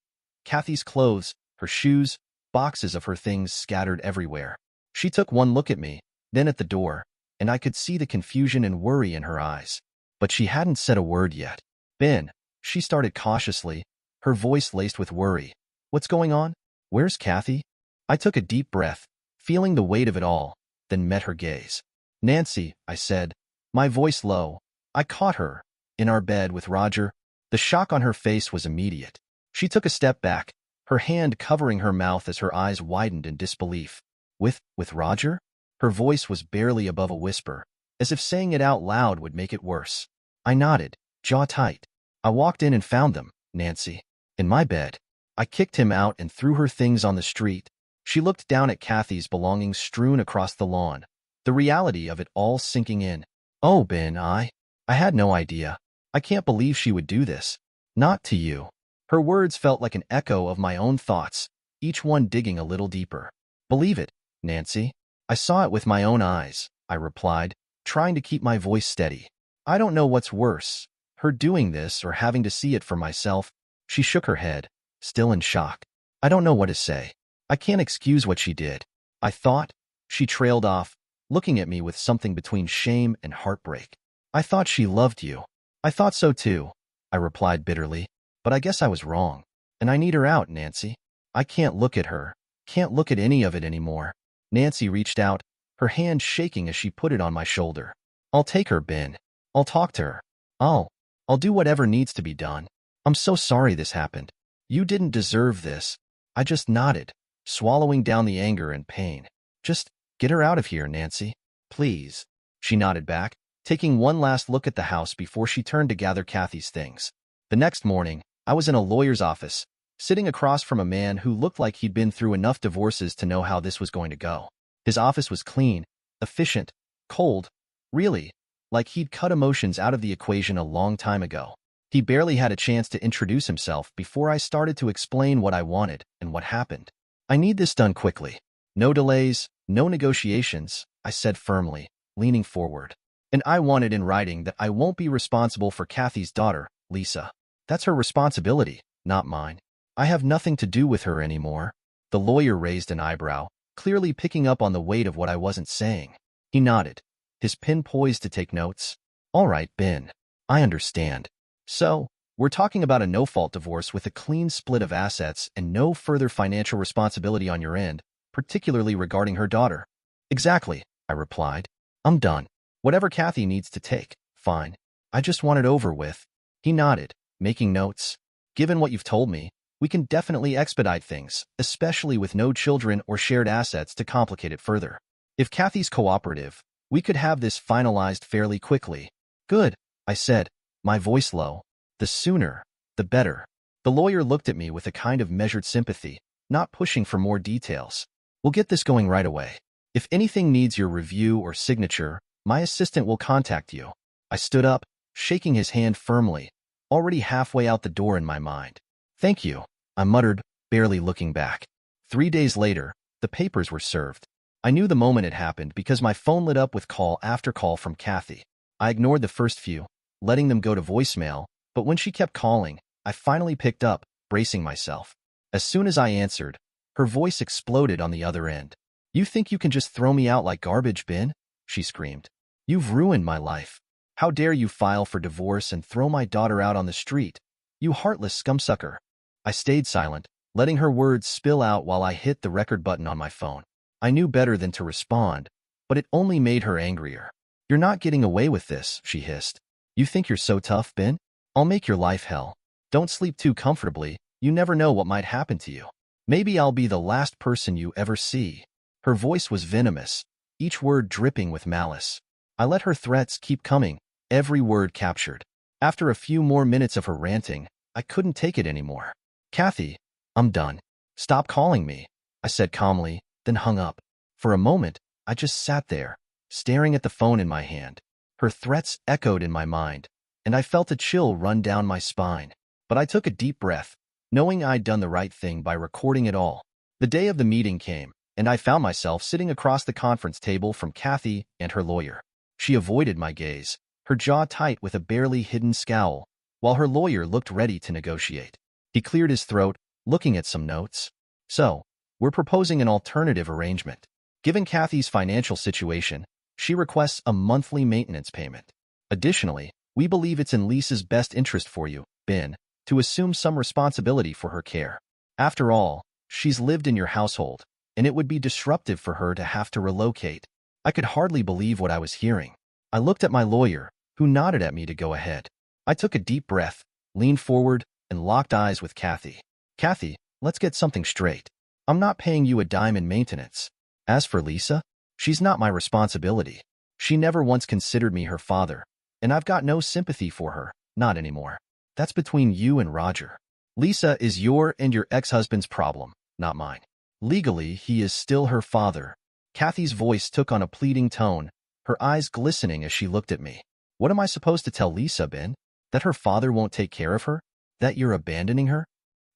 Kathy's clothes, her shoes, boxes of her things scattered everywhere. She took one look at me, then at the door, and I could see the confusion and worry in her eyes. But she hadn't said a word yet. "Ben," she started cautiously, her voice laced with worry. "What's going on? Where's Kathy?" I took a deep breath, feeling the weight of it all, then met her gaze. "Nancy," I said, my voice low. I caught her, in our bed with Roger. The shock on her face was immediate. She took a step back, her hand covering her mouth as her eyes widened in disbelief. With Roger?" Her voice was barely above a whisper, as if saying it out loud would make it worse. I nodded, jaw tight. "I walked in and found them, Nancy. In my bed." I kicked him out and threw her things on the street. She looked down at Kathy's belongings strewn across the lawn, the reality of it all sinking in. "Oh, Ben, I had no idea. I can't believe she would do this. Not to you." Her words felt like an echo of my own thoughts, each one digging a little deeper. "Believe it, Nancy. I saw it with my own eyes," I replied, trying to keep my voice steady. "I don't know what's worse, her doing this or having to see it for myself." She shook her head, still in shock. "I don't know what to say. I can't excuse what she did. I thought," she trailed off, looking at me with something between shame and heartbreak. "I thought she loved you." "I thought so too," I replied bitterly, "but I guess I was wrong. And I need her out, Nancy. I can't look at her, can't look at any of it anymore." Nancy reached out, her hand shaking as she put it on my shoulder. "I'll take her, Ben. I'll talk to her. I'll do whatever needs to be done. I'm so sorry this happened. You didn't deserve this." I just nodded, swallowing down the anger and pain. "Just get her out of here, Nancy. Please." She nodded back, taking one last look at the house before she turned to gather Kathy's things. The next morning, I was in a lawyer's office, sitting across from a man who looked like he'd been through enough divorces to know how this was going to go. His office was clean, efficient, cold, really, like he'd cut emotions out of the equation a long time ago. He barely had a chance to introduce himself before I started to explain what I wanted and what happened. "I need this done quickly. No delays, no negotiations," I said firmly, leaning forward. "And I want it in writing that I won't be responsible for Kathy's daughter, Lisa. That's her responsibility, not mine. I have nothing to do with her anymore." The lawyer raised an eyebrow, clearly picking up on the weight of what I wasn't saying. He nodded, his pen poised to take notes. "All right, Ben. I understand. So, we're talking about a no-fault divorce with a clean split of assets and no further financial responsibility on your end, particularly regarding her daughter." "Exactly," I replied. "I'm done. Whatever Kathy needs to take, fine. I just want it over with. He nodded, making notes. Given what you've told me, we can definitely expedite things, especially with no children or shared assets to complicate it further. If Kathy's cooperative, we could have this finalized fairly quickly. Good, I said, my voice low. The sooner, the better. The lawyer looked at me with a kind of measured sympathy, not pushing for more details. We'll get this going right away. If anything needs your review or signature, my assistant will contact you. I stood up, shaking his hand firmly, already halfway out the door in my mind. Thank you, I muttered, barely looking back. 3 days later, the papers were served. I knew the moment it happened because my phone lit up with call after call from Kathy. I ignored the first few, letting them go to voicemail, but when she kept calling, I finally picked up, bracing myself. As soon as I answered, her voice exploded on the other end. You think you can just throw me out like garbage bin? She screamed. You've ruined my life. How dare you file for divorce and throw my daughter out on the street? You heartless scumsucker. I stayed silent, letting her words spill out while I hit the record button on my phone. I knew better than to respond, but it only made her angrier. You're not getting away with this, she hissed. You think you're so tough, Ben? I'll make your life hell. Don't sleep too comfortably. You never know what might happen to you. Maybe I'll be the last person you ever see. Her voice was venomous, each word dripping with malice. I let her threats keep coming, every word captured. After a few more minutes of her ranting, I couldn't take it anymore. Kathy, I'm done. Stop calling me, I said calmly, then hung up. For a moment, I just sat there, staring at the phone in my hand. Her threats echoed in my mind, and I felt a chill run down my spine. But I took a deep breath, knowing I'd done the right thing by recording it all. The day of the meeting came, and I found myself sitting across the conference table from Kathy and her lawyer. She avoided my gaze, her jaw tight with a barely hidden scowl, while her lawyer looked ready to negotiate. He cleared his throat, looking at some notes. So, we're proposing an alternative arrangement. Given Kathy's financial situation, she requests a monthly maintenance payment. Additionally, we believe it's in Lisa's best interest for you, Ben, to assume some responsibility for her care. After all, she's lived in your household, and it would be disruptive for her to have to relocate. I could hardly believe what I was hearing. I looked at my lawyer, who nodded at me to go ahead. I took a deep breath, leaned forward, and locked eyes with Kathy. Kathy, let's get something straight. I'm not paying you a dime in maintenance. As for Lisa, she's not my responsibility. She never once considered me her father, and I've got no sympathy for her, not anymore. That's between you and Roger. Lisa is your and your ex-husband's problem, not mine. Legally, he is still her father. Kathy's voice took on a pleading tone, her eyes glistening as she looked at me. What am I supposed to tell Lisa, Ben? That her father won't take care of her? That you're abandoning her?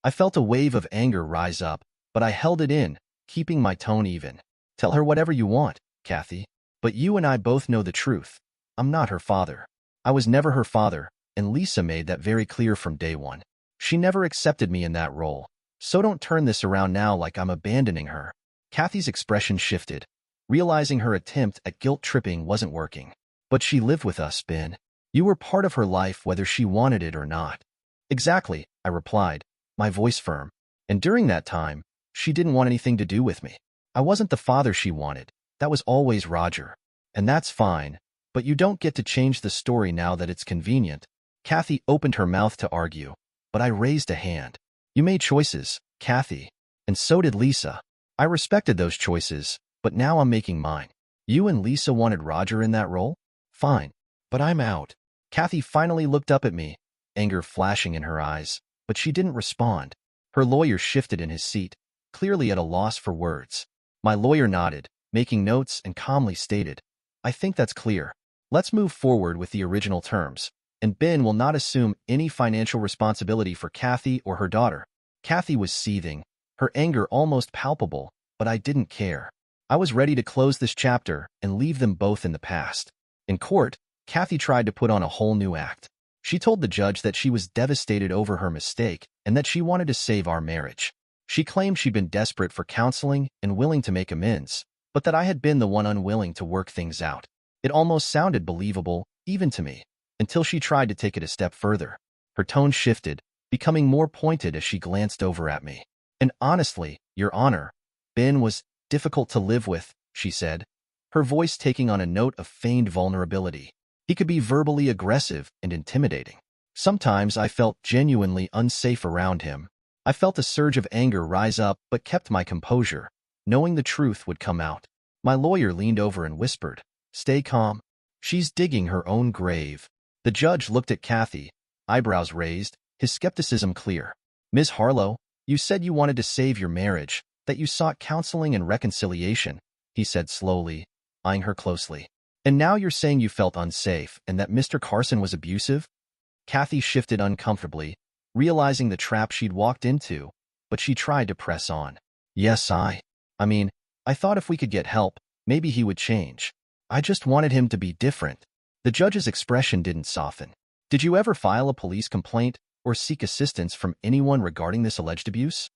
I felt a wave of anger rise up, but I held it in, keeping my tone even. Tell her whatever you want, Kathy. But you and I both know the truth. I'm not her father. I was never her father, and Lisa made that very clear from day one. She never accepted me in that role, so don't turn this around now like I'm abandoning her. Kathy's expression shifted, realizing her attempt at guilt-tripping wasn't working. But she lived with us, Ben. You were part of her life whether she wanted it or not. Exactly, I replied, my voice firm. And during that time, she didn't want anything to do with me. I wasn't the father she wanted. That was always Roger. And that's fine, but you don't get to change the story now that it's convenient. Kathy opened her mouth to argue, but I raised a hand. You made choices, Kathy, and so did Lisa. I respected those choices, but now I'm making mine. You and Lisa wanted Roger in that role? Fine, but I'm out. Kathy finally looked up at me, anger flashing in her eyes, but she didn't respond. Her lawyer shifted in his seat, clearly at a loss for words. My lawyer nodded, making notes, and calmly stated, I think that's clear. Let's move forward with the original terms, and Ben will not assume any financial responsibility for Kathy or her daughter. Kathy was seething, her anger almost palpable, but I didn't care. I was ready to close this chapter and leave them both in the past. In court, Kathy tried to put on a whole new act. She told the judge that she was devastated over her mistake and that she wanted to save our marriage. She claimed she'd been desperate for counseling and willing to make amends, but that I had been the one unwilling to work things out. It almost sounded believable, even to me, until she tried to take it a step further. Her tone shifted, becoming more pointed as she glanced over at me. And honestly, Your Honor, Ben was difficult to live with, she said, her voice taking on a note of feigned vulnerability. He could be verbally aggressive and intimidating. Sometimes I felt genuinely unsafe around him. I felt a surge of anger rise up but kept my composure, knowing the truth would come out. My lawyer leaned over and whispered, "Stay calm. She's digging her own grave." The judge looked at Kathy, eyebrows raised, his skepticism clear. "Ms. Harlow, you said you wanted to save your marriage, that you sought counseling and reconciliation," he said slowly, eyeing her closely. "And now you're saying you felt unsafe and that Mr. Carson was abusive?" Kathy shifted uncomfortably, realizing the trap she'd walked into, but she tried to press on. "Yes, I mean, I thought if we could get help, maybe he would change. I just wanted him to be different." The judge's expression didn't soften. "Did you ever file a police complaint or seek assistance from anyone regarding this alleged abuse?"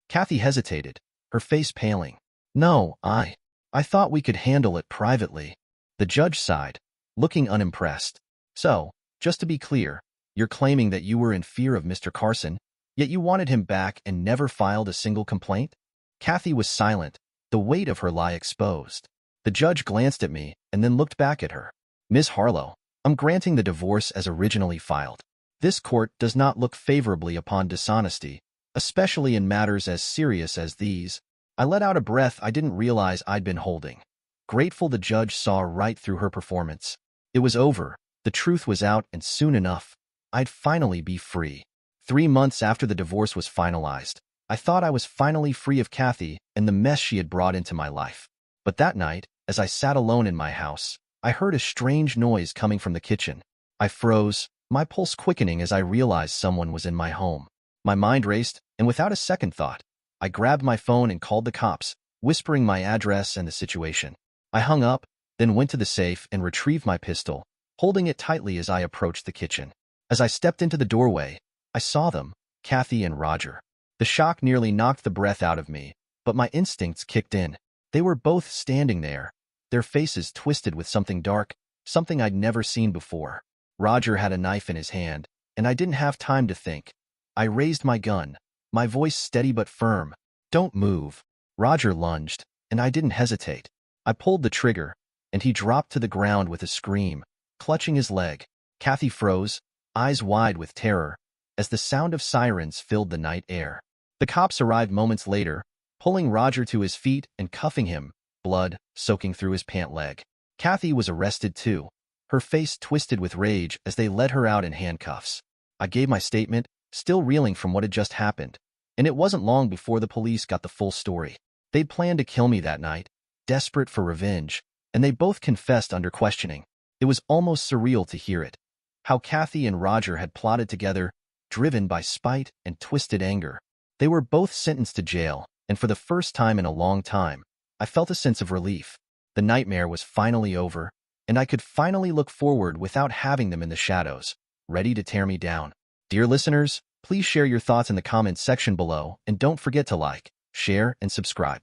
Kathy hesitated, her face paling. "No, I thought we could handle it privately." The judge sighed, looking unimpressed. "So, just to be clear, you're claiming that you were in fear of Mr. Carson, yet you wanted him back and never filed a single complaint?" Kathy was silent, the weight of her lie exposed. The judge glanced at me and then looked back at her. "Ms. Harlow, I'm granting the divorce as originally filed. This court does not look favorably upon dishonesty, especially in matters as serious as these." I let out a breath I didn't realize I'd been holding. Grateful the judge saw right through her performance. It was over, the truth was out, and soon enough, I'd finally be free. 3 months after the divorce was finalized, I thought I was finally free of Kathy and the mess she had brought into my life. But that night, as I sat alone in my house, I heard a strange noise coming from the kitchen. I froze, my pulse quickening as I realized someone was in my home. My mind raced, and without a second thought, I grabbed my phone and called the cops, whispering my address and the situation. I hung up, then went to the safe and retrieved my pistol, holding it tightly as I approached the kitchen. As I stepped into the doorway, I saw them, Kathy and Roger. The shock nearly knocked the breath out of me, but my instincts kicked in. They were both standing there, their faces twisted with something dark, something I'd never seen before. Roger had a knife in his hand, and I didn't have time to think. I raised my gun, my voice steady but firm. "Don't move." Roger lunged, and I didn't hesitate. I pulled the trigger, and he dropped to the ground with a scream, clutching his leg. Kathy froze, eyes wide with terror, as the sound of sirens filled the night air. The cops arrived moments later, pulling Roger to his feet and cuffing him, blood soaking through his pant leg. Kathy was arrested too, her face twisted with rage as they led her out in handcuffs. I gave my statement, still reeling from what had just happened, and it wasn't long before the police got the full story. They'd planned to kill me that night, desperate for revenge, and they both confessed under questioning. It was almost surreal to hear it. How Kathy and Roger had plotted together, driven by spite and twisted anger. They were both sentenced to jail, and for the first time in a long time, I felt a sense of relief. The nightmare was finally over, and I could finally look forward without having them in the shadows, ready to tear me down. Dear listeners, please share your thoughts in the comments section below, and don't forget to like, share, and subscribe.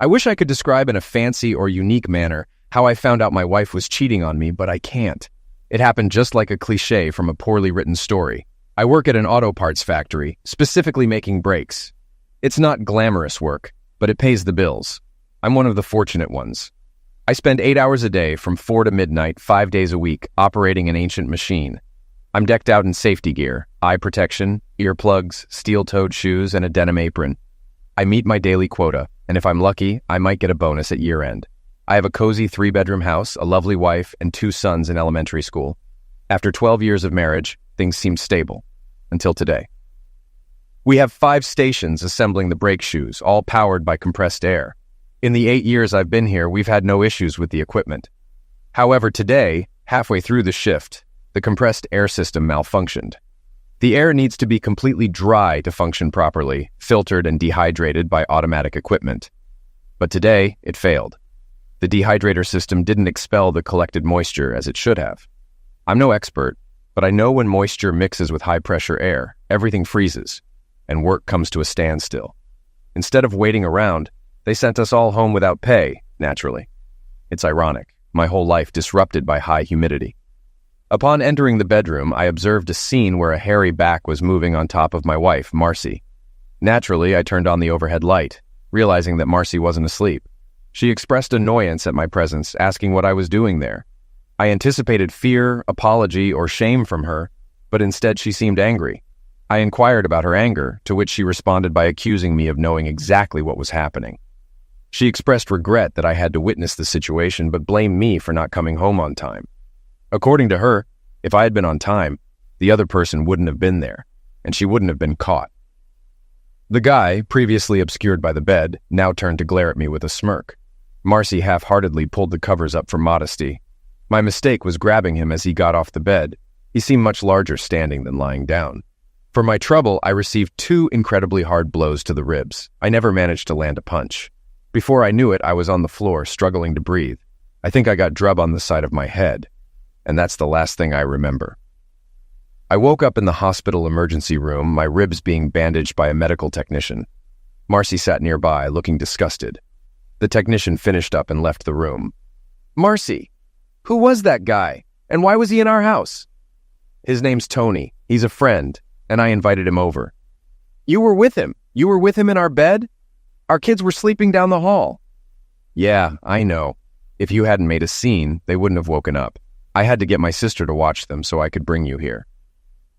I wish I could describe in a fancy or unique manner how I found out my wife was cheating on me, but I can't. It happened just like a cliché from a poorly written story. I work at an auto parts factory, specifically making brakes. It's not glamorous work, but it pays the bills. I'm one of the fortunate ones. I spend 8 hours a day from 4 to midnight, 5 days a week, operating an ancient machine. I'm decked out in safety gear, eye protection, earplugs, steel-toed shoes, and a denim apron. I meet my daily quota, and if I'm lucky, I might get a bonus at year-end. I have a cozy 3-bedroom house, a lovely wife, and 2 sons in elementary school. After 12 years of marriage, things seemed stable. Until today. We have 5 stations assembling the brake shoes, all powered by compressed air. In the 8 years I've been here, we've had no issues with the equipment. However, today, halfway through the shift, the compressed air system malfunctioned. The air needs to be completely dry to function properly, filtered and dehydrated by automatic equipment. But today, it failed. The dehydrator system didn't expel the collected moisture as it should have. I'm no expert, but I know when moisture mixes with high-pressure air, everything freezes, and work comes to a standstill. Instead of waiting around, they sent us all home without pay, naturally. It's ironic, my whole life disrupted by high humidity. Upon entering the bedroom, I observed a scene where a hairy back was moving on top of my wife, Marcy. Naturally, I turned on the overhead light. realizing that Marcy wasn't asleep. She expressed annoyance at my presence, asking what I was doing there. I anticipated fear, apology, or shame from her, but instead she seemed angry. I inquired about her anger, to which she responded by accusing me of knowing exactly what was happening. She expressed regret that I had to witness the situation, but blamed me for not coming home on time. According to her, if I had been on time, the other person wouldn't have been there, and she wouldn't have been caught. The guy, previously obscured by the bed, now turned to glare at me with a smirk. Marcy half-heartedly pulled the covers up for modesty. My mistake was grabbing him as he got off the bed. He seemed much larger standing than lying down. For my trouble, I received 2 incredibly hard blows to the ribs. I never managed to land a punch. Before I knew it, I was on the floor, struggling to breathe. I think I got drub on the side of my head, and that's the last thing I remember. I woke up in the hospital emergency room, my ribs being bandaged by a medical technician. Marcy sat nearby, looking disgusted. The technician finished up and left the room. "Marcy, who was that guy, and why was he in our house?" "His name's Tony. He's a friend, and I invited him over." "You were with him? You were with him in our bed? Our kids were sleeping down the hall." "Yeah, I know. If you hadn't made a scene, they wouldn't have woken up. I had to get my sister to watch them so I could bring you here."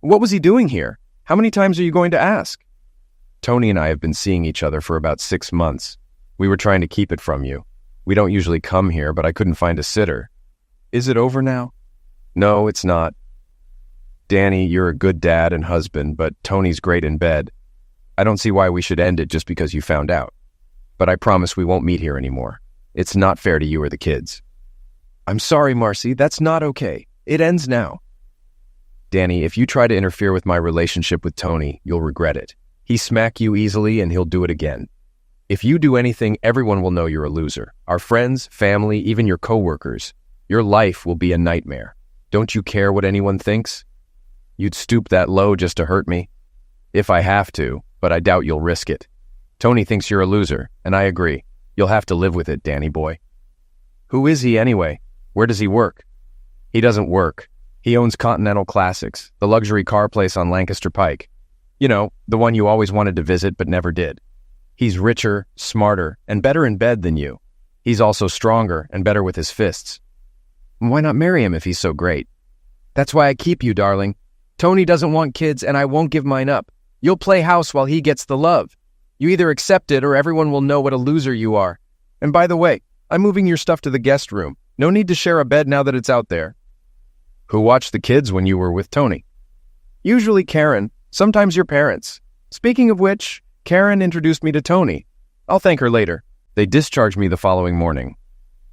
"What was he doing here? How many times are you going to ask?" "Tony and I have been seeing each other for about 6 months. We were trying to keep it from you. We don't usually come here, but I couldn't find a sitter." "Is it over now?" "No, it's not. Danny, you're a good dad and husband, but Tony's great in bed. I don't see why we should end it just because you found out. But I promise we won't meet here anymore. It's not fair to you or the kids." "I'm sorry, Marcy. That's not okay. It ends now." "Danny, if you try to interfere with my relationship with Tony, you'll regret it. He smack you easily and he'll do it again. If you do anything, everyone will know you're a loser. Our friends, family, even your coworkers. Your life will be a nightmare. Don't you care what anyone thinks? You'd stoop that low just to hurt me?" "If I have to, but I doubt you'll risk it. Tony thinks you're a loser, and I agree. You'll have to live with it, Danny boy." "Who is he anyway? Where does he work?" "He doesn't work. He owns Continental Classics, the luxury car place on Lancaster Pike. You know, the one you always wanted to visit but never did. He's richer, smarter, and better in bed than you. He's also stronger and better with his fists." "Why not marry him if he's so great?" "That's why I keep you, darling. Tony doesn't want kids, and I won't give mine up. You'll play house while he gets the love. You either accept it or everyone will know what a loser you are. And by the way, I'm moving your stuff to the guest room. No need to share a bed now that it's out there." "Who watched the kids when you were with Tony?" "Usually Karen, sometimes your parents. Speaking of which, Karen introduced me to Tony. I'll thank her later." They discharged me the following morning.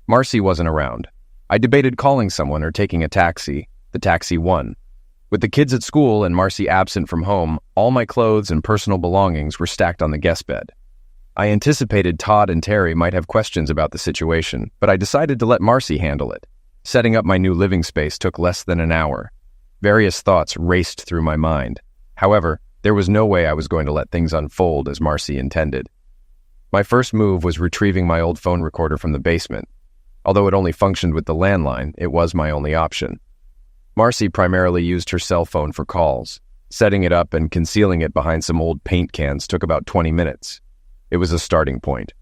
Marcy wasn't around. I debated calling someone or taking a taxi. The taxi won. With the kids at school and Marcy absent from home, all my clothes and personal belongings were stacked on the guest bed. I anticipated Todd and Terry might have questions about the situation, but I decided to let Marcy handle it. Setting up my new living space took less than an hour. Various thoughts raced through my mind. However, there was no way I was going to let things unfold as Marcy intended. My first move was retrieving my old phone recorder from the basement. Although it only functioned with the landline, it was my only option. Marcy primarily used her cell phone for calls. Setting it up and concealing it behind some old paint cans took about 20 minutes. It was a starting point.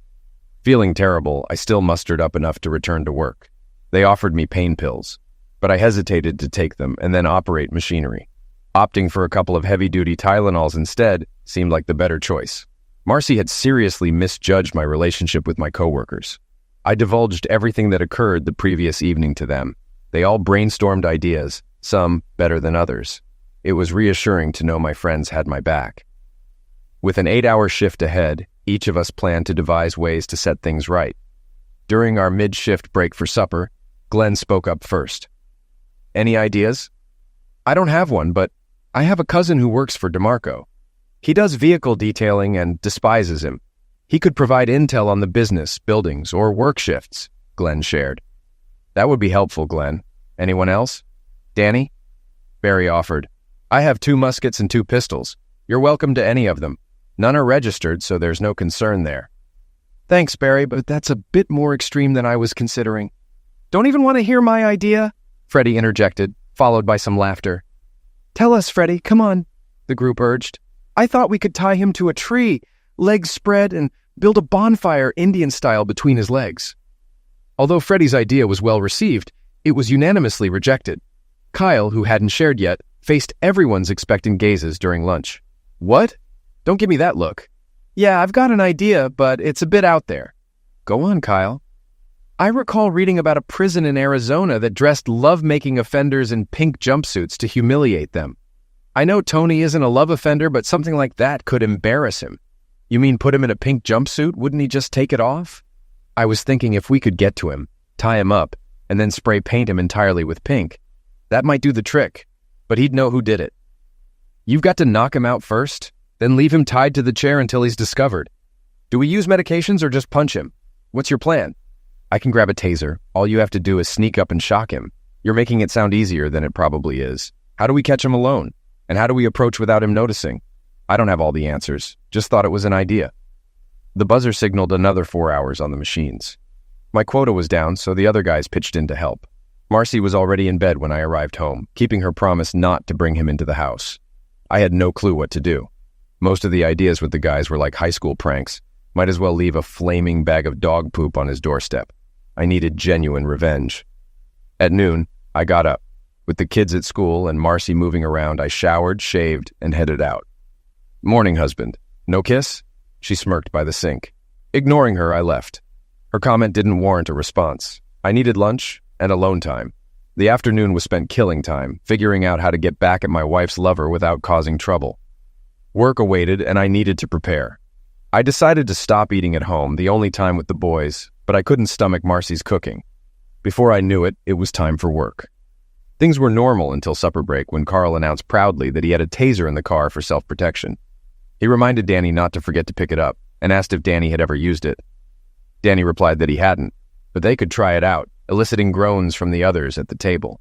Feeling terrible, I still mustered up enough to return to work. They offered me pain pills, but I hesitated to take them and then operate machinery. Opting for a couple of heavy-duty Tylenols instead seemed like the better choice. Marcy had seriously misjudged my relationship with my coworkers. I divulged everything that occurred the previous evening to them. They all brainstormed ideas, some better than others. It was reassuring to know my friends had my back. With an 8-hour shift ahead, each of us planned to devise ways to set things right. During our mid-shift break for supper, Glenn spoke up first. "Any ideas?" "I don't have one, but I have a cousin who works for DeMarco. He does vehicle detailing and despises him. He could provide intel on the business, buildings, or work shifts," Glenn shared. "That would be helpful, Glenn. Anyone else?" "Danny?" Barry offered. "I have 2 muskets and 2 pistols. You're welcome to any of them. None are registered, so there's no concern there." "Thanks, Barry, but that's a bit more extreme than I was considering." "Don't even want to hear my idea," Freddie interjected, followed by some laughter. "Tell us, Freddie, come on," the group urged. "I thought we could tie him to a tree, legs spread, and build a bonfire Indian style between his legs. Although Freddie's idea was well received, it was unanimously rejected. Kyle, who hadn't shared yet, faced everyone's expectant gazes during lunch. What? Don't give me that look. Yeah, I've got an idea, but it's a bit out there. Go on, Kyle. I recall reading about a prison in Arizona that dressed love-making offenders in pink jumpsuits to humiliate them. I know Tony isn't a love offender, but something like that could embarrass him. You mean put him in a pink jumpsuit? Wouldn't he just take it off? I was thinking if we could get to him, tie him up, and then spray paint him entirely with pink. That might do the trick, but he'd know who did it. You've got to knock him out first, then leave him tied to the chair until he's discovered. Do we use medications or just punch him? What's your plan? I can grab a taser. All you have to do is sneak up and shock him. You're making it sound easier than it probably is. How do we catch him alone? And how do we approach without him noticing? I don't have all the answers. Just thought it was an idea. The buzzer signaled another 4 hours on the machines. My quota was down, so the other guys pitched in to help. Marcy was already in bed when I arrived home, keeping her promise not to bring him into the house. I had no clue what to do. Most of the ideas with the guys were like high school pranks. Might as well leave a flaming bag of dog poop on his doorstep. I needed genuine revenge. At noon, I got up. With the kids at school and Marcy moving around, I showered, shaved, and headed out. Morning, husband. No kiss? She smirked by the sink. Ignoring her, I left. Her comment didn't warrant a response. I needed lunch and alone time. The afternoon was spent killing time, figuring out how to get back at my wife's lover without causing trouble. Work awaited, and I needed to prepare. I decided to stop eating at home, the only time with the boys, but I couldn't stomach Marcy's cooking. Before I knew it, it was time for work. Things were normal until supper break when Carl announced proudly that he had a taser in the car for self-protection. He reminded Danny not to forget to pick it up and asked if Danny had ever used it. Danny replied that he hadn't, but they could try it out, eliciting groans from the others at the table.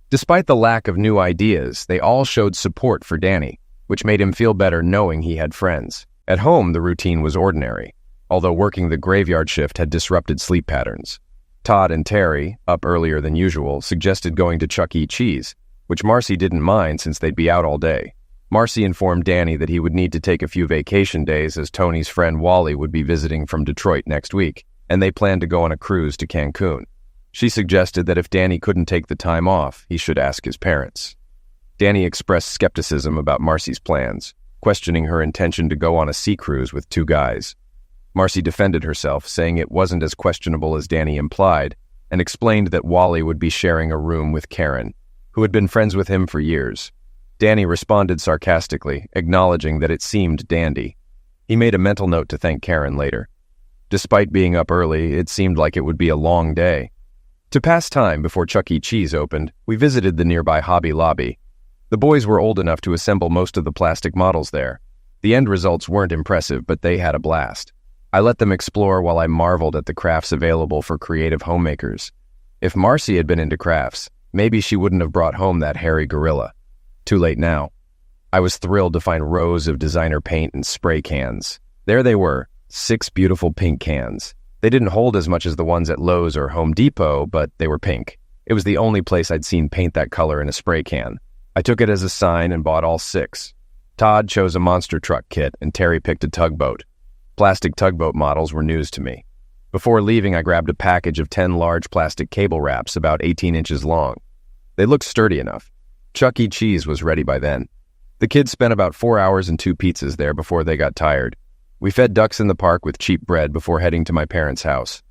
Despite the lack of new ideas, they all showed support for Danny, which made him feel better knowing he had friends. At home, the routine was ordinary, although working the graveyard shift had disrupted sleep patterns. Todd and Terry, up earlier than usual, suggested going to Chuck E. Cheese, which Marcy didn't mind since they'd be out all day. Marcy informed Danny that he would need to take a few vacation days as Tony's friend Wally would be visiting from Detroit next week, and they planned to go on a cruise to Cancun. She suggested that if Danny couldn't take the time off, he should ask his parents. Danny expressed skepticism about Marcy's plans, questioning her intention to go on a sea cruise with 2 guys. Marcy defended herself, saying it wasn't as questionable as Danny implied, and explained that Wally would be sharing a room with Karen, who had been friends with him for years. Danny responded sarcastically, acknowledging that it seemed dandy. He made a mental note to thank Karen later. Despite being up early, it seemed like it would be a long day. To pass time before Chuck E. Cheese opened, we visited the nearby Hobby Lobby. The boys were old enough to assemble most of the plastic models there. The end results weren't impressive, but they had a blast. I let them explore while I marveled at the crafts available for creative homemakers. If Marcy had been into crafts, maybe she wouldn't have brought home that hairy gorilla. Too late now. I was thrilled to find rows of designer paint and spray cans. There they were, 6 beautiful pink cans. They didn't hold as much as the ones at Lowe's or Home Depot, but they were pink. It was the only place I'd seen paint that color in a spray can. I took it as a sign and bought all 6. Todd chose a monster truck kit, and Terry picked a tugboat. Plastic tugboat models were news to me. Before leaving, I grabbed a package of 10 large plastic cable wraps about 18 inches long. They looked sturdy enough. Chuck E. Cheese was ready by then. The kids spent about 4 hours and 2 pizzas there before they got tired. We fed ducks in the park with cheap bread before heading to my parents' house.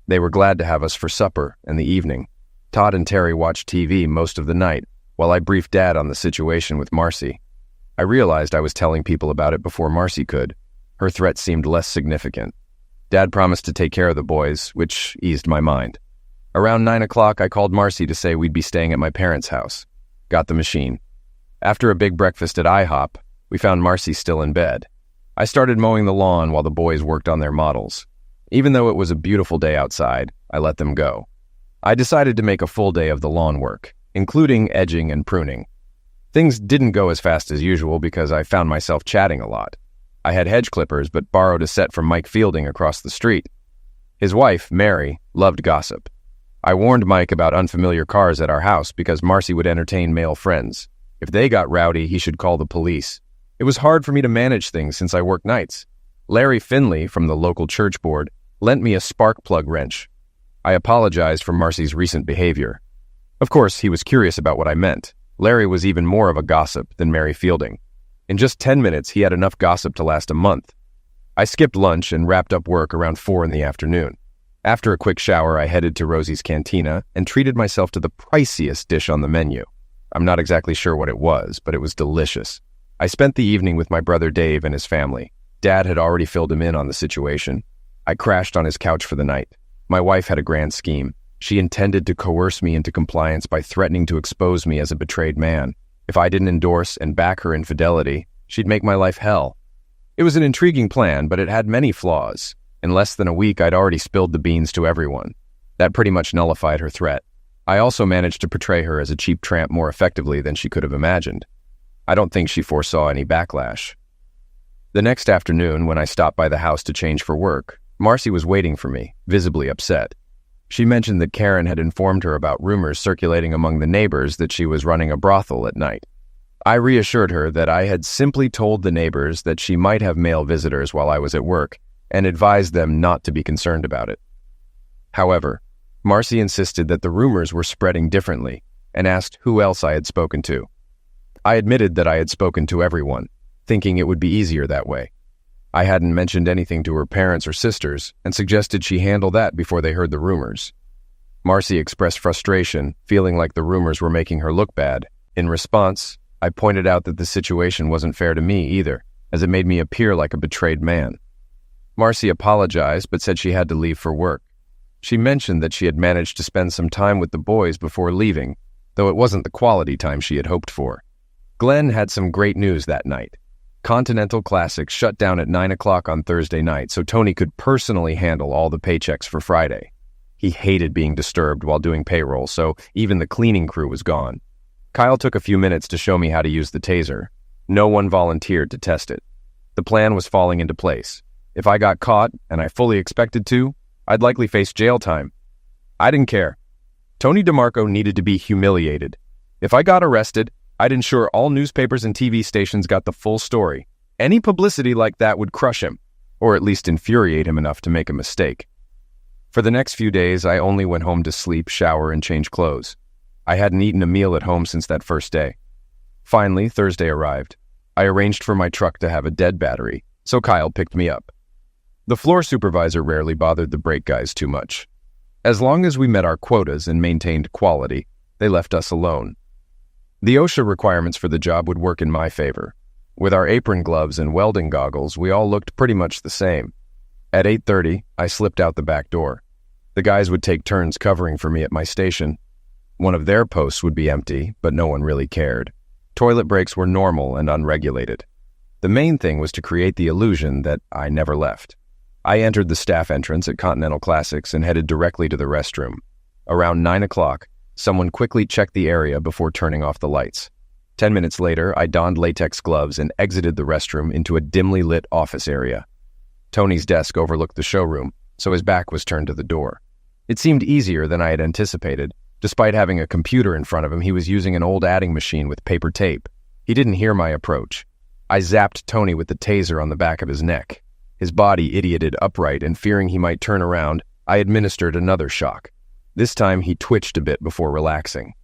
They were glad to have us for supper and the evening. Todd and Terry watched TV most of the night, while I briefed Dad on the situation with Marcy. I realized I was telling people about it before Marcy could. Her threat seemed less significant. Dad promised to take care of the boys, which eased my mind. Around 9 o'clock, I called Marcy to say we'd be staying at my parents' house. Got the machine. After a big breakfast at IHOP, we found Marcy still in bed. I started mowing the lawn while the boys worked on their models. Even though it was a beautiful day outside, I let them go. I decided to make a full day of the lawn work, including edging and pruning. Things didn't go as fast as usual because I found myself chatting a lot. I had hedge clippers but borrowed a set from Mike Fielding across the street. His wife, Mary, loved gossip. I warned Mike about unfamiliar cars at our house because Marcy would entertain male friends. If they got rowdy, he should call the police. It was hard for me to manage things since I worked nights. Larry Finley from the local church board lent me a spark plug wrench. I apologized for Marcy's recent behavior. Of course, he was curious about what I meant. Larry was even more of a gossip than Mary Fielding. In just 10 minutes, he had enough gossip to last a month. I skipped lunch and wrapped up work around 4 in the afternoon. After a quick shower, I headed to Rosie's Cantina and treated myself to the priciest dish on the menu. I'm not exactly sure what it was, but it was delicious. I spent the evening with my brother Dave and his family. Dad had already filled him in on the situation. I crashed on his couch for the night. My wife had a grand scheme. She intended to coerce me into compliance by threatening to expose me as a betrayed man. If I didn't endorse and back her infidelity, she'd make my life hell. It was an intriguing plan, but it had many flaws. In less than a week, I'd already spilled the beans to everyone. That pretty much nullified her threat. I also managed to portray her as a cheap tramp more effectively than she could have imagined. I don't think she foresaw any backlash. The next afternoon, when I stopped by the house to change for work, Marcy was waiting for me, visibly upset. She mentioned that Karen had informed her about rumors circulating among the neighbors that she was running a brothel at night. I reassured her that I had simply told the neighbors that she might have male visitors while I was at work, and advised them not to be concerned about it. However, Marcy insisted that the rumors were spreading differently and asked who else I had spoken to. I admitted that I had spoken to everyone, thinking it would be easier that way. I hadn't mentioned anything to her parents or sisters and suggested she handle that before they heard the rumors. Marcy expressed frustration, feeling like the rumors were making her look bad. In response, I pointed out that the situation wasn't fair to me either, as it made me appear like a betrayed man. Marcy apologized but said she had to leave for work. She mentioned that she had managed to spend some time with the boys before leaving, though it wasn't the quality time she had hoped for. Glenn had some great news that night. Continental Classics shut down at 9 o'clock on Thursday night, so Tony could personally handle all the paychecks for Friday. He hated being disturbed while doing payroll, so even the cleaning crew was gone. Kyle took a few minutes to show me how to use the taser. No one volunteered to test it. The plan was falling into place. If I got caught, and I fully expected to, I'd likely face jail time. I didn't care. Tony DeMarco needed to be humiliated. If I got arrested, I'd ensure all newspapers and TV stations got the full story. Any publicity like that would crush him, or at least infuriate him enough to make a mistake. For the next few days, I only went home to sleep, shower, and change clothes. I hadn't eaten a meal at home since that first day. Finally, Thursday arrived. I arranged for my truck to have a dead battery, so Kyle picked me up. The floor supervisor rarely bothered the brake guys too much. As long as we met our quotas and maintained quality, they left us alone. The OSHA requirements for the job would work in my favor. With our apron gloves and welding goggles, we all looked pretty much the same. At 8:30, I slipped out the back door. The guys would take turns covering for me at my station. One of their posts would be empty, but no one really cared. Toilet breaks were normal and unregulated. The main thing was to create the illusion that I never left. I entered the staff entrance at Continental Classics and headed directly to the restroom. Around 9 o'clock, someone quickly checked the area before turning off the lights. 10 minutes later, I donned latex gloves and exited the restroom into a dimly lit office area. Tony's desk overlooked the showroom, so his back was turned to the door. It seemed easier than I had anticipated. Despite having a computer in front of him, he was using an old adding machine with paper tape. He didn't hear my approach. I zapped Tony with the taser on the back of his neck. His body idioted upright, and fearing he might turn around, I administered another shock. This time he twitched a bit before relaxing.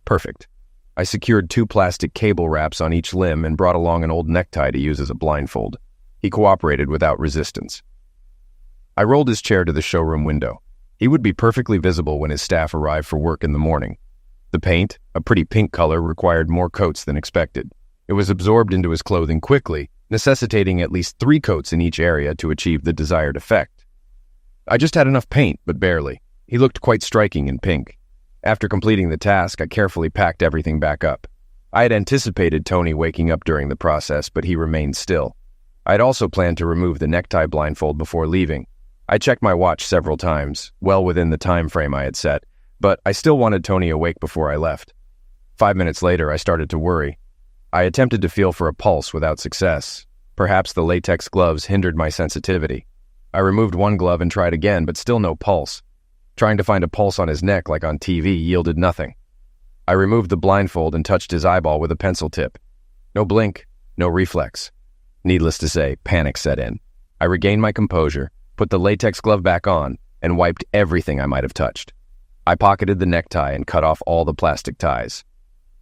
Perfect. I secured 2 plastic cable wraps on each limb and brought along an old necktie to use as a blindfold. He cooperated without resistance. I rolled his chair to the showroom window. He would be perfectly visible when his staff arrived for work in the morning. The paint, a pretty pink color, required more coats than expected. It was absorbed into his clothing quickly, necessitating at least 3 coats in each area to achieve the desired effect. I just had enough paint, but barely. He looked quite striking in pink. After completing the task, I carefully packed everything back up. I had anticipated Tony waking up during the process, but he remained still. I had also planned to remove the necktie blindfold before leaving. I checked my watch several times, well within the time frame I had set, but I still wanted Tony awake before I left. 5 minutes later, I started to worry. I attempted to feel for a pulse without success. Perhaps the latex gloves hindered my sensitivity. I removed one glove and tried again, but still no pulse. Trying to find a pulse on his neck like on TV yielded nothing. I removed the blindfold and touched his eyeball with a pencil tip. No blink, no reflex. Needless to say, panic set in. I regained my composure, put the latex glove back on, and wiped everything I might have touched. I pocketed the necktie and cut off all the plastic ties.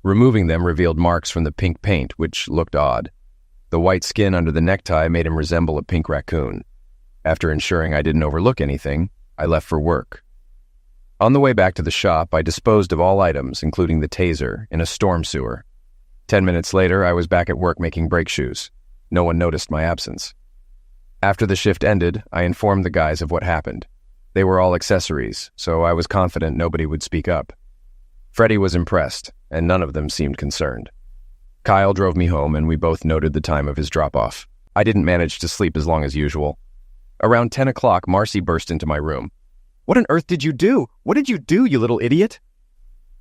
Removing them revealed marks from the pink paint, which looked odd. The white skin under the necktie made him resemble a pink raccoon. After ensuring I didn't overlook anything, I left for work. On the way back to the shop, I disposed of all items, including the taser, in a storm sewer. 10 minutes later, I was back at work making brake shoes. No one noticed my absence. After the shift ended, I informed the guys of what happened. They were all accessories, so I was confident nobody would speak up. Freddie was impressed, and none of them seemed concerned. Kyle drove me home, and we both noted the time of his drop-off. I didn't manage to sleep as long as usual. Around 10 o'clock, Marcy burst into my room. "What on earth did you do? What did you do, you little idiot?"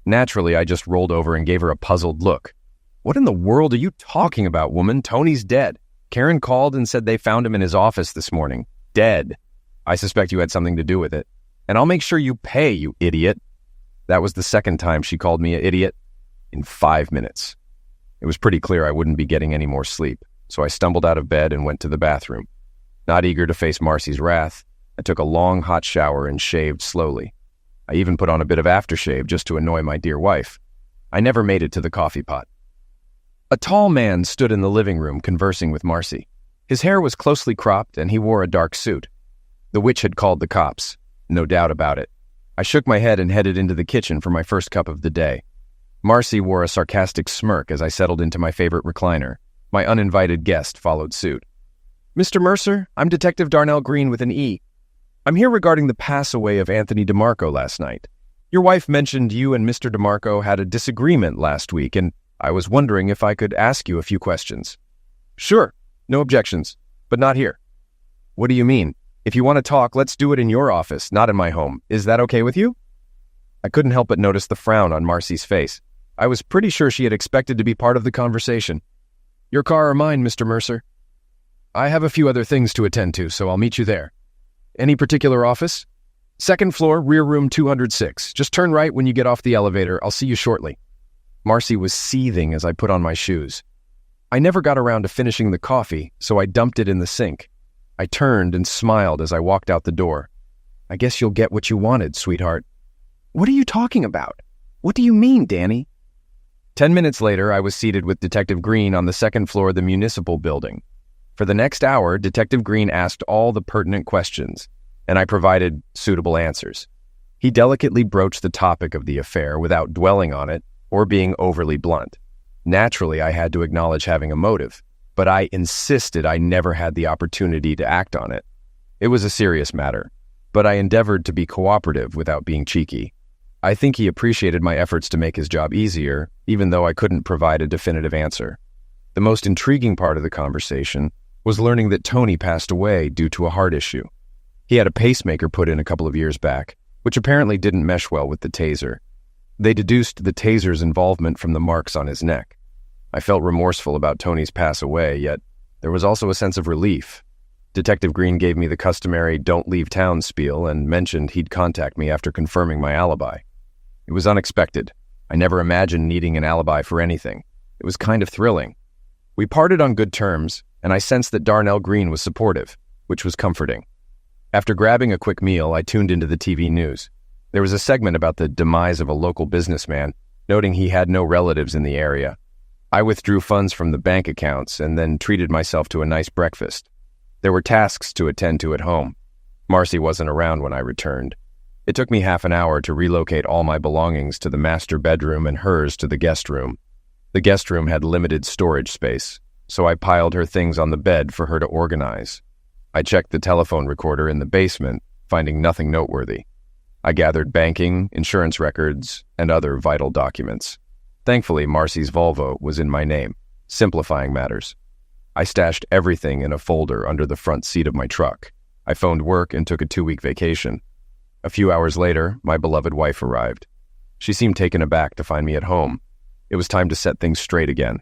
Naturally, I just rolled over and gave her a puzzled look. "What in the world are you talking about, woman? Tony's dead. Karen called and said they found him in his office this morning. Dead. I suspect you had something to do with it. And I'll make sure you pay, you idiot." That was the second time she called me an idiot in 5 minutes. It was pretty clear I wouldn't be getting any more sleep, so I stumbled out of bed and went to the bathroom. Not eager to face Marcy's wrath, I took a long, hot shower and shaved slowly. I even put on a bit of aftershave just to annoy my dear wife. I never made it to the coffee pot. A tall man stood in the living room conversing with Marcy. His hair was closely cropped and he wore a dark suit. The witch had called the cops, no doubt about it. I shook my head and headed into the kitchen for my first cup of the day. Marcy wore a sarcastic smirk as I settled into my favorite recliner. My uninvited guest followed suit. "Mr. Mercer, I'm Detective Darnell Green with an E. I'm here regarding the pass-away of Anthony DeMarco last night. Your wife mentioned you and Mr. DeMarco had a disagreement last week, and I was wondering if I could ask you a few questions." "Sure, no objections, but not here." "What do you mean? If you want to talk, let's do it in your office, not in my home. Is that okay with you?" I couldn't help but notice the frown on Marcy's face. I was pretty sure she had expected to be part of the conversation. "Your car or mine, Mr. Mercer?" "I have a few other things to attend to, so I'll meet you there." "Any particular office?" "Second floor, rear room 206. Just turn right when you get off the elevator. I'll see you shortly." Marcy was seething as I put on my shoes. I never got around to finishing the coffee, so I dumped it in the sink. I turned and smiled as I walked out the door. "I guess you'll get what you wanted, sweetheart." "What are you talking about? What do you mean, Danny?" 10 minutes later, I was seated with Detective Green on the second floor of the municipal building. For the next hour, Detective Green asked all the pertinent questions, and I provided suitable answers. He delicately broached the topic of the affair without dwelling on it or being overly blunt. Naturally, I had to acknowledge having a motive, but I insisted I never had the opportunity to act on it. It was a serious matter, but I endeavored to be cooperative without being cheeky. I think he appreciated my efforts to make his job easier, even though I couldn't provide a definitive answer. The most intriguing part of the conversation was learning that Tony passed away due to a heart issue. He had a pacemaker put in a couple of years back, which apparently didn't mesh well with the taser. They deduced the taser's involvement from the marks on his neck. I felt remorseful about Tony's pass away, yet there was also a sense of relief. Detective Green gave me the customary "don't leave town" spiel and mentioned he'd contact me after confirming my alibi. It was unexpected. I never imagined needing an alibi for anything. It was kind of thrilling. We parted on good terms, and I sensed that Darnell Green was supportive, which was comforting. After grabbing a quick meal, I tuned into the TV news. There was a segment about the demise of a local businessman, noting he had no relatives in the area. I withdrew funds from the bank accounts and then treated myself to a nice breakfast. There were tasks to attend to at home. Marcy wasn't around when I returned. It took me half an hour to relocate all my belongings to the master bedroom and hers to the guest room. The guest room had limited storage space, so I piled her things on the bed for her to organize. I checked the telephone recorder in the basement, finding nothing noteworthy. I gathered banking, insurance records, and other vital documents. Thankfully, Marcy's Volvo was in my name, simplifying matters. I stashed everything in a folder under the front seat of my truck. I phoned work and took a 2-week vacation. A few hours later, my beloved wife arrived. She seemed taken aback to find me at home. It was time to set things straight again.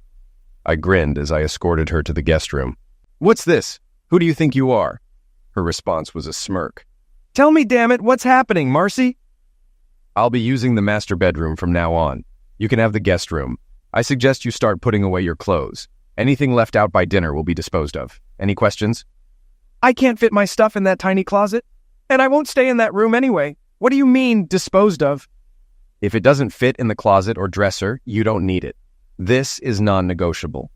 I grinned as I escorted her to the guest room. "What's this? Who do you think you are?" Her response was a smirk. "Tell me, damn it, what's happening, Marcy?" "I'll be using the master bedroom from now on. You can have the guest room. I suggest you start putting away your clothes. Anything left out by dinner will be disposed of. Any questions?" I can't fit my stuff in that tiny closet. And I won't stay in that room anyway. What do you mean, disposed of? If it doesn't fit in the closet or dresser, you don't need it. This is non-negotiable.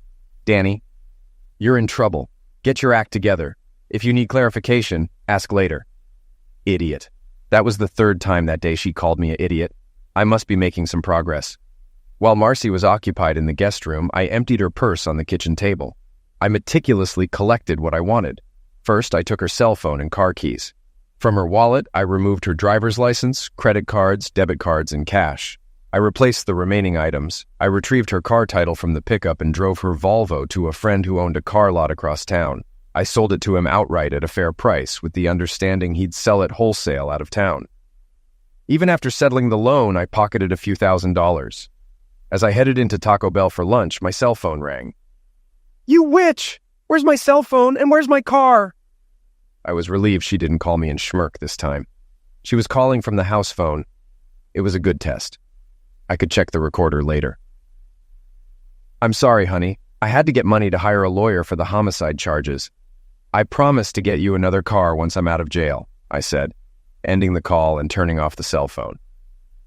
Danny, you're in trouble. Get your act together. If you need clarification, ask later. Idiot. That was the third time that day she called me an idiot. I must be making some progress. While Marcy was occupied in the guest room, I emptied her purse on the kitchen table. I meticulously collected what I wanted. First, I took her cell phone and car keys. From her wallet, I removed her driver's license, credit cards, debit cards, and cash. I replaced the remaining items. I retrieved her car title from the pickup and drove her Volvo to a friend who owned a car lot across town. I sold it to him outright at a fair price, with the understanding he'd sell it wholesale out of town. Even after settling the loan, I pocketed a few $1,000s. As I headed into Taco Bell for lunch, my cell phone rang. You witch! Where's my cell phone and where's my car? I was relieved she didn't call me in schmirk this time. She was calling from the house phone. It was a good test. I could check the recorder later. I'm sorry, honey. I had to get money to hire a lawyer for the homicide charges. I promise to get you another car once I'm out of jail, I said, ending the call and turning off the cell phone.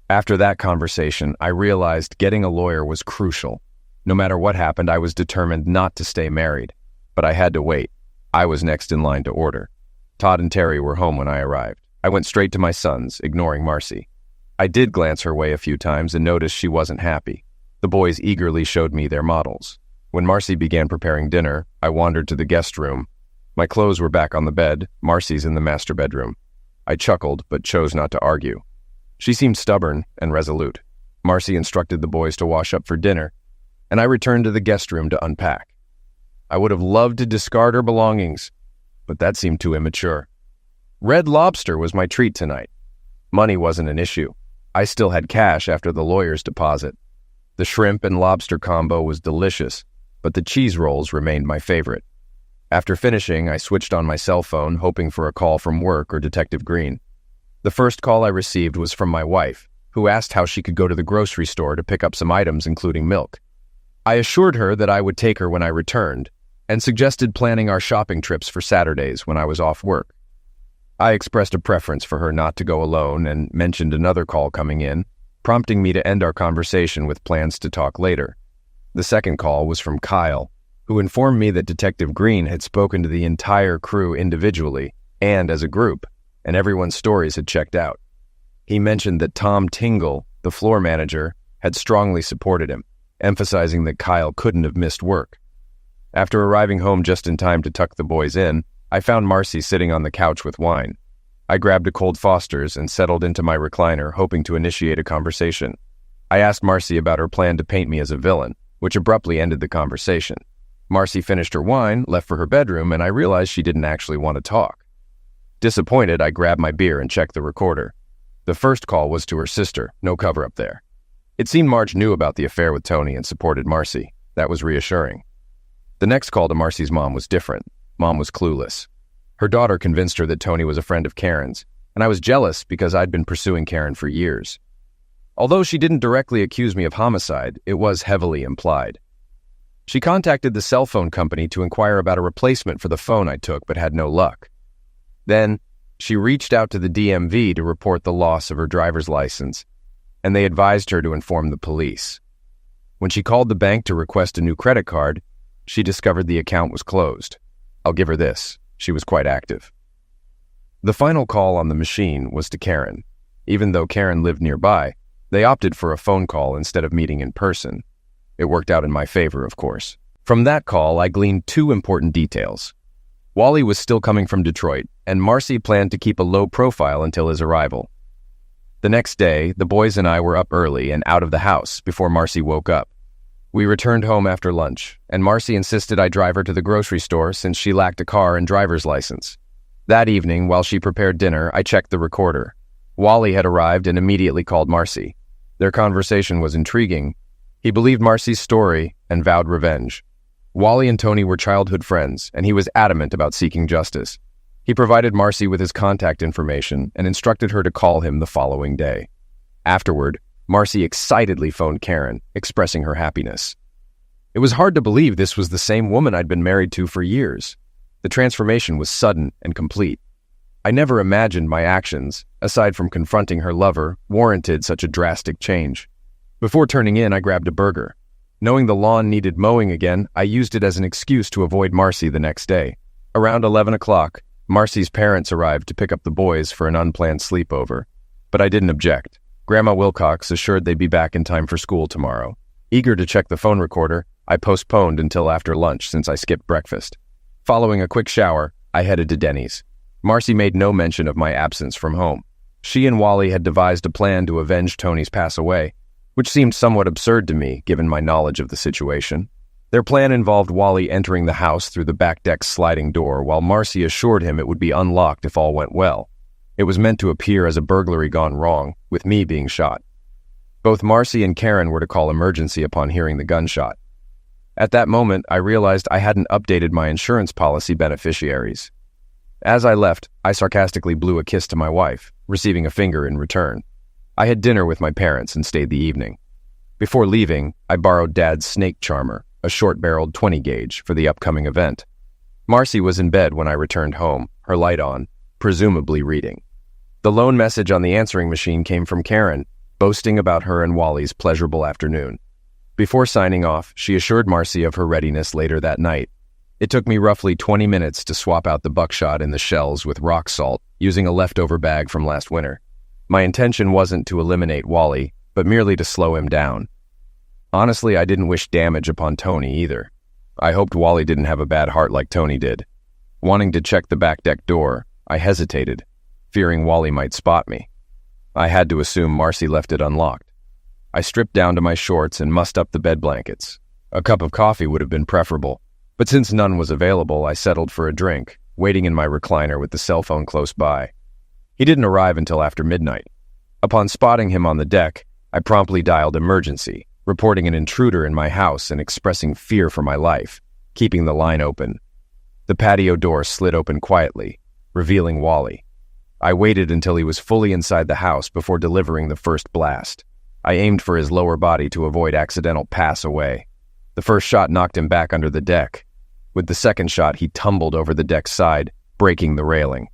After that conversation, I realized getting a lawyer was crucial. No matter what happened, I was determined not to stay married. But I had to wait. I was next in line to order. Todd and Terry were home when I arrived. I went straight to my sons, ignoring Marcy. I did glance her way a few times and noticed she wasn't happy. The boys eagerly showed me their models. When Marcy began preparing dinner, I wandered to the guest room. My clothes were back on the bed, Marcy's in the master bedroom. I chuckled, but chose not to argue. She seemed stubborn and resolute. Marcy instructed the boys to wash up for dinner, and I returned to the guest room to unpack. I would have loved to discard her belongings, but that seemed too immature. Red Lobster was my treat tonight. Money wasn't an issue. I still had cash after the lawyer's deposit. The shrimp and lobster combo was delicious, but the cheese rolls remained my favorite. After finishing, I switched on my cell phone, hoping for a call from work or Detective Green. The first call I received was from my wife, who asked how she could go to the grocery store to pick up some items, including milk. I assured her that I would take her when I returned, and suggested planning our shopping trips for Saturdays when I was off work. I expressed a preference for her not to go alone and mentioned another call coming in, prompting me to end our conversation with plans to talk later. The second call was from Kyle, who informed me that Detective Green had spoken to the entire crew individually and as a group, and everyone's stories had checked out. He mentioned that Tom Tingle, the floor manager, had strongly supported him, emphasizing that Kyle couldn't have missed work. After arriving home just in time to tuck the boys in, I found Marcy sitting on the couch with wine. I grabbed a cold Foster's and settled into my recliner, hoping to initiate a conversation. I asked Marcy about her plan to paint me as a villain, which abruptly ended the conversation. Marcy finished her wine, left for her bedroom, and I realized she didn't actually want to talk. Disappointed, I grabbed my beer and checked the recorder. The first call was to her sister, no cover-up there. It seemed Marge knew about the affair with Tony and supported Marcy. That was reassuring. The next call to Marcy's mom was different. Mom was clueless. Her daughter convinced her that Tony was a friend of Karen's, and I was jealous because I'd been pursuing Karen for years. Although she didn't directly accuse me of homicide, it was heavily implied. She contacted the cell phone company to inquire about a replacement for the phone I took, but had no luck. Then, she reached out to the DMV to report the loss of her driver's license, and they advised her to inform the police. When she called the bank to request a new credit card, she discovered the account was closed. I'll give her this. She was quite active. The final call on the machine was to Karen. Even though Karen lived nearby, they opted for a phone call instead of meeting in person. It worked out in my favor, of course. From that call, I gleaned two important details. Wally was still coming from Detroit, and Marcy planned to keep a low profile until his arrival. The next day, the boys and I were up early and out of the house before Marcy woke up. We returned home after lunch, and Marcy insisted I drive her to the grocery store since she lacked a car and driver's license. That evening, while she prepared dinner, I checked the recorder. Wally had arrived and immediately called Marcy. Their conversation was intriguing. He believed Marcy's story and vowed revenge. Wally and Tony were childhood friends, and he was adamant about seeking justice. He provided Marcy with his contact information and instructed her to call him the following day. Afterward, Marcy excitedly phoned Karen, expressing her happiness. It was hard to believe this was the same woman I'd been married to for years. The transformation was sudden and complete. I never imagined my actions, aside from confronting her lover, warranted such a drastic change. Before turning in, I grabbed a burger. Knowing the lawn needed mowing again, I used it as an excuse to avoid Marcy the next day. Around 11 o'clock, Marcy's parents arrived to pick up the boys for an unplanned sleepover. But I didn't object. Grandma Wilcox assured they'd be back in time for school tomorrow. Eager to check the phone recorder, I postponed until after lunch since I skipped breakfast. Following a quick shower, I headed to Denny's. Marcy made no mention of my absence from home. She and Wally had devised a plan to avenge Tony's pass away, which seemed somewhat absurd to me given my knowledge of the situation. Their plan involved Wally entering the house through the back deck's sliding door, while Marcy assured him it would be unlocked if all went well. It was meant to appear as a burglary gone wrong, with me being shot. Both Marcy and Karen were to call emergency upon hearing the gunshot. At that moment, I realized I hadn't updated my insurance policy beneficiaries. As I left, I sarcastically blew a kiss to my wife, receiving a finger in return. I had dinner with my parents and stayed the evening. Before leaving, I borrowed Dad's snake charmer, a short-barreled 20-gauge, for the upcoming event. Marcy was in bed when I returned home, her light on, presumably reading. The lone message on the answering machine came from Karen, boasting about her and Wally's pleasurable afternoon. Before signing off, she assured Marcy of her readiness later that night. It took me roughly 20 minutes to swap out the buckshot in the shells with rock salt, using a leftover bag from last winter. My intention wasn't to eliminate Wally, but merely to slow him down. Honestly, I didn't wish damage upon Tony either. I hoped Wally didn't have a bad heart like Tony did. Wanting to check the back deck door, I hesitated, fearing Wally might spot me. I had to assume Marcy left it unlocked. I stripped down to my shorts and mussed up the bed blankets. A cup of coffee would have been preferable, but since none was available, I settled for a drink, waiting in my recliner with the cell phone close by. He didn't arrive until after midnight. Upon spotting him on the deck, I promptly dialed emergency, reporting an intruder in my house and expressing fear for my life, keeping the line open. The patio door slid open quietly, revealing Wally. I waited until he was fully inside the house before delivering the first blast. I aimed for his lower body to avoid accidental pass away. The first shot knocked him back under the deck. With the second shot, he tumbled over the deck's side, breaking the railing.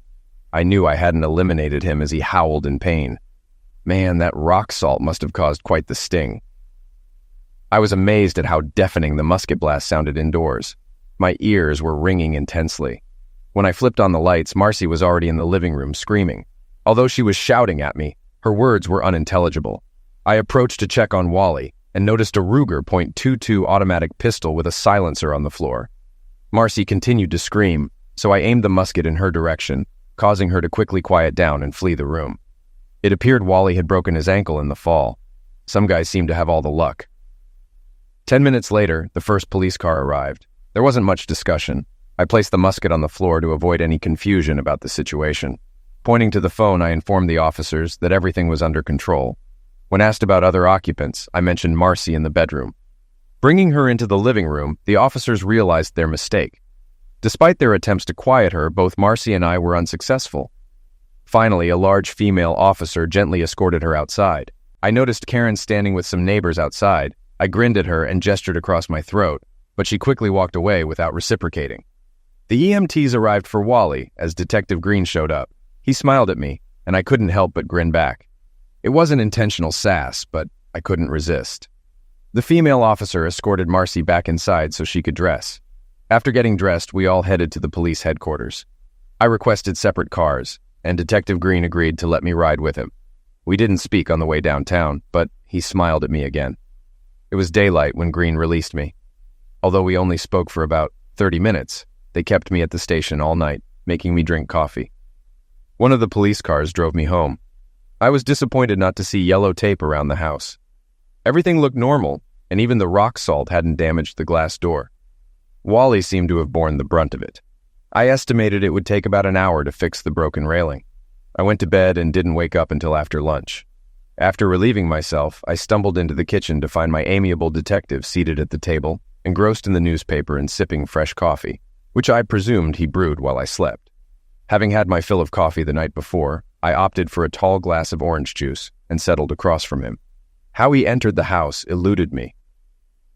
I knew I hadn't eliminated him as he howled in pain. Man, that rock salt must have caused quite the sting. I was amazed at how deafening the musket blast sounded indoors. My ears were ringing intensely. When I flipped on the lights, Marcy was already in the living room screaming. Although she was shouting at me, her words were unintelligible. I approached to check on Wally and noticed a Ruger .22 automatic pistol with a silencer on the floor. Marcy continued to scream, so I aimed the musket in her direction, causing her to quickly quiet down and flee the room. It appeared Wally had broken his ankle in the fall. Some guys seemed to have all the luck. 10 minutes later, the first police car arrived. There wasn't much discussion. I placed the musket on the floor to avoid any confusion about the situation. Pointing to the phone, I informed the officers that everything was under control. When asked about other occupants, I mentioned Marcy in the bedroom. Bringing her into the living room, the officers realized their mistake. Despite their attempts to quiet her, both Marcy and I were unsuccessful. Finally, a large female officer gently escorted her outside. I noticed Karen standing with some neighbors outside. I grinned at her and gestured across my throat, but she quickly walked away without reciprocating. The EMTs arrived for Wally as Detective Green showed up. He smiled at me, and I couldn't help but grin back. It wasn't intentional sass, but I couldn't resist. The female officer escorted Marcy back inside so she could dress. After getting dressed, we all headed to the police headquarters. I requested separate cars, and Detective Green agreed to let me ride with him. We didn't speak on the way downtown, but he smiled at me again. It was daylight when Green released me. Although we only spoke for about 30 minutes, they kept me at the station all night, making me drink coffee. One of the police cars drove me home. I was disappointed not to see yellow tape around the house. Everything looked normal, and even the rock salt hadn't damaged the glass door. Wally seemed to have borne the brunt of it. I estimated it would take about an hour to fix the broken railing. I went to bed and didn't wake up until after lunch. After relieving myself, I stumbled into the kitchen to find my amiable detective seated at the table, engrossed in the newspaper and sipping fresh coffee, which I presumed he brewed while I slept. Having had my fill of coffee the night before, I opted for a tall glass of orange juice and settled across from him. How he entered the house eluded me.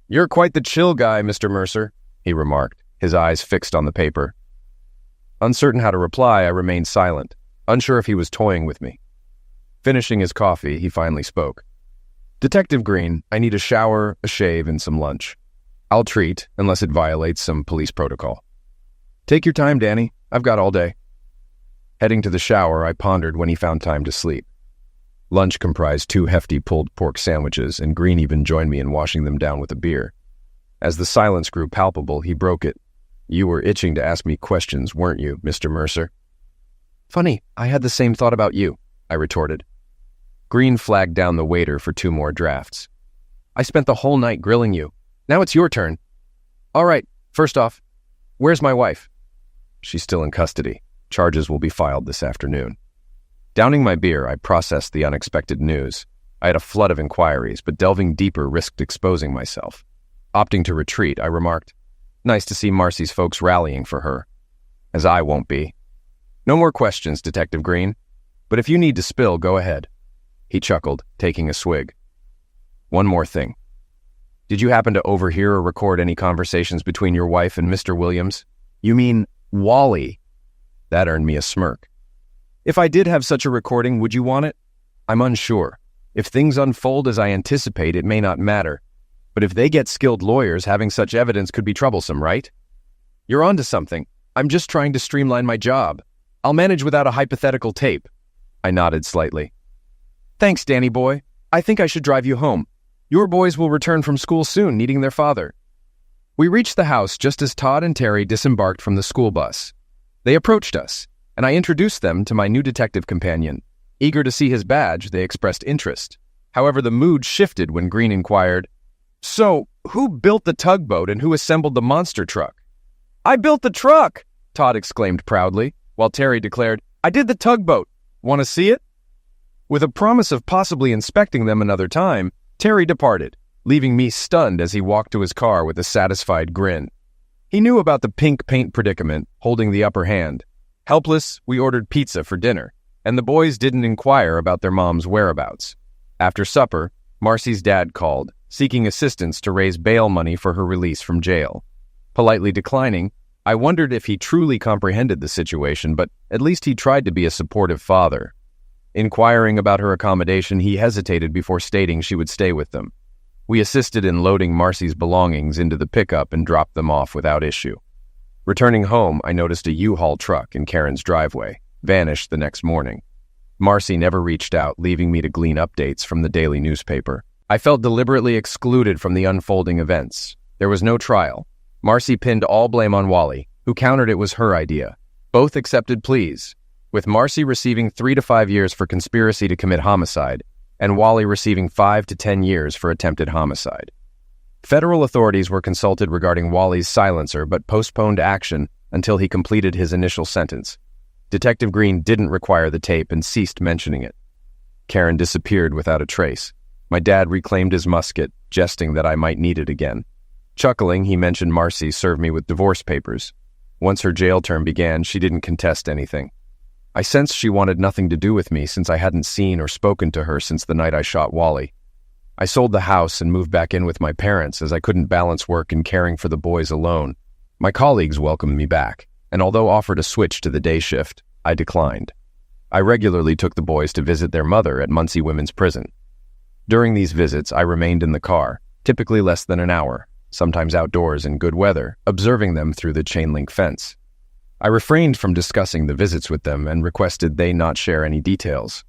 "You're quite the chill guy, Mr. Mercer," he remarked, his eyes fixed on the paper. Uncertain how to reply, I remained silent, unsure if he was toying with me. Finishing his coffee, he finally spoke. Detective Green, I need a shower, a shave, and some lunch. I'll treat, unless it violates some police protocol. Take your time, Danny. I've got all day. Heading to the shower, I pondered when he found time to sleep. Lunch comprised 2 hefty pulled pork sandwiches, and Green even joined me in washing them down with a beer. As the silence grew palpable, he broke it. You were itching to ask me questions, weren't you, Mr. Mercer? Funny, I had the same thought about you, I retorted. Green flagged down the waiter for 2 more drafts. I spent the whole night grilling you. Now it's your turn. All right, first off, where's my wife? She's still in custody. Charges will be filed this afternoon. Downing my beer, I processed the unexpected news. I had a flood of inquiries, but delving deeper risked exposing myself. Opting to retreat, I remarked, nice to see Marcy's folks rallying for her. As I won't be. No more questions, Detective Green. But if you need to spill, go ahead. He chuckled, taking a swig. One more thing. Did you happen to overhear or record any conversations between your wife and Mr. Williams? You mean Wally? That earned me a smirk. If I did have such a recording, would you want it? I'm unsure. If things unfold as I anticipate, it may not matter. But if they get skilled lawyers, having such evidence could be troublesome, right? You're onto something. I'm just trying to streamline my job. I'll manage without a hypothetical tape. I nodded slightly. Thanks, Danny boy. I think I should drive you home. Your boys will return from school soon, needing their father. We reached the house just as Todd and Terry disembarked from the school bus. They approached us, and I introduced them to my new detective companion. Eager to see his badge, they expressed interest. However, the mood shifted when Green inquired, So, who built the tugboat and who assembled the monster truck? I built the truck, Todd exclaimed proudly, while Terry declared, I did the tugboat. Want to see it? With a promise of possibly inspecting them another time, Terry departed, leaving me stunned as he walked to his car with a satisfied grin. He knew about the pink paint predicament, holding the upper hand. Helpless, we ordered pizza for dinner, and the boys didn't inquire about their mom's whereabouts. After supper, Marcy's dad called, seeking assistance to raise bail money for her release from jail. Politely declining, I wondered if he truly comprehended the situation, but at least he tried to be a supportive father. Inquiring about her accommodation, he hesitated before stating she would stay with them. We assisted in loading Marcy's belongings into the pickup and dropped them off without issue. Returning home, I noticed a U-Haul truck in Karen's driveway, vanished the next morning. Marcy never reached out, leaving me to glean updates from the daily newspaper. I felt deliberately excluded from the unfolding events. There was no trial. Marcy pinned all blame on Wally, who countered it was her idea. Both accepted pleas, with Marcy receiving 3 to 5 years for conspiracy to commit homicide, and Wally receiving 5 to 10 years for attempted homicide. Federal authorities were consulted regarding Wally's silencer, but postponed action until he completed his initial sentence. Detective Green didn't require the tape and ceased mentioning it. Karen disappeared without a trace. My dad reclaimed his musket, jesting that I might need it again. Chuckling, he mentioned Marcy served me with divorce papers. Once her jail term began, she didn't contest anything. I sensed she wanted nothing to do with me since I hadn't seen or spoken to her since the night I shot Wally. I sold the house and moved back in with my parents as I couldn't balance work and caring for the boys alone. My colleagues welcomed me back, and although offered a switch to the day shift, I declined. I regularly took the boys to visit their mother at Muncie Women's Prison. During these visits, I remained in the car, typically less than an hour, sometimes outdoors in good weather, observing them through the chain-link fence. I refrained from discussing the visits with them and requested they not share any details.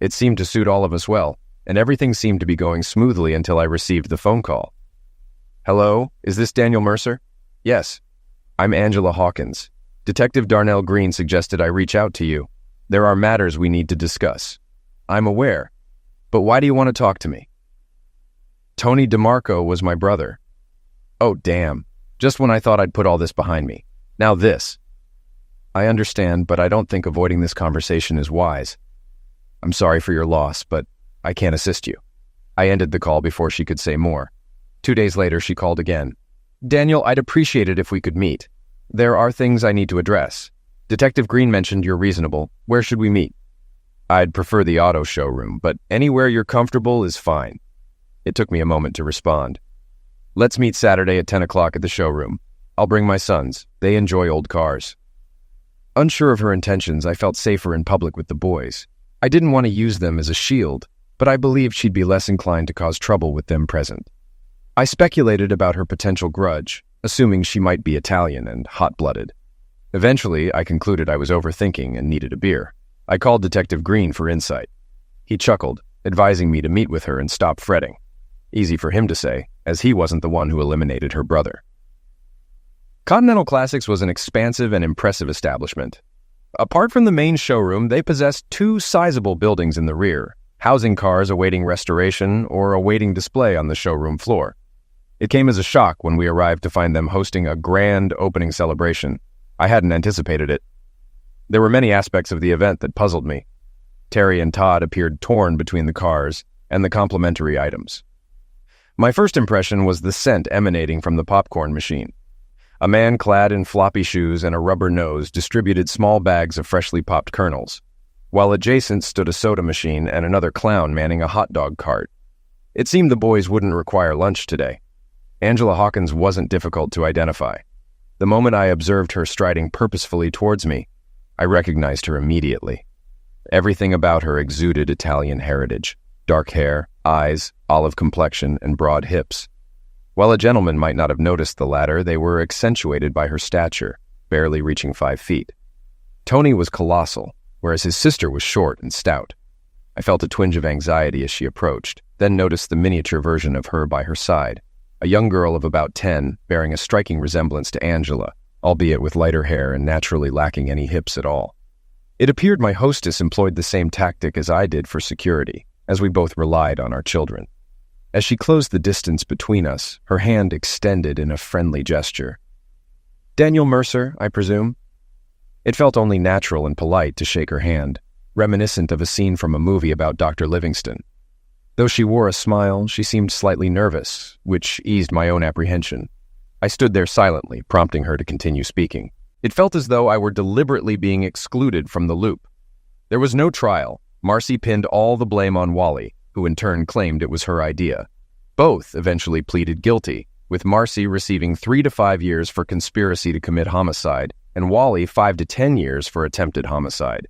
It seemed to suit all of us well, and everything seemed to be going smoothly until I received the phone call. Hello, is this Daniel Mercer? Yes. I'm Angela Hawkins. Detective Darnell Green suggested I reach out to you. There are matters we need to discuss. I'm aware. But why do you want to talk to me? Tony DeMarco was my brother. Oh, damn. Just when I thought I'd put all this behind me. Now this. I understand, but I don't think avoiding this conversation is wise. I'm sorry for your loss, but I can't assist you. I ended the call before she could say more. 2 days later, she called again. Daniel, I'd appreciate it if we could meet. There are things I need to address. Detective Green mentioned you're reasonable. Where should we meet? I'd prefer the auto showroom, but anywhere you're comfortable is fine. It took me a moment to respond. Let's meet Saturday at 10 o'clock at the showroom. I'll bring my sons. They enjoy old cars. Unsure of her intentions, I felt safer in public with the boys. I didn't want to use them as a shield, but I believed she'd be less inclined to cause trouble with them present. I speculated about her potential grudge, assuming she might be Italian and hot-blooded. Eventually, I concluded I was overthinking and needed a beer. I called Detective Green for insight. He chuckled, advising me to meet with her and stop fretting. Easy for him to say, as he wasn't the one who eliminated her brother. Continental Classics was an expansive and impressive establishment. Apart from the main showroom, they possessed 2 sizable buildings in the rear, housing cars awaiting restoration or awaiting display on the showroom floor. It came as a shock when we arrived to find them hosting a grand opening celebration. I hadn't anticipated it. There were many aspects of the event that puzzled me. Terry and Todd appeared torn between the cars and the complimentary items. My first impression was the scent emanating from the popcorn machine. A man clad in floppy shoes and a rubber nose distributed small bags of freshly popped kernels, while adjacent stood a soda machine and another clown manning a hot dog cart. It seemed the boys wouldn't require lunch today. Angela Hawkins wasn't difficult to identify. The moment I observed her striding purposefully towards me, I recognized her immediately. Everything about her exuded Italian heritage: dark hair, eyes, olive complexion, and broad hips. While a gentleman might not have noticed the latter, they were accentuated by her stature, barely reaching 5 feet. Tony was colossal, whereas his sister was short and stout. I felt a twinge of anxiety as she approached, then noticed the miniature version of her by her side, a young girl of about 10, bearing a striking resemblance to Angela, albeit with lighter hair and naturally lacking any hips at all. It appeared my hostess employed the same tactic as I did for security, as we both relied on our children. As she closed the distance between us, her hand extended in a friendly gesture. "Daniel Mercer, I presume?" It felt only natural and polite to shake her hand, reminiscent of a scene from a movie about Dr. Livingston. Though she wore a smile, she seemed slightly nervous, which eased my own apprehension. I stood there silently, prompting her to continue speaking. It felt as though I were deliberately being excluded from the loop. There was no trial. Marcy pinned all the blame on Wally, who in turn claimed it was her idea. Both eventually pleaded guilty, with Marcy receiving 3 to 5 years for conspiracy to commit homicide, and Wally 5 to 10 years for attempted homicide.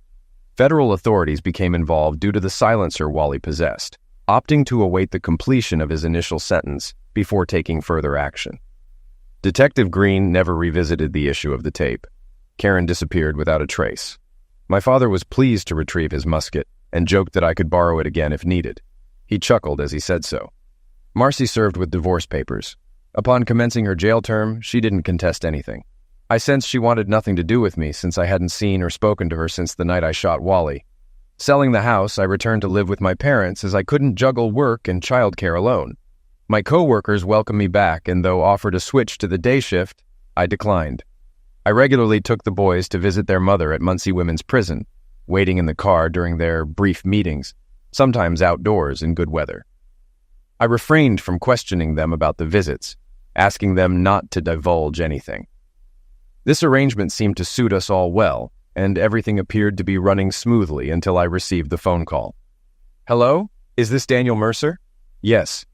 Federal authorities became involved due to the silencer Wally possessed, opting to await the completion of his initial sentence before taking further action. Detective Green never revisited the issue of the tape. Karen disappeared without a trace. My father was pleased to retrieve his musket and joked that I could borrow it again if needed. He chuckled as he said so. Marcy served with divorce papers. Upon commencing her jail term, she didn't contest anything. I sensed she wanted nothing to do with me since I hadn't seen or spoken to her since the night I shot Wally. Selling the house, I returned to live with my parents as I couldn't juggle work and childcare alone. My co-workers welcomed me back, and though offered a switch to the day shift, I declined. I regularly took the boys to visit their mother at Muncie Women's Prison, waiting in the car during their brief meetings, sometimes outdoors in good weather. I refrained from questioning them about the visits, asking them not to divulge anything. This arrangement seemed to suit us all well, and everything appeared to be running smoothly until I received the phone call. "Hello? Is this Daniel Mercer?" "Yes.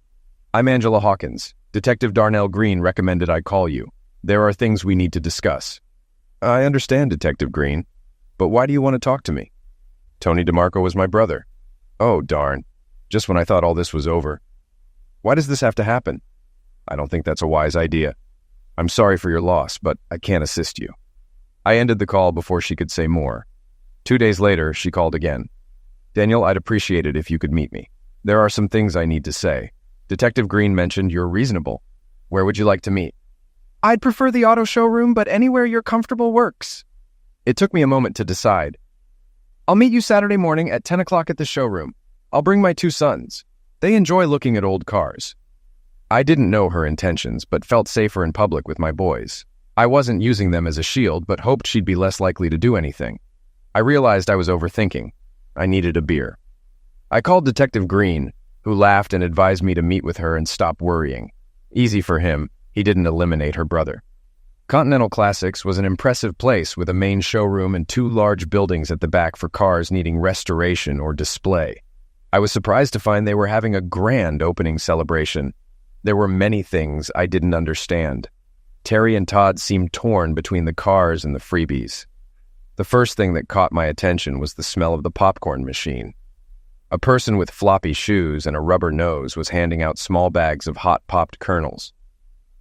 I'm Angela Hawkins. Detective Darnell Green recommended I call you. There are things we need to discuss." "I understand, Detective Green, but why do you want to talk to me?" "Tony DeMarco is my brother." "Oh, darn. Just when I thought all this was over. Why does this have to happen?" "I don't think that's a wise idea. I'm sorry for your loss, but I can't assist you." I ended the call before she could say more. 2 days later, she called again. "Daniel, I'd appreciate it if you could meet me. There are some things I need to say. Detective Green mentioned you're reasonable. Where would you like to meet?" "I'd prefer the auto showroom, but anywhere you're comfortable works." It took me a moment to decide. "I'll meet you Saturday morning at 10 o'clock at the showroom. I'll bring my 2 sons. They enjoy looking at old cars." I didn't know her intentions, but felt safer in public with my boys. I wasn't using them as a shield, but hoped she'd be less likely to do anything. I realized I was overthinking. I needed a beer. I called Detective Green, who laughed and advised me to meet with her and stop worrying. Easy for him, he didn't eliminate her brother. Continental Classics was an impressive place with a main showroom and 2 large buildings at the back for cars needing restoration or display. I was surprised to find they were having a grand opening celebration. There were many things I didn't understand. Terry and Todd seemed torn between the cars and the freebies. The first thing that caught my attention was the smell of the popcorn machine. A person with floppy shoes and a rubber nose was handing out small bags of hot popped kernels.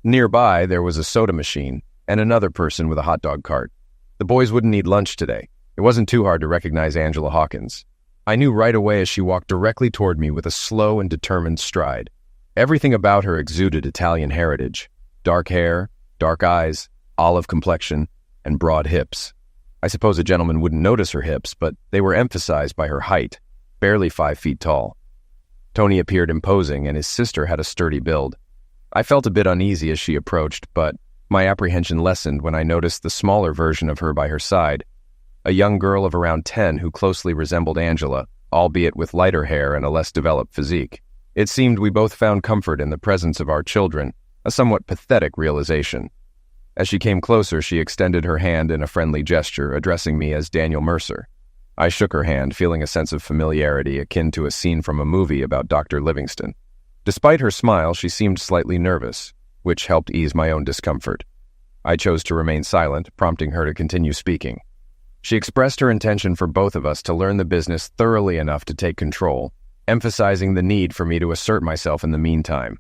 Nearby, there was a soda machine and another person with a hot dog cart. The boys wouldn't need lunch today. It wasn't too hard to recognize Angela Hawkins. I knew right away as she walked directly toward me with a slow and determined stride. Everything about her exuded Italian heritage. Dark hair, dark eyes, olive complexion, and broad hips. I suppose a gentleman wouldn't notice her hips, but they were emphasized by her height, barely 5 feet tall. Tony appeared imposing, and his sister had a sturdy build. I felt a bit uneasy as she approached, but my apprehension lessened when I noticed the smaller version of her by her side, a young girl of around 10 who closely resembled Angela, albeit with lighter hair and a less developed physique. It seemed we both found comfort in the presence of our children, a somewhat pathetic realization. As she came closer, she extended her hand in a friendly gesture, addressing me as Daniel Mercer. I shook her hand, feeling a sense of familiarity akin to a scene from a movie about Dr. Livingston. Despite her smile, she seemed slightly nervous, which helped ease my own discomfort. I chose to remain silent, prompting her to continue speaking. She expressed her intention for both of us to learn the business thoroughly enough to take control, emphasizing the need for me to assert myself in the meantime.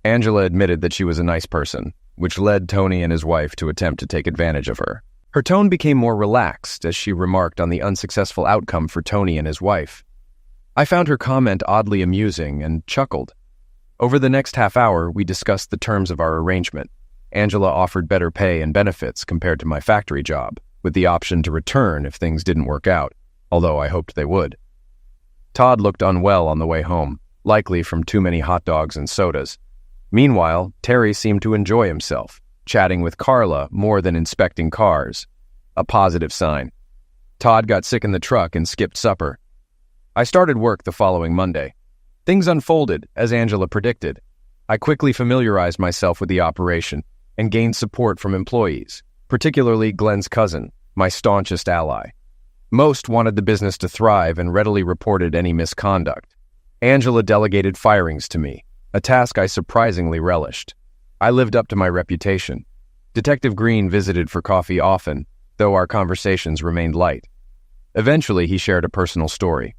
Angela admitted that she was a nice person, which led Tony and his wife to attempt to take advantage of her. Her tone became more relaxed as she remarked on the unsuccessful outcome for Tony and his wife. I found her comment oddly amusing and chuckled. Over the next half hour, we discussed the terms of our arrangement. Angela offered better pay and benefits compared to my factory job, with the option to return if things didn't work out, although I hoped they would. Todd looked unwell on the way home, likely from too many hot dogs and sodas. Meanwhile, Terry seemed to enjoy himself, chatting with Carla more than inspecting cars. A positive sign. Todd got sick in the truck and skipped supper. I started work the following Monday. Things unfolded as Angela predicted. I quickly familiarized myself with the operation and gained support from employees, particularly Glenn's cousin, my staunchest ally. Most wanted the business to thrive and readily reported any misconduct. Angela delegated firings to me, a task I surprisingly relished. I lived up to my reputation. Detective Green visited for coffee often, though our conversations remained light. Eventually, he shared a personal story.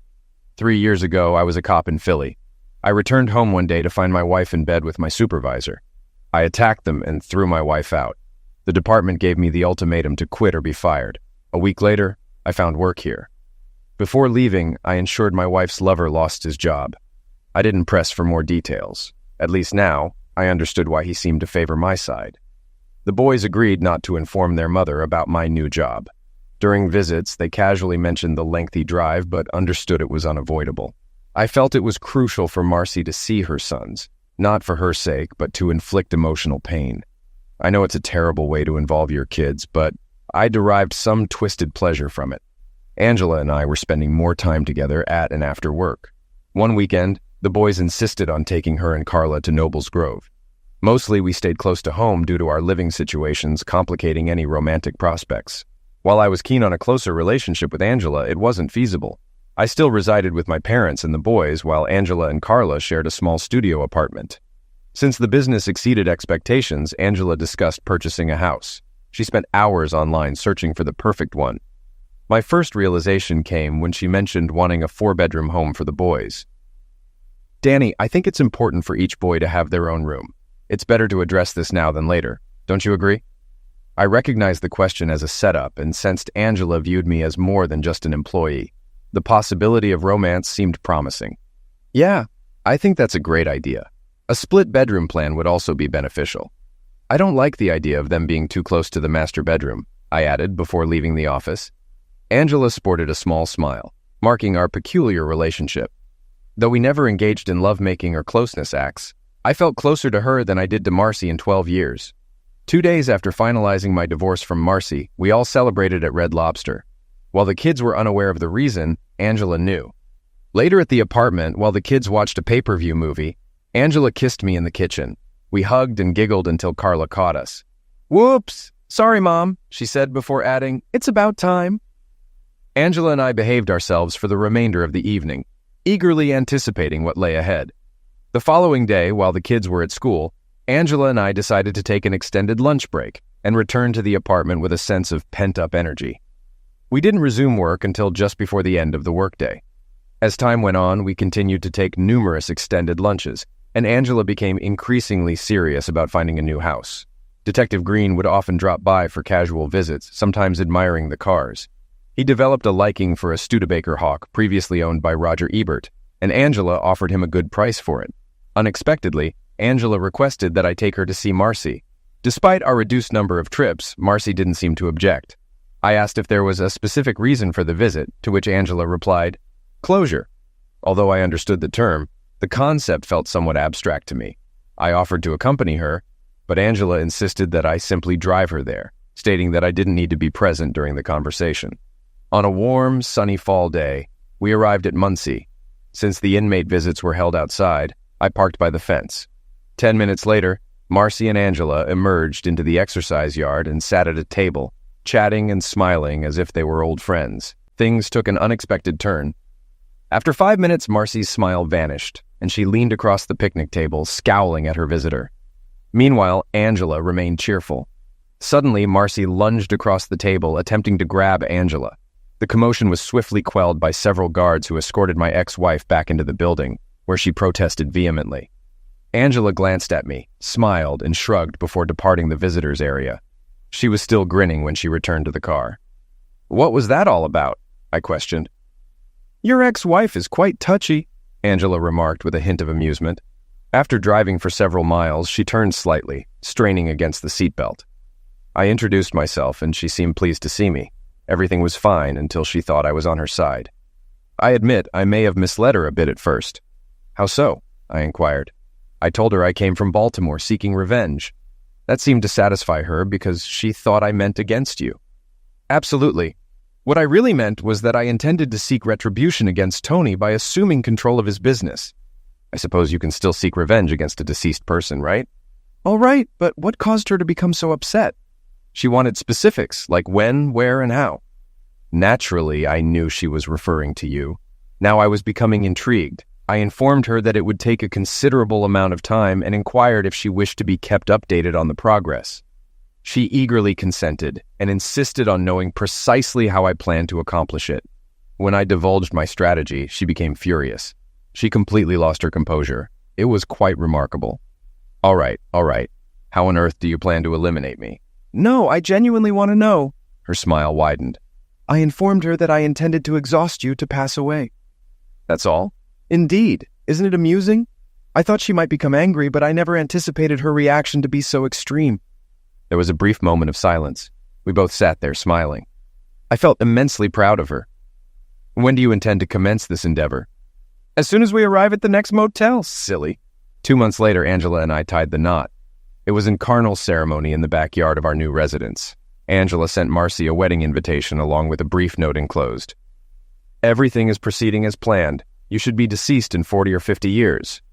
3 years ago, I was a cop in Philly. I returned home one day to find my wife in bed with my supervisor. I attacked them and threw my wife out. The department gave me the ultimatum to quit or be fired. A week later, I found work here. Before leaving, I ensured my wife's lover lost his job. I didn't press for more details. At least now, I understood why he seemed to favor my side. The boys agreed not to inform their mother about my new job. During visits, they casually mentioned the lengthy drive, but understood it was unavoidable. I felt it was crucial for Marcy to see her sons, not for her sake, but to inflict emotional pain. I know it's a terrible way to involve your kids, but I derived some twisted pleasure from it. Angela and I were spending more time together at and after work. One weekend, the boys insisted on taking her and Carla to Nobles Grove. Mostly we stayed close to home due to our living situations complicating any romantic prospects. While I was keen on a closer relationship with Angela, it wasn't feasible. I still resided with my parents and the boys while Angela and Carla shared a small studio apartment. Since the business exceeded expectations, Angela discussed purchasing a house. She spent hours online searching for the perfect one. My first realization came when she mentioned wanting a 4-bedroom home for the boys. Danny, I think it's important for each boy to have their own room. It's better to address this now than later. Don't you agree? I recognized the question as a setup and sensed Angela viewed me as more than just an employee. The possibility of romance seemed promising. Yeah, I think that's a great idea. A split bedroom plan would also be beneficial. I don't like the idea of them being too close to the master bedroom, I added before leaving the office. Angela sported a small smile, marking our peculiar relationship. Though we never engaged in lovemaking or closeness acts, I felt closer to her than I did to Marcy in 12 years. 2 days after finalizing my divorce from Marcy, we all celebrated at Red Lobster. While the kids were unaware of the reason, Angela knew. Later at the apartment, while the kids watched a pay-per-view movie, Angela kissed me in the kitchen. We hugged and giggled until Carla caught us. "Whoops! Sorry, Mom," she said before adding, "It's about time." Angela and I behaved ourselves for the remainder of the evening, eagerly anticipating what lay ahead. The following day, while the kids were at school, Angela and I decided to take an extended lunch break and return to the apartment with a sense of pent-up energy. We didn't resume work until just before the end of the workday. As time went on, we continued to take numerous extended lunches, and Angela became increasingly serious about finding a new house. Detective Green would often drop by for casual visits, sometimes admiring the cars. He developed a liking for a Studebaker Hawk previously owned by Roger Ebert, and Angela offered him a good price for it. Unexpectedly, Angela requested that I take her to see Marcy. Despite our reduced number of trips, Marcy didn't seem to object. I asked if there was a specific reason for the visit, to which Angela replied, "Closure." Although I understood the term, the concept felt somewhat abstract to me. I offered to accompany her, but Angela insisted that I simply drive her there, stating that I didn't need to be present during the conversation. On a warm, sunny fall day, we arrived at Muncie. Since the inmate visits were held outside, I parked by the fence. 10 minutes later, Marcy and Angela emerged into the exercise yard and sat at a table, chatting and smiling as if they were old friends. Things took an unexpected turn. After 5 minutes, Marcy's smile vanished, and she leaned across the picnic table, scowling at her visitor. Meanwhile, Angela remained cheerful. Suddenly, Marcy lunged across the table, attempting to grab Angela. The commotion was swiftly quelled by several guards who escorted my ex-wife back into the building, where she protested vehemently. Angela glanced at me, smiled, and shrugged before departing the visitors' area. She was still grinning when she returned to the car. "What was that all about?" I questioned. "Your ex-wife is quite touchy," Angela remarked with a hint of amusement. After driving for several miles, she turned slightly, straining against the seatbelt. I introduced myself, and she seemed pleased to see me. Everything was fine until she thought I was on her side. I admit I may have misled her a bit at first. "How so?" I inquired. I told her I came from Baltimore seeking revenge. That seemed to satisfy her because she thought I meant against you. "Absolutely. What I really meant was that I intended to seek retribution against Tony by assuming control of his business. I suppose you can still seek revenge against a deceased person, right?" "All right, but what caused her to become so upset?" "She wanted specifics, like when, where, and how." Naturally, I knew she was referring to you. Now I was becoming intrigued. I informed her that it would take a considerable amount of time and inquired if she wished to be kept updated on the progress. She eagerly consented and insisted on knowing precisely how I planned to accomplish it. When I divulged my strategy, she became furious. She completely lost her composure. It was quite remarkable. All right. How on earth do you plan to eliminate me?" "No, I genuinely want to know." Her smile widened. "I informed her that I intended to exhaust you to pass away." "That's all?" "Indeed. Isn't it amusing? I thought she might become angry, but I never anticipated her reaction to be so extreme." There was a brief moment of silence. We both sat there smiling. I felt immensely proud of her. "When do you intend to commence this endeavor?" "As soon as we arrive at the next motel, silly." 2 months later, Angela and I tied the knot. It was in carnal ceremony in the backyard of our new residence. Angela sent Marcy a wedding invitation along with a brief note enclosed. "Everything is proceeding as planned. You should be deceased in 40 or 50 years.